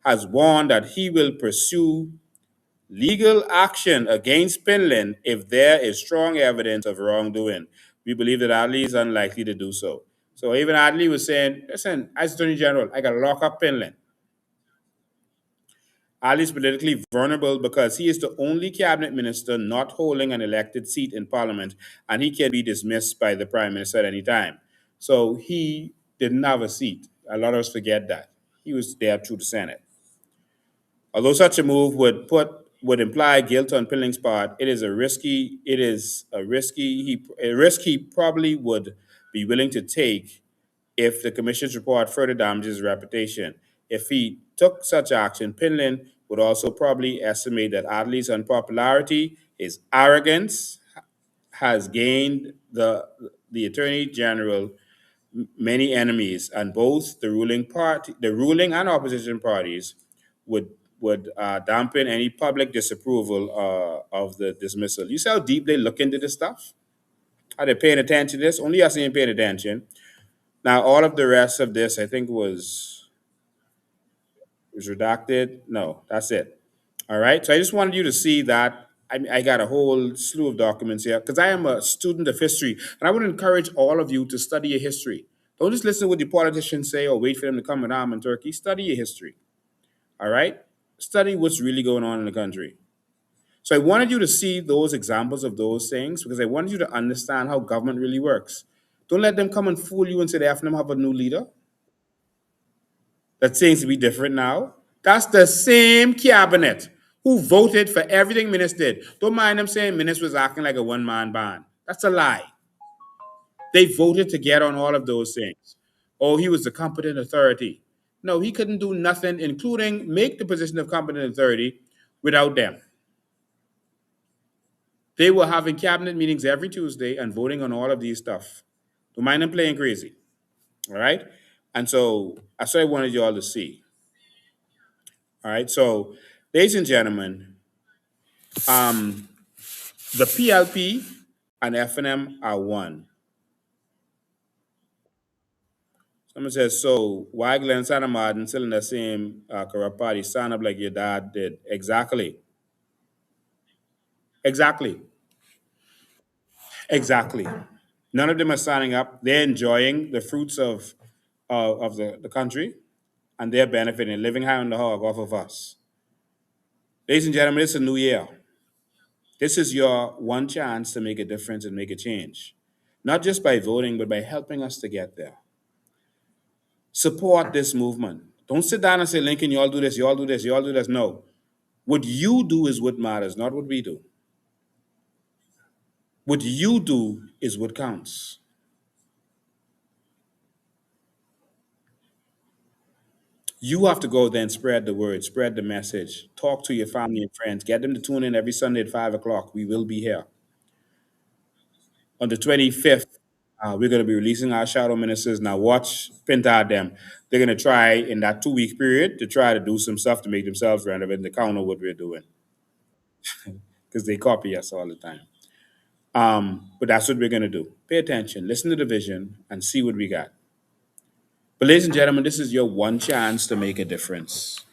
has warned that he will pursue legal action against Pinlin if there is strong evidence of wrongdoing. We believe that Adley is unlikely to do so. So even Adley was saying, listen, as Attorney General, I got to lock up Pinlin. Ali is politically vulnerable because he is the only cabinet minister not holding an elected seat in parliament, and he can be dismissed by the prime minister at any time. So he didn't have a seat. A lot of us forget that. He was there through the Senate. Although such a move would imply guilt on Pilling's part, it is a risk he probably would be willing to take if the commission's report further damages his reputation. If he took such action, Pinlin would also probably estimate that Adley's unpopularity, his arrogance, has gained the Attorney General many enemies, and both the ruling and opposition parties would dampen any public disapproval of the dismissal. You see how deep they look into this stuff? Are they paying attention to this? Only us ain't paying attention. Now, all of the rest of this, I think, was redacted. No, that's it. All right. So I just wanted you to see that. I got a whole slew of documents here because I am a student of history, and I would encourage all of you to study your history. Don't just listen to what the politicians say or wait for them to come with arm in Turkey. Study your history. All right. Study what's really going on in the country. So I wanted you to see those examples of those things because I wanted you to understand how government really works. Don't let them come and fool you and say they have to have a new leader. That seems to be different now. That's the same cabinet who voted for everything Minutes did. Don't mind them saying Minutes was acting like a one-man band. That's a lie. They voted to get on all of those things. Oh, he was the competent authority. No, he couldn't do nothing, including make the position of competent authority without them. They were having cabinet meetings every Tuesday and voting on all of these stuff. Don't mind them playing crazy. All right? And so that's what I wanted you all to see. All right, so ladies and gentlemen, the PLP and FNM are one. Someone says, so why Glenn Santa Martin still in the same corrupt party? Stand up like your dad did. Exactly. Exactly. Exactly. None of them are signing up. They're enjoying the fruits of the country, and they're benefiting, living high on the hog off of us. Ladies and gentlemen, it's a new year. This is your one chance to make a difference and make a change. Not just by voting, but by helping us to get there. Support this movement. Don't sit down and say, Lincoln, you all do this, you all do this, you all do this. No. What you do is what matters, not what we do. What you do is what counts. You have to go there and spread the word, spread the message, talk to your family and friends, get them to tune in every Sunday at 5 o'clock. We will be here. On the 25th, we're going to be releasing our shadow ministers. Now, watch Pinta them. They're going to try in that 2 week period to try to do some stuff to make themselves relevant to counter what we're doing because they copy us all the time. But that's what we're going to do. Pay attention, listen to the vision, and see what we got. But, ladies and gentlemen, this is your one chance to make a difference.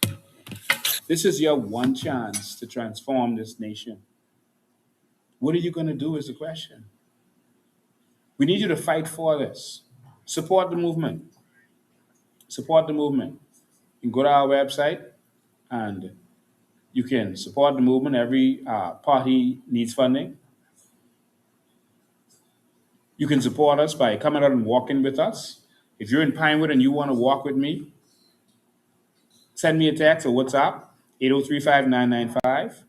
This is your one chance to transform this nation. What are you going to do is the question. We need you to fight for this. Support the movement. Support the movement. You can go to our website and you can support the movement. Every party needs funding. You can support us by coming out and walking with us. If you're in Pinewood and you want to walk with me, send me a text or WhatsApp, 8035995.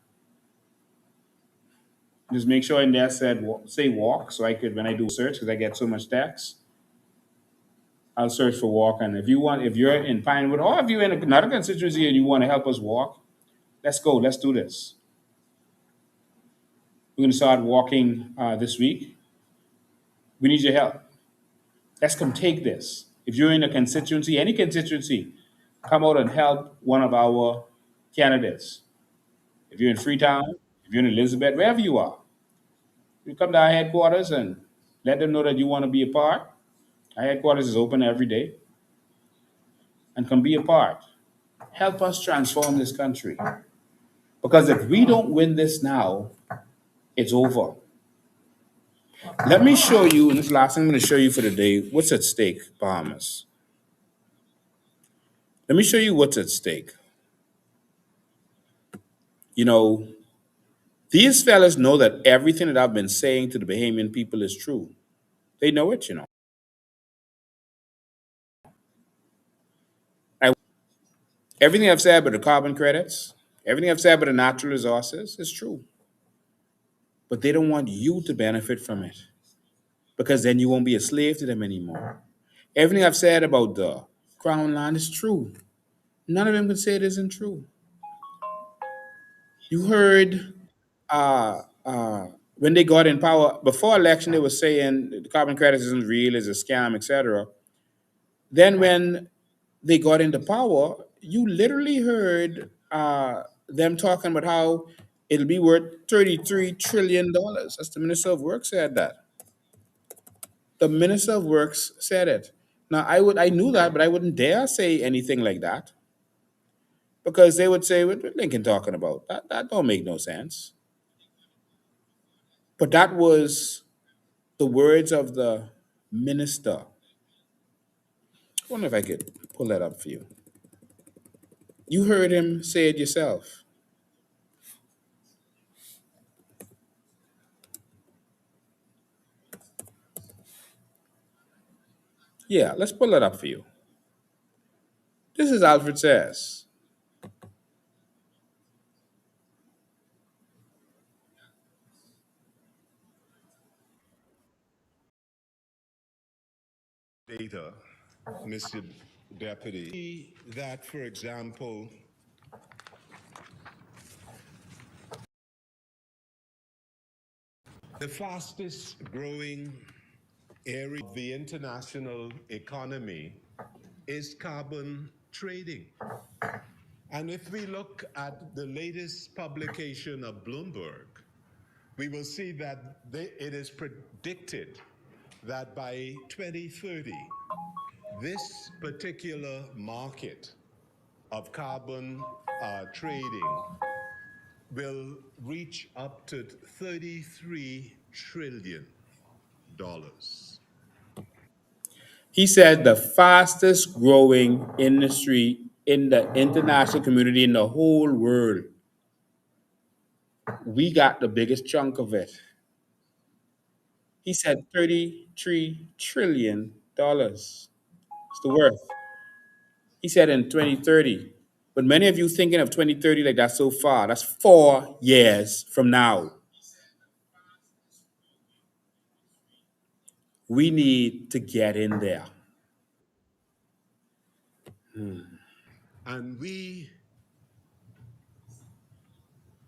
Just make sure in there say walk so I could, when I do search, because I get so much text, I'll search for walk. And if you're in Pinewood or if you're in another constituency and you want to help us walk, let's go. Let's do this. We're going to start walking this week. We need your help. Let's come take this. If you're in a constituency, any constituency, come out and help one of our candidates. If you're in Freetown, if you're in Elizabeth, wherever you are, you come to our headquarters and let them know that you want to be a part. Our headquarters is open every day. And come be a part. Help us transform this country. Because if we don't win this now, it's over. Let me show you, and this last thing I'm going to show you for the day, what's at stake, Bahamas. Let me show you what's at stake. You know, these fellas know that everything that I've been saying to the Bahamian people is true. They know it, you know. Everything I've said about the carbon credits, everything I've said about the natural resources is true. But they don't want you to benefit from it because then you won't be a slave to them anymore. Everything I've said about the crown land is true. None of them can say it isn't true. You heard when they got in power, before election, they were saying the carbon credits isn't real, it's a scam, etc. Then when they got into power, you literally heard them talking about how it'll be worth $33 trillion. That's the Minister of Works said that. The Minister of Works said it. Now I knew that, but I wouldn't dare say anything like that because they would say, "What Lincoln talking about? That don't make no sense." But that was the words of the minister. I wonder if I could pull that up for you. You heard him say it yourself. Yeah, let's pull that up for you. This is Alfred Says. Data, Mr. Deputy, that, for example, the fastest growing area of the international economy is carbon trading. And if we look at the latest publication of Bloomberg, we will see that it is predicted that by 2030, this particular market of carbon trading will reach up to $33 trillion. He said the fastest growing industry in the international community in the whole world. We got the biggest chunk of it. He said $33 trillion. It's the worth. He said in 2030. But many of you thinking of 2030 like that's so far. That's 4 years from now. We need to get in there. And we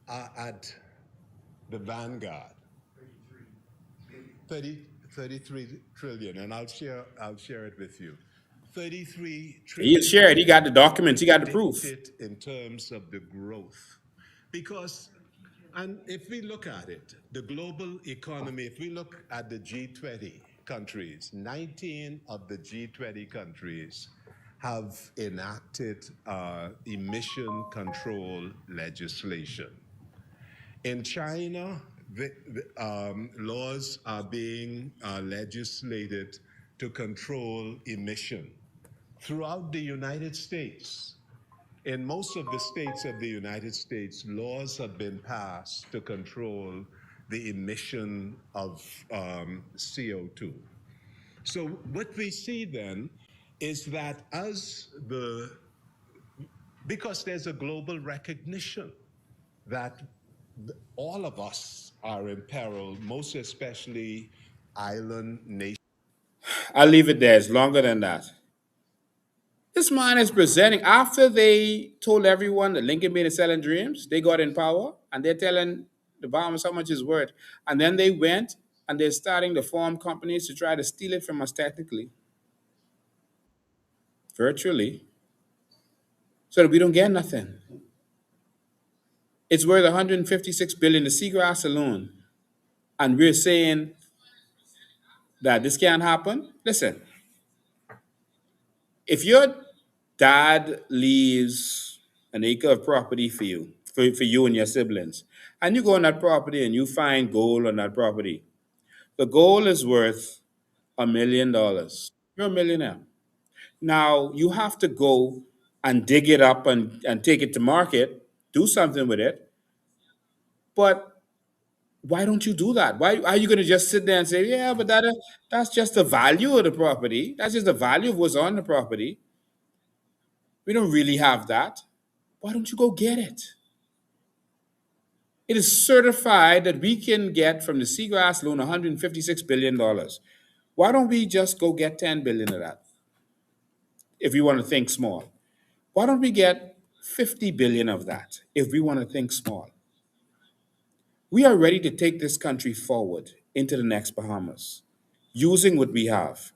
are at the vanguard. 33 trillion, and I'll share it with you. 33 He'll trillion share it. He got the documents. He got the proof. predicted in terms of the growth. Because, and if we look at it, the global economy, if we look at the G20 countries, 19 of the G20 countries have enacted emission control legislation. In China, laws are being legislated to control emission. Throughout the United States, in most of the states of the United States, laws have been passed to control the emission of CO2. So what we see then is that because there's a global recognition that all of us are in peril, most especially island nations. I'll leave it there. It's longer than that. This man is presenting after they told everyone that Lincoln made a selling dreams, they got in power and they're telling the Bahamas how much it's worth. And then they went and they're starting to form companies to try to steal it from us technically, virtually, so that we don't get nothing. It's worth 156 billion, the seagrass alone. And we're saying that this can't happen. Listen, if your dad leaves an acre of property for you, for you and your siblings, and you go on that property and you find gold on that property, the gold is worth $1 million. You're a millionaire. Now you have to go and dig it up and take it to market, do something with it. But why don't you do that? Why are you going to just sit there and say, yeah, but that's just the value of the property. That's just the value of what's on the property. We don't really have that. Why don't you go get it? It is certified that we can get from the Seagrass loan $156 billion. Why don't we just go get 10 billion of that if we want to think small? Why don't we get 50 billion of that if we want to think small? We are ready to take this country forward into the next Bahamas using what we have.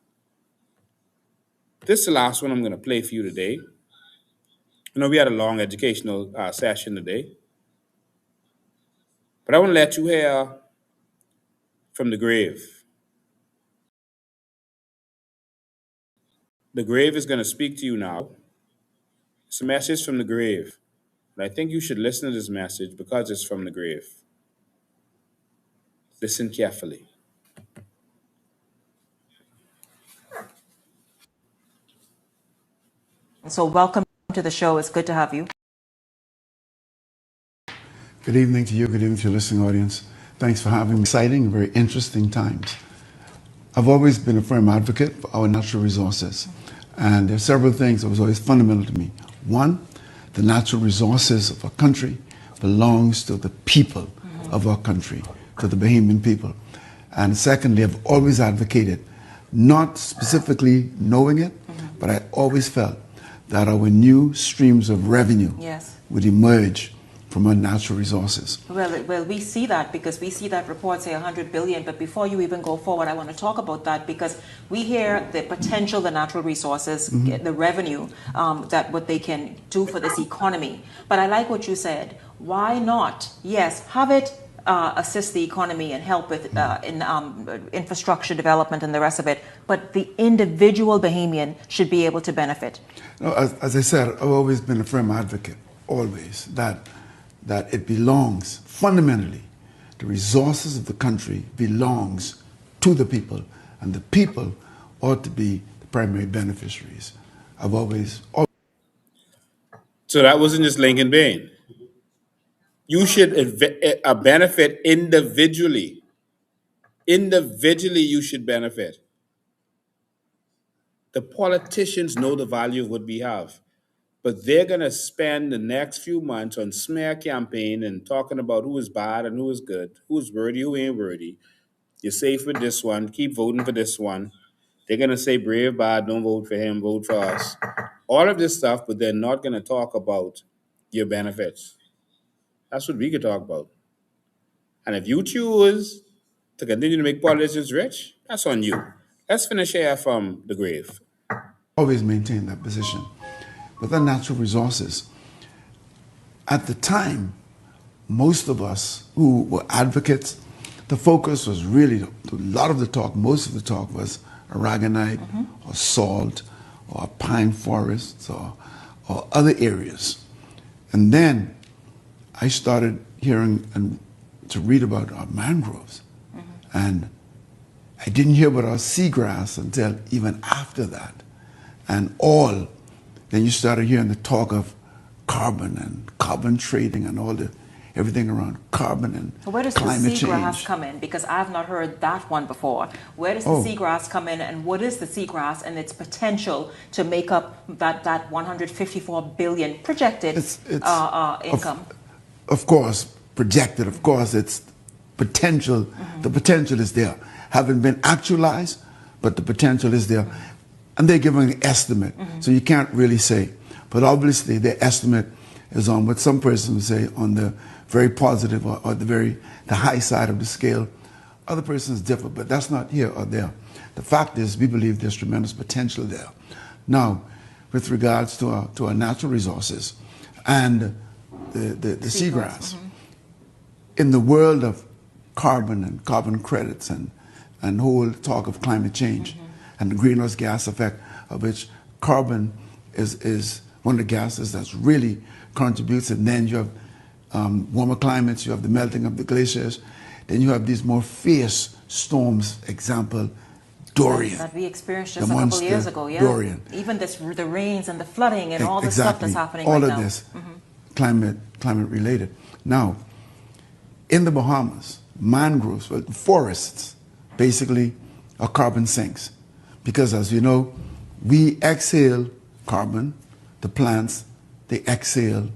This is the last one I'm going to play for you today. I know we had a long educational session today, but I want to let you hear from the grave. The grave is going to speak to you now. It's a message from the grave. And I think you should listen to this message because it's from the grave. Listen carefully. So welcome to the show. It's good to have you. Good evening to you. Good evening to your listening audience. Thanks for having me. Exciting and very interesting times. I've always been a firm advocate for our natural resources. And there are several things that was always fundamental to me. One, the natural resources of our country belongs to the people of our country, to the Bahamian people. And secondly, I've always advocated, not specifically knowing it, but I always felt that our new streams of revenue would emerge from our natural resources. Well, we see that because we see that report say 100 billion. But before you even go forward, I want to talk about that because we hear the potential, the natural resources, the revenue, that what they can do for this economy. But I like what you said. Why not? Yes, have it assist the economy and help with in infrastructure development and the rest of it. But the individual Bahamian should be able to benefit. No, as I said, I've always been a firm advocate, always, that it belongs, fundamentally, the resources of the country belongs to the people, and the people ought to be the primary beneficiaries. I've always... So that wasn't just Lincoln Bain. You should benefit individually. Individually, you should benefit. The politicians know the value of what we have, but they're going to spend the next few months on smear campaign and talking about who is bad and who is good, who is worthy, who ain't worthy, You're safe with this one. Keep voting for this one. They're gonna say brave bad, don't vote for him, vote for us. All of this stuff, but they're not gonna talk about your benefits. That's what we could talk about. And if you choose to continue to make politicians rich, that's on you. Let's finish here from the grave. Always maintain that position. With the natural resources, at the time, most of us who were advocates, the focus was really, a lot of the talk, most of the talk was aragonite or salt or pine forests or other areas. And then I started hearing and to read about our mangroves. And I didn't hear about our seagrass until even after that. And then you started hearing the talk of carbon and carbon trading and everything around carbon and Where does the climate seagrass change. come in? Because I've not heard that one before. Where does the seagrass come in, and what is the seagrass and its potential to make up that 154 billion projected income? Of course, projected, of course, it's potential. The potential is there. Haven't been actualized, but the potential is there. And they're giving an estimate, so you can't really say. But obviously, their estimate is on what some person would say on the very positive or the high side of the scale. Other persons differ, but that's not here or there. The fact is, we believe there's tremendous potential there. Now, with regards to our natural resources and the seagrass, in the world of carbon and carbon credits and whole talk of climate change and the greenhouse gas effect, of which carbon is one of the gases that's really contributes, and then you have warmer climates, you have the melting of the glaciers, then you have these more fierce storms, example, Dorian. That we experienced just a couple years ago, yeah. Dorian. Even the rains and the flooding and all the stuff that's happening all right of now. this, climate related. Now, in the Bahamas, mangroves, well, forests, basically are carbon sinks. Because as you know, we exhale carbon, the plants, they exhale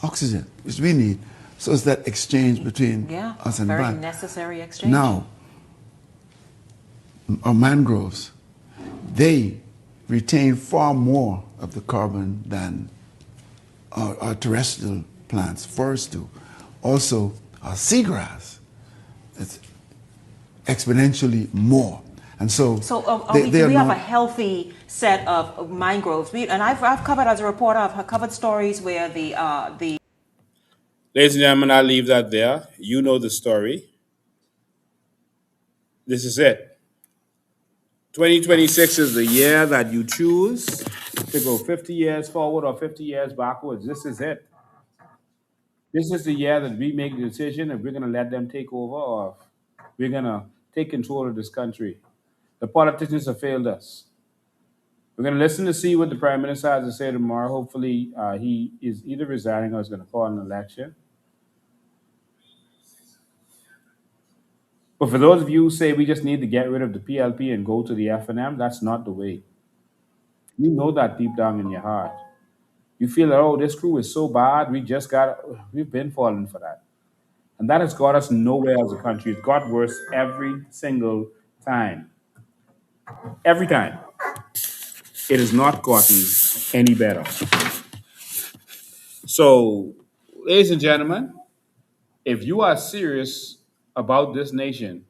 oxygen, which we need. So it's that exchange between us and very plant. necessary exchange. Now, our mangroves, they retain far more of the carbon than our terrestrial plants, forests do. Also, our seagrass, it's exponentially more. And so, do we have a healthy set of mangroves? I've covered, as a reporter, I've covered stories where the Ladies and gentlemen, I'll leave that there. You know the story. This is it. 2026 is the year that you choose to go 50 years forward or 50 years backwards. This is it. This is the year that we make the decision if we're going to let them take over or if we're going to take control of this country. The politicians have failed us. We're going to listen to see what the Prime Minister has to say tomorrow. Hopefully, he is either resigning or is going to call an election. But for those of you who say we just need to get rid of the PLP and go to the FNM, that's not the way. You know that deep down in your heart. You feel that, oh, this crew is so bad, we've been falling for that. And that has got us nowhere as a country. It's got worse every single time. Every time. It has not gotten any better. So, ladies and gentlemen, if you are serious about this nation,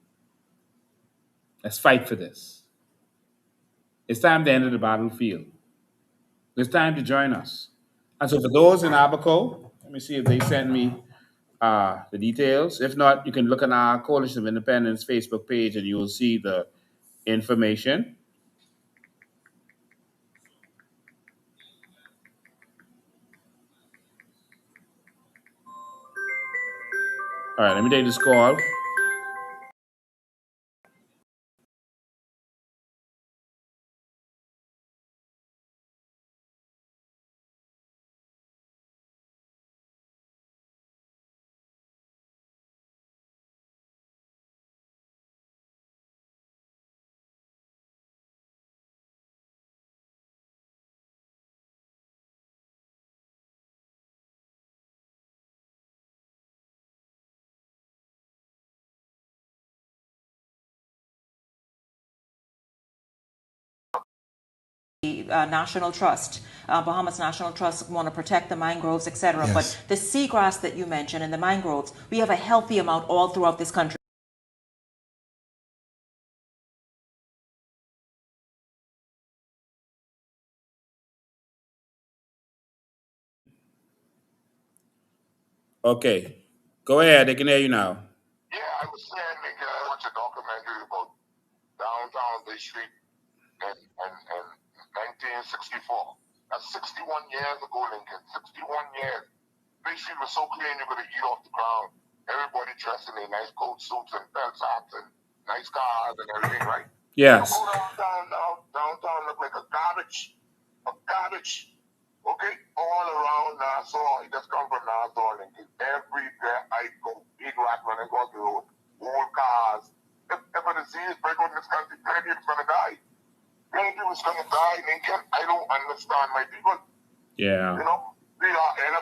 let's fight for this. It's time to enter the battlefield. It's time to join us. And so, for those in Abaco, let me see if they send me the details. If not, you can look on our Coalition of Independence Facebook page and you will see the information. All right, let me take this call. National Trust, Bahamas National Trust want to protect the mangroves, etc. Yes. But the seagrass that you mentioned and the mangroves, we have a healthy amount all throughout this country. Okay. Go ahead. They can hear you now. Yeah, I was saying, Lincoln, I watched a documentary about downtown Bay Street in 1964. That's 61 years ago, Lincoln. 61 years. Bay Street was so clean you could eat off the ground. Everybody dressed in their nice coat suits and felt hats and nice cars and everything, right? Yes. You go downtown look like a garbage. A garbage. Okay? All around Nassau. I just come from Nassau, Lincoln. Everywhere I go, big rat running across the road. Old cars. If a disease break out in this country, plenty people's gonna die. Plenty people's gonna die, Lincoln. I don't understand my people. Yeah. You know, we're gonna end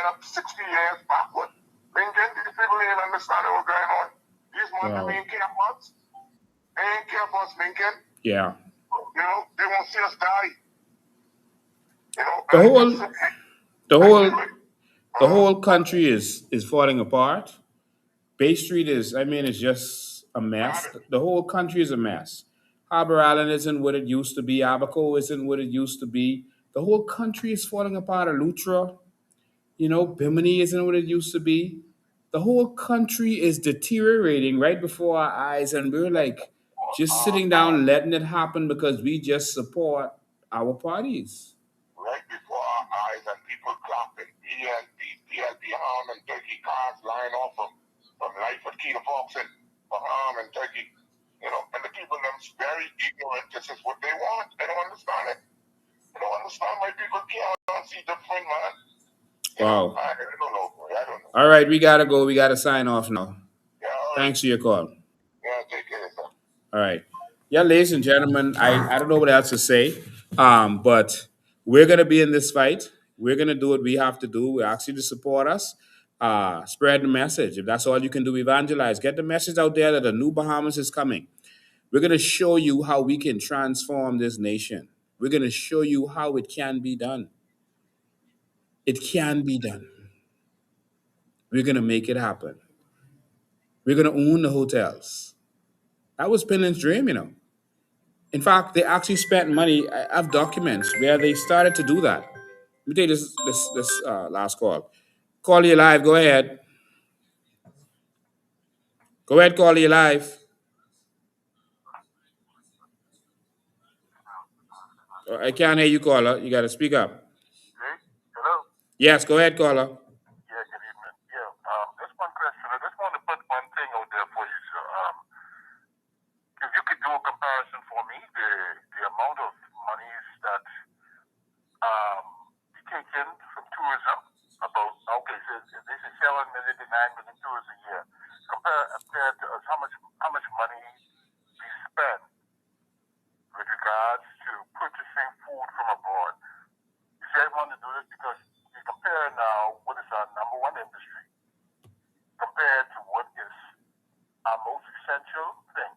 up 60 years backward. Lincoln, these people ain't understanding what's going on. These months ain't care for us. They ain't care for us, Lincoln. Yeah. You know, they won't see us die. You know, The whole country is falling apart. Bay Street is, I mean, it's just a mess. The whole country is a mess. Harbor Island isn't what it used to be. Abaco isn't what it used to be. The whole country is falling apart. Elutra, Bimini isn't what it used to be. The whole country is deteriorating right before our eyes, and we're like just sitting down letting it happen because we just support our parties. right before our eyes, and people clapping. PLP Ham and Turkey cars lying off from Life at Key to Foxen for Ham and Turkey. You know, and the people them very ignorant. This is what they want. They don't understand it. They don't understand why people can't see different, man. Wow. I don't know, boy. I don't know. All right, we gotta go. We gotta sign off now. Yeah, all right. Thanks for your call. Yeah, take care, sir. All right. Yeah, ladies and gentlemen, I don't know what else to say, but we're going to be in this fight. We're going to do what we have to do. We ask you to support us. Spread the message. If that's all you can do, evangelize. Get the message out there that a new Bahamas is coming. We're going to show you how we can transform this nation. We're going to show you how it can be done. It can be done. We're going to make it happen. We're going to own the hotels. That was Penland's dream. In fact, they actually spent money. I have documents where they started to do that. Let me take this last call. Call you live. Go ahead. Go ahead. Call you live. I can't hear you, caller. You got to speak up. Hello? Yes. Go ahead, caller. Yeah, good evening. Yeah, just one question. I just want to put one thing out there for you, sir. If you could do a comparison for me, the amount of monies that be taken from tourism, about, okay, so this is 7 million to 9 million tourists a year. Compared to us, how much money we spend with regards to purchasing food from abroad. You see, I want to do this because we compare now what is our number one industry compared to what is our most essential thing,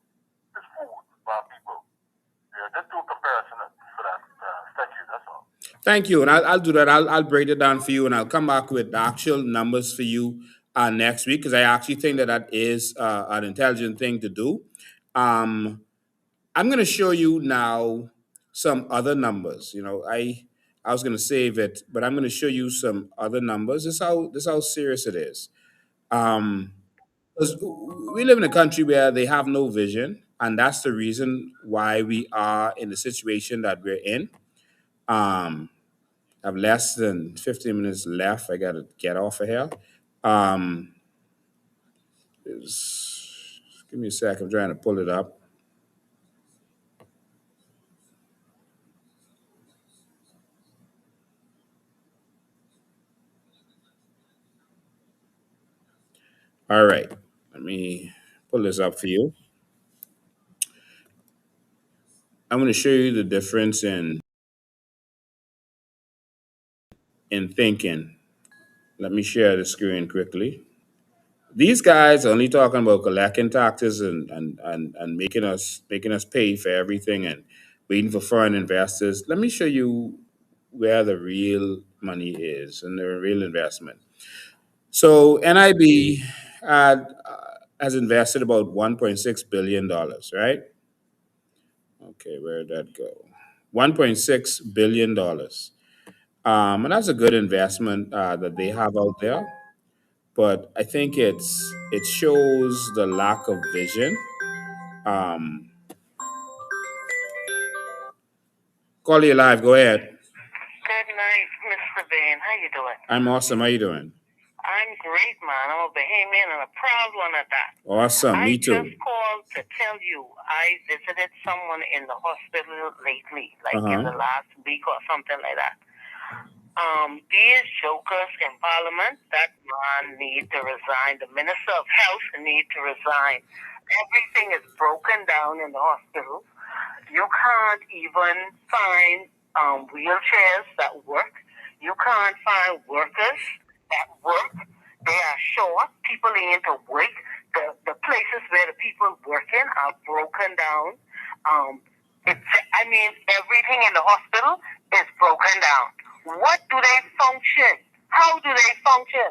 is food for our people. Yeah, just do a comparison for that. Thank you, that's all. Thank you, and I'll do that. I'll break it down for you, and I'll come back with the actual numbers for you next week because I actually think that is an intelligent thing to do. I'm going to show you now some other numbers. I was going to save it, but I'm going to show you some other numbers. This is how serious it is. 'Cause we live in a country where they have no vision, and that's the reason why we are in the situation that we're in. I have less than 15 minutes left. I got to get off of here. Um, give me a sec. I'm trying to pull it up. All right. Let me pull this up for you. I'm going to show you the difference in thinking. Let me share the screen quickly. These guys are only talking about collecting taxes and making us pay for everything and waiting for foreign investors. Let me show you where the real money is and the real investment. So NIB has invested about $1.6 billion, right? Okay, where did that go? $1.6 billion. And that's a good investment that they have out there. But I think it shows the lack of vision. Um, Call you live. Go ahead. Good night, Mr. Bain. How you doing? I'm awesome. How you doing? I'm great, man. I'm a Bahamian and a proud one at that. Awesome. Me I too. just called to tell you I visited someone in the hospital lately, like in Uh-huh. the last week or something like that. These jokers in Parliament, that man need to resign. The Minister of Health need to resign. Everything is broken down in the hospital. You can't even find wheelchairs that work. You can't find workers that work. They are short. People need to wait. The places where the people working are broken down. Everything in the hospital is broken down. What do they function? How do they function?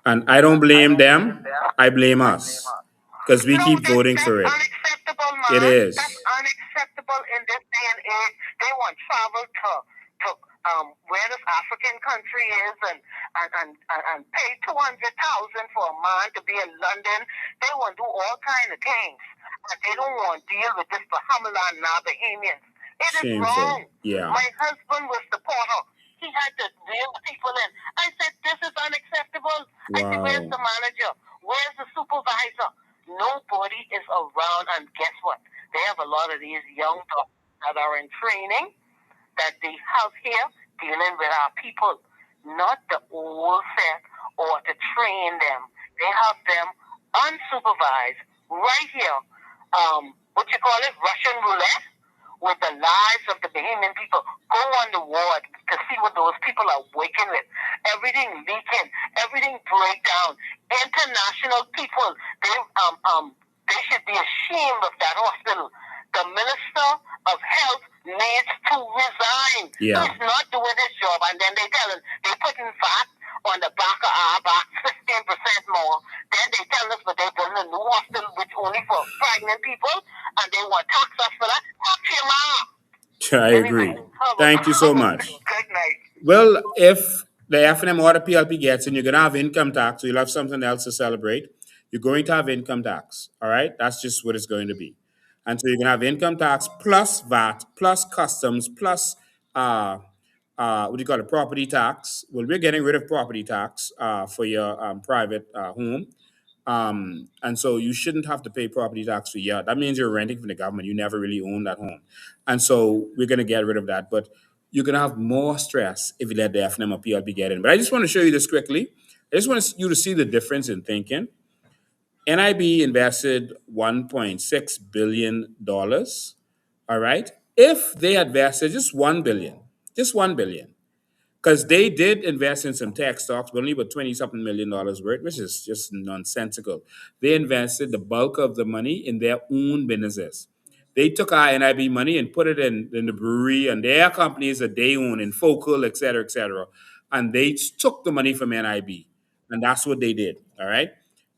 And I don't blame them. I blame us because we keep voting for it. It is. That's unacceptable in this day and age. They want travel to where this African country is and pay 200,000 for a man to be in London. They want to do all kind of things. But they don't want to deal with this Bahamaland and Bahamians. It is Shameful. wrong. Yeah. My husband was the porter. He had to reel people in. I said, this is unacceptable. I said, where's the manager? Where's the supervisor? Nobody is around. And guess what? They have a lot of these young doctors that are in training that they have here dealing with our people, not the old set or to train them. They have them unsupervised right here. What you call it? Russian roulette with the lives of the Bahamian people. Go on the ward to see what those people are waking with. Everything leaking, everything break down. International people, they should be ashamed of that hospital. The Minister of Health needs to resign. Yeah. He's not doing his job, and then they tell him they're putting VAT on the back of our back, 15% more. Then they tell us that they're building a new hospital which only for pregnant people, and they want tax us for that. Fuck your mom. I agree. Thank you so much. Good night. Well, if the F&M or the PLP gets in, you're going to have income tax, so you'll have something else to celebrate. You're going to have income tax, all right? That's just what it's going to be. And so you're going to have income tax plus VAT, plus customs, plus, what do you call it, property tax. Well, we're getting rid of property tax for your private home. And so you shouldn't have to pay property tax for your. That means you're renting from the government. You never really own that home. And so we're going to get rid of that. But you're going to have more stress if you let the FNM or PLP get in. But I just want to show you this quickly. I just want you to see the difference in thinking. NIB invested $1.6 billion. All right. If they invested just $1 billion, because they did invest in some tech stocks, but only about 20 something million dollars worth, which is just nonsensical. They invested the bulk of the money in their own businesses. They took our NIB money and put it in the brewery and their companies that they own in Focal, et cetera, et cetera. And they took the money from NIB. And that's what they did. All right.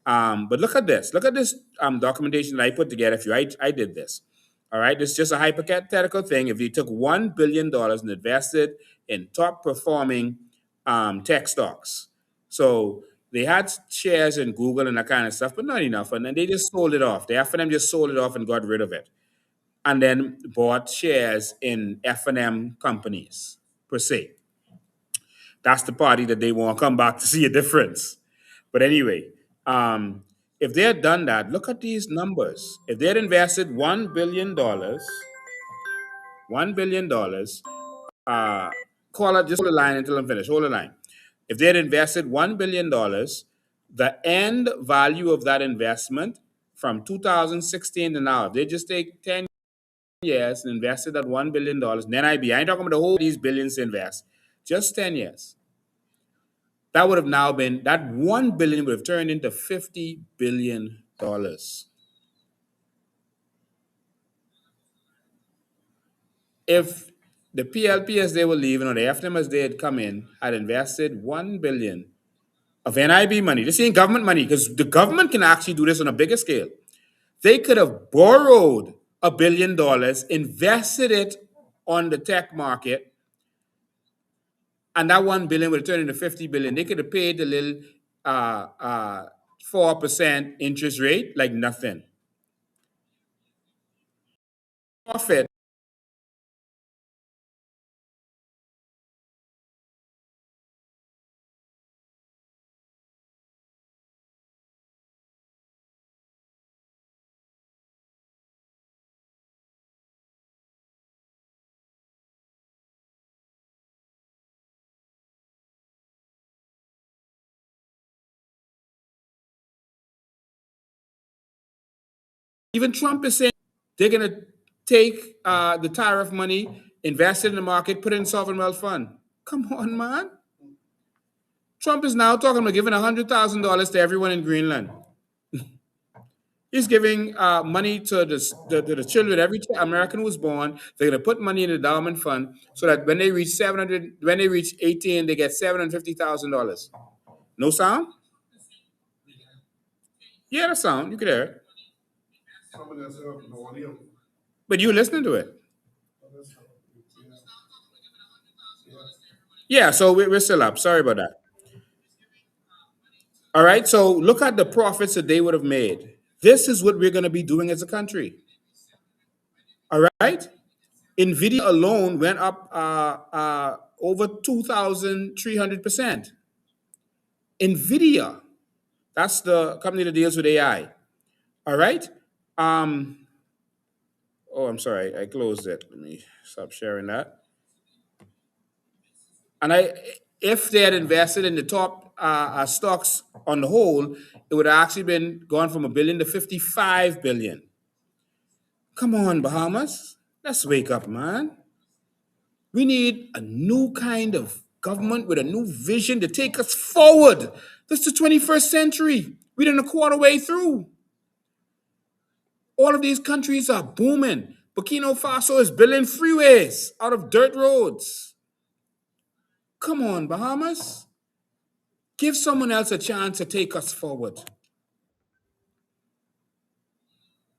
But look at this. Look at this documentation that I put together for you. I did this. All right. This is just a hypothetical thing. If you took $1 billion and invested in top performing tech stocks. So they had shares in Google and that kind of stuff, but not enough. And then they just sold it off. The F&M just sold it off and got rid of it. And then bought shares in F&M companies per se. That's the party that they want to come back to see a difference. But anyway, if they had done that, look at these numbers. If they had invested $1 billion, $1 billion, call it, just hold the line until I'm finished. Hold the line. If they had invested $1 billion, the end value of that investment from 2016 to now, if they just take 10 years and invested that $1 billion, then I ain't talking about the whole these billions to invest, just 10 years. That would have now been, that 1 billion would have turned into $50 billion. if the PLP as they were leaving or the FNM as they had come in had invested 1 billion of NIB money, this ain't government money because the government can actually do this on a bigger scale. They could have borrowed $1 billion, invested it on the tech market, and that 1 billion would have turned into 50 billion. They could have paid the little 4% interest rate like nothing. Profit. Even Trump is saying they're going to take the tariff money, invest it in the market, put it in sovereign wealth fund. Come on, man. Trump is now talking about giving $100,000 to everyone in Greenland. He's giving money to the children. Every American who's born, they're going to put money in the endowment fund so that when they reach 18, they get $750,000. No sound? Yeah, the sound. You could hear it. But you listening to it. Yeah, so we're still up. Sorry about that. All right, so look at the profits that they would have made. This is what we're going to be doing as a country. All right? NVIDIA alone went up over 2,300%. NVIDIA, that's the company that deals with AI. All right? Oh, I'm sorry. I closed it. Let me stop sharing that. And if they had invested in the top stocks on the whole, it would have actually been gone from $1 billion to 55 billion. Come on, Bahamas. Let's wake up, man. We need a new kind of government with a new vision to take us forward. This is the 21st century. We're in a quarter way through. All of these countries are booming. Burkina Faso is building freeways out of dirt roads. Come on, Bahamas. Give someone else a chance to take us forward.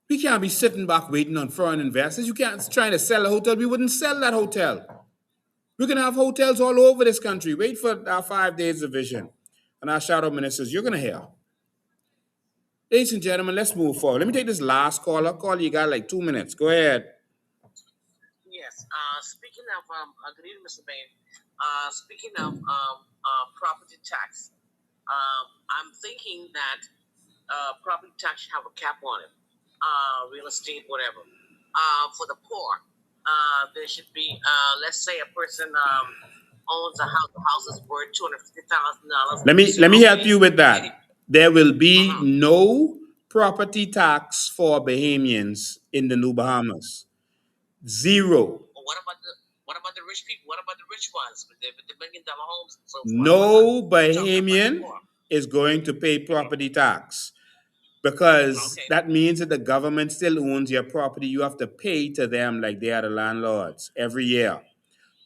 We can't be sitting back waiting on foreign investors. You can't try to sell a hotel. We wouldn't sell that hotel. We're going to have hotels all over this country. Wait for our 5 days of vision. And our shadow ministers, you're going to hear. Ladies and gentlemen, let's move forward. Let me take this last caller. Call you got like 2 minutes. Go ahead. Yes. Speaking of, good evening, Mr. Bain. Speaking of property tax, I'm thinking that property tax should have a cap on it. Real estate, whatever. For the poor, there should be, let's say a person owns a house. The house is worth $250,000. Let me help you with that. There will be no property tax for Bahamians in the New Bahamas. Zero. What about the rich people? What about the rich ones with the $1 million homes? So No Bahamian is going to pay property tax because that means that the government still owns your property. You have to pay to them like they are the landlords every year.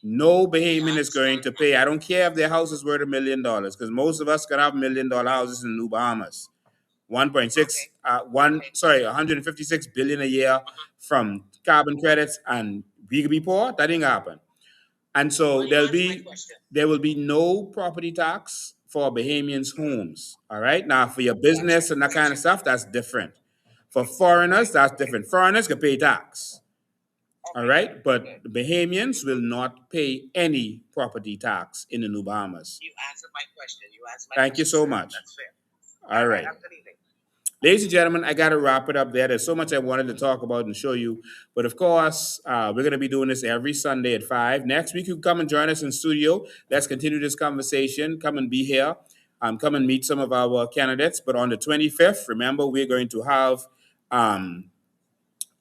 No Bahamian is going to pay. I don't care if their house is worth $1 million because most of us can have $1 million houses in New Bahamas. 156 billion a year from carbon credits, and we could be poor. That ain't happen. And so there will be no property tax for Bahamians' homes. All right. Now for your business and that kind of stuff, that's different. For foreigners, that's different. Foreigners can pay tax. All right, but the Bahamians will not pay any property tax in the New Bahamas. You answered my question. Thank you so much. That's fair. All right. Ladies and gentlemen, I got to wrap it up there. There's so much I wanted to talk about and show you. But of course, we're going to be doing this every Sunday at 5. Next week, you can come and join us in studio. Let's continue this conversation. Come and be here. Come and meet some of our candidates. But on the 25th, remember, we're going to have...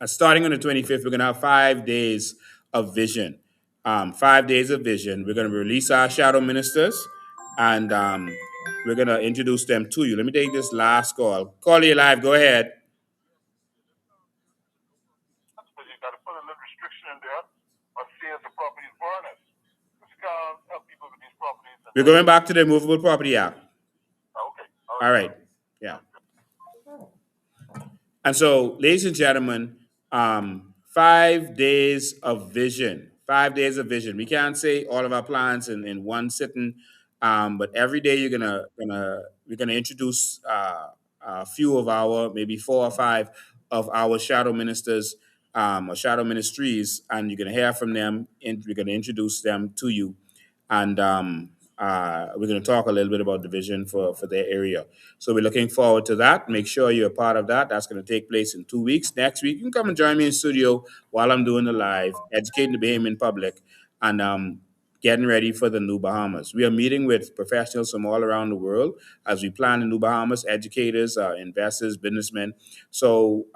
starting on the 25th, we're going to have 5 days of vision. 5 days of vision. We're going to release our shadow ministers, and we're going to introduce them to you. Let me take this last call. Call you live. Go ahead. But you got to put a little restriction in there. A We're going back to the Movable Property Act. Okay. All right. Yeah. And so, ladies and gentlemen, 5 days of vision. 5 days of vision. We can't say all of our plans in one sitting, but every day we're gonna introduce a few of our, maybe 4 or 5 of our shadow ministers or shadow ministries, and you're gonna hear from them. And we're gonna introduce them to you, and we're going to talk a little bit about the vision for their area. So we're looking forward to that. Make sure you're a part of that. That's going to take place in 2 weeks. Next week, you can come and join me in studio while I'm doing the live, educating the Bahamian public, and getting ready for the New Bahamas. We are meeting with professionals from all around the world as we plan the New Bahamas, educators, investors, businessmen. So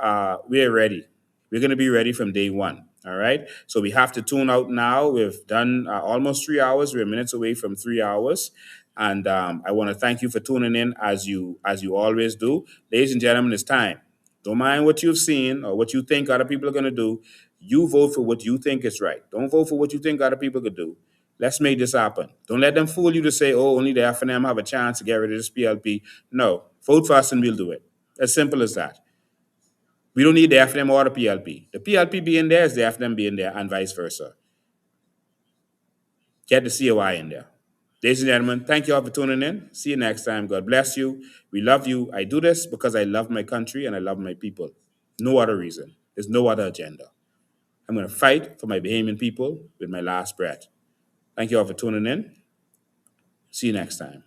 we are ready. We're going to be ready from day one. All right. So we have to tune out now. We've done almost 3 hours. We're minutes away from 3 hours. And I want to thank you for tuning in as you always do. Ladies and gentlemen, it's time. Don't mind what you've seen or what you think other people are going to do. You vote for what you think is right. Don't vote for what you think other people could do. Let's make this happen. Don't let them fool you to say, oh, only the F&M have a chance to get rid of this PLP. No, vote for us and we'll do it. As simple as that. We don't need the F&M or the PLP. The PLP being there is the F&M being there, and vice versa. Get the COI in there. Ladies and gentlemen, thank you all for tuning in. See you next time. God bless you. We love you. I do this because I love my country and I love my people. No other reason. There's no other agenda. I'm going to fight for my Bahamian people with my last breath. Thank you all for tuning in. See you next time.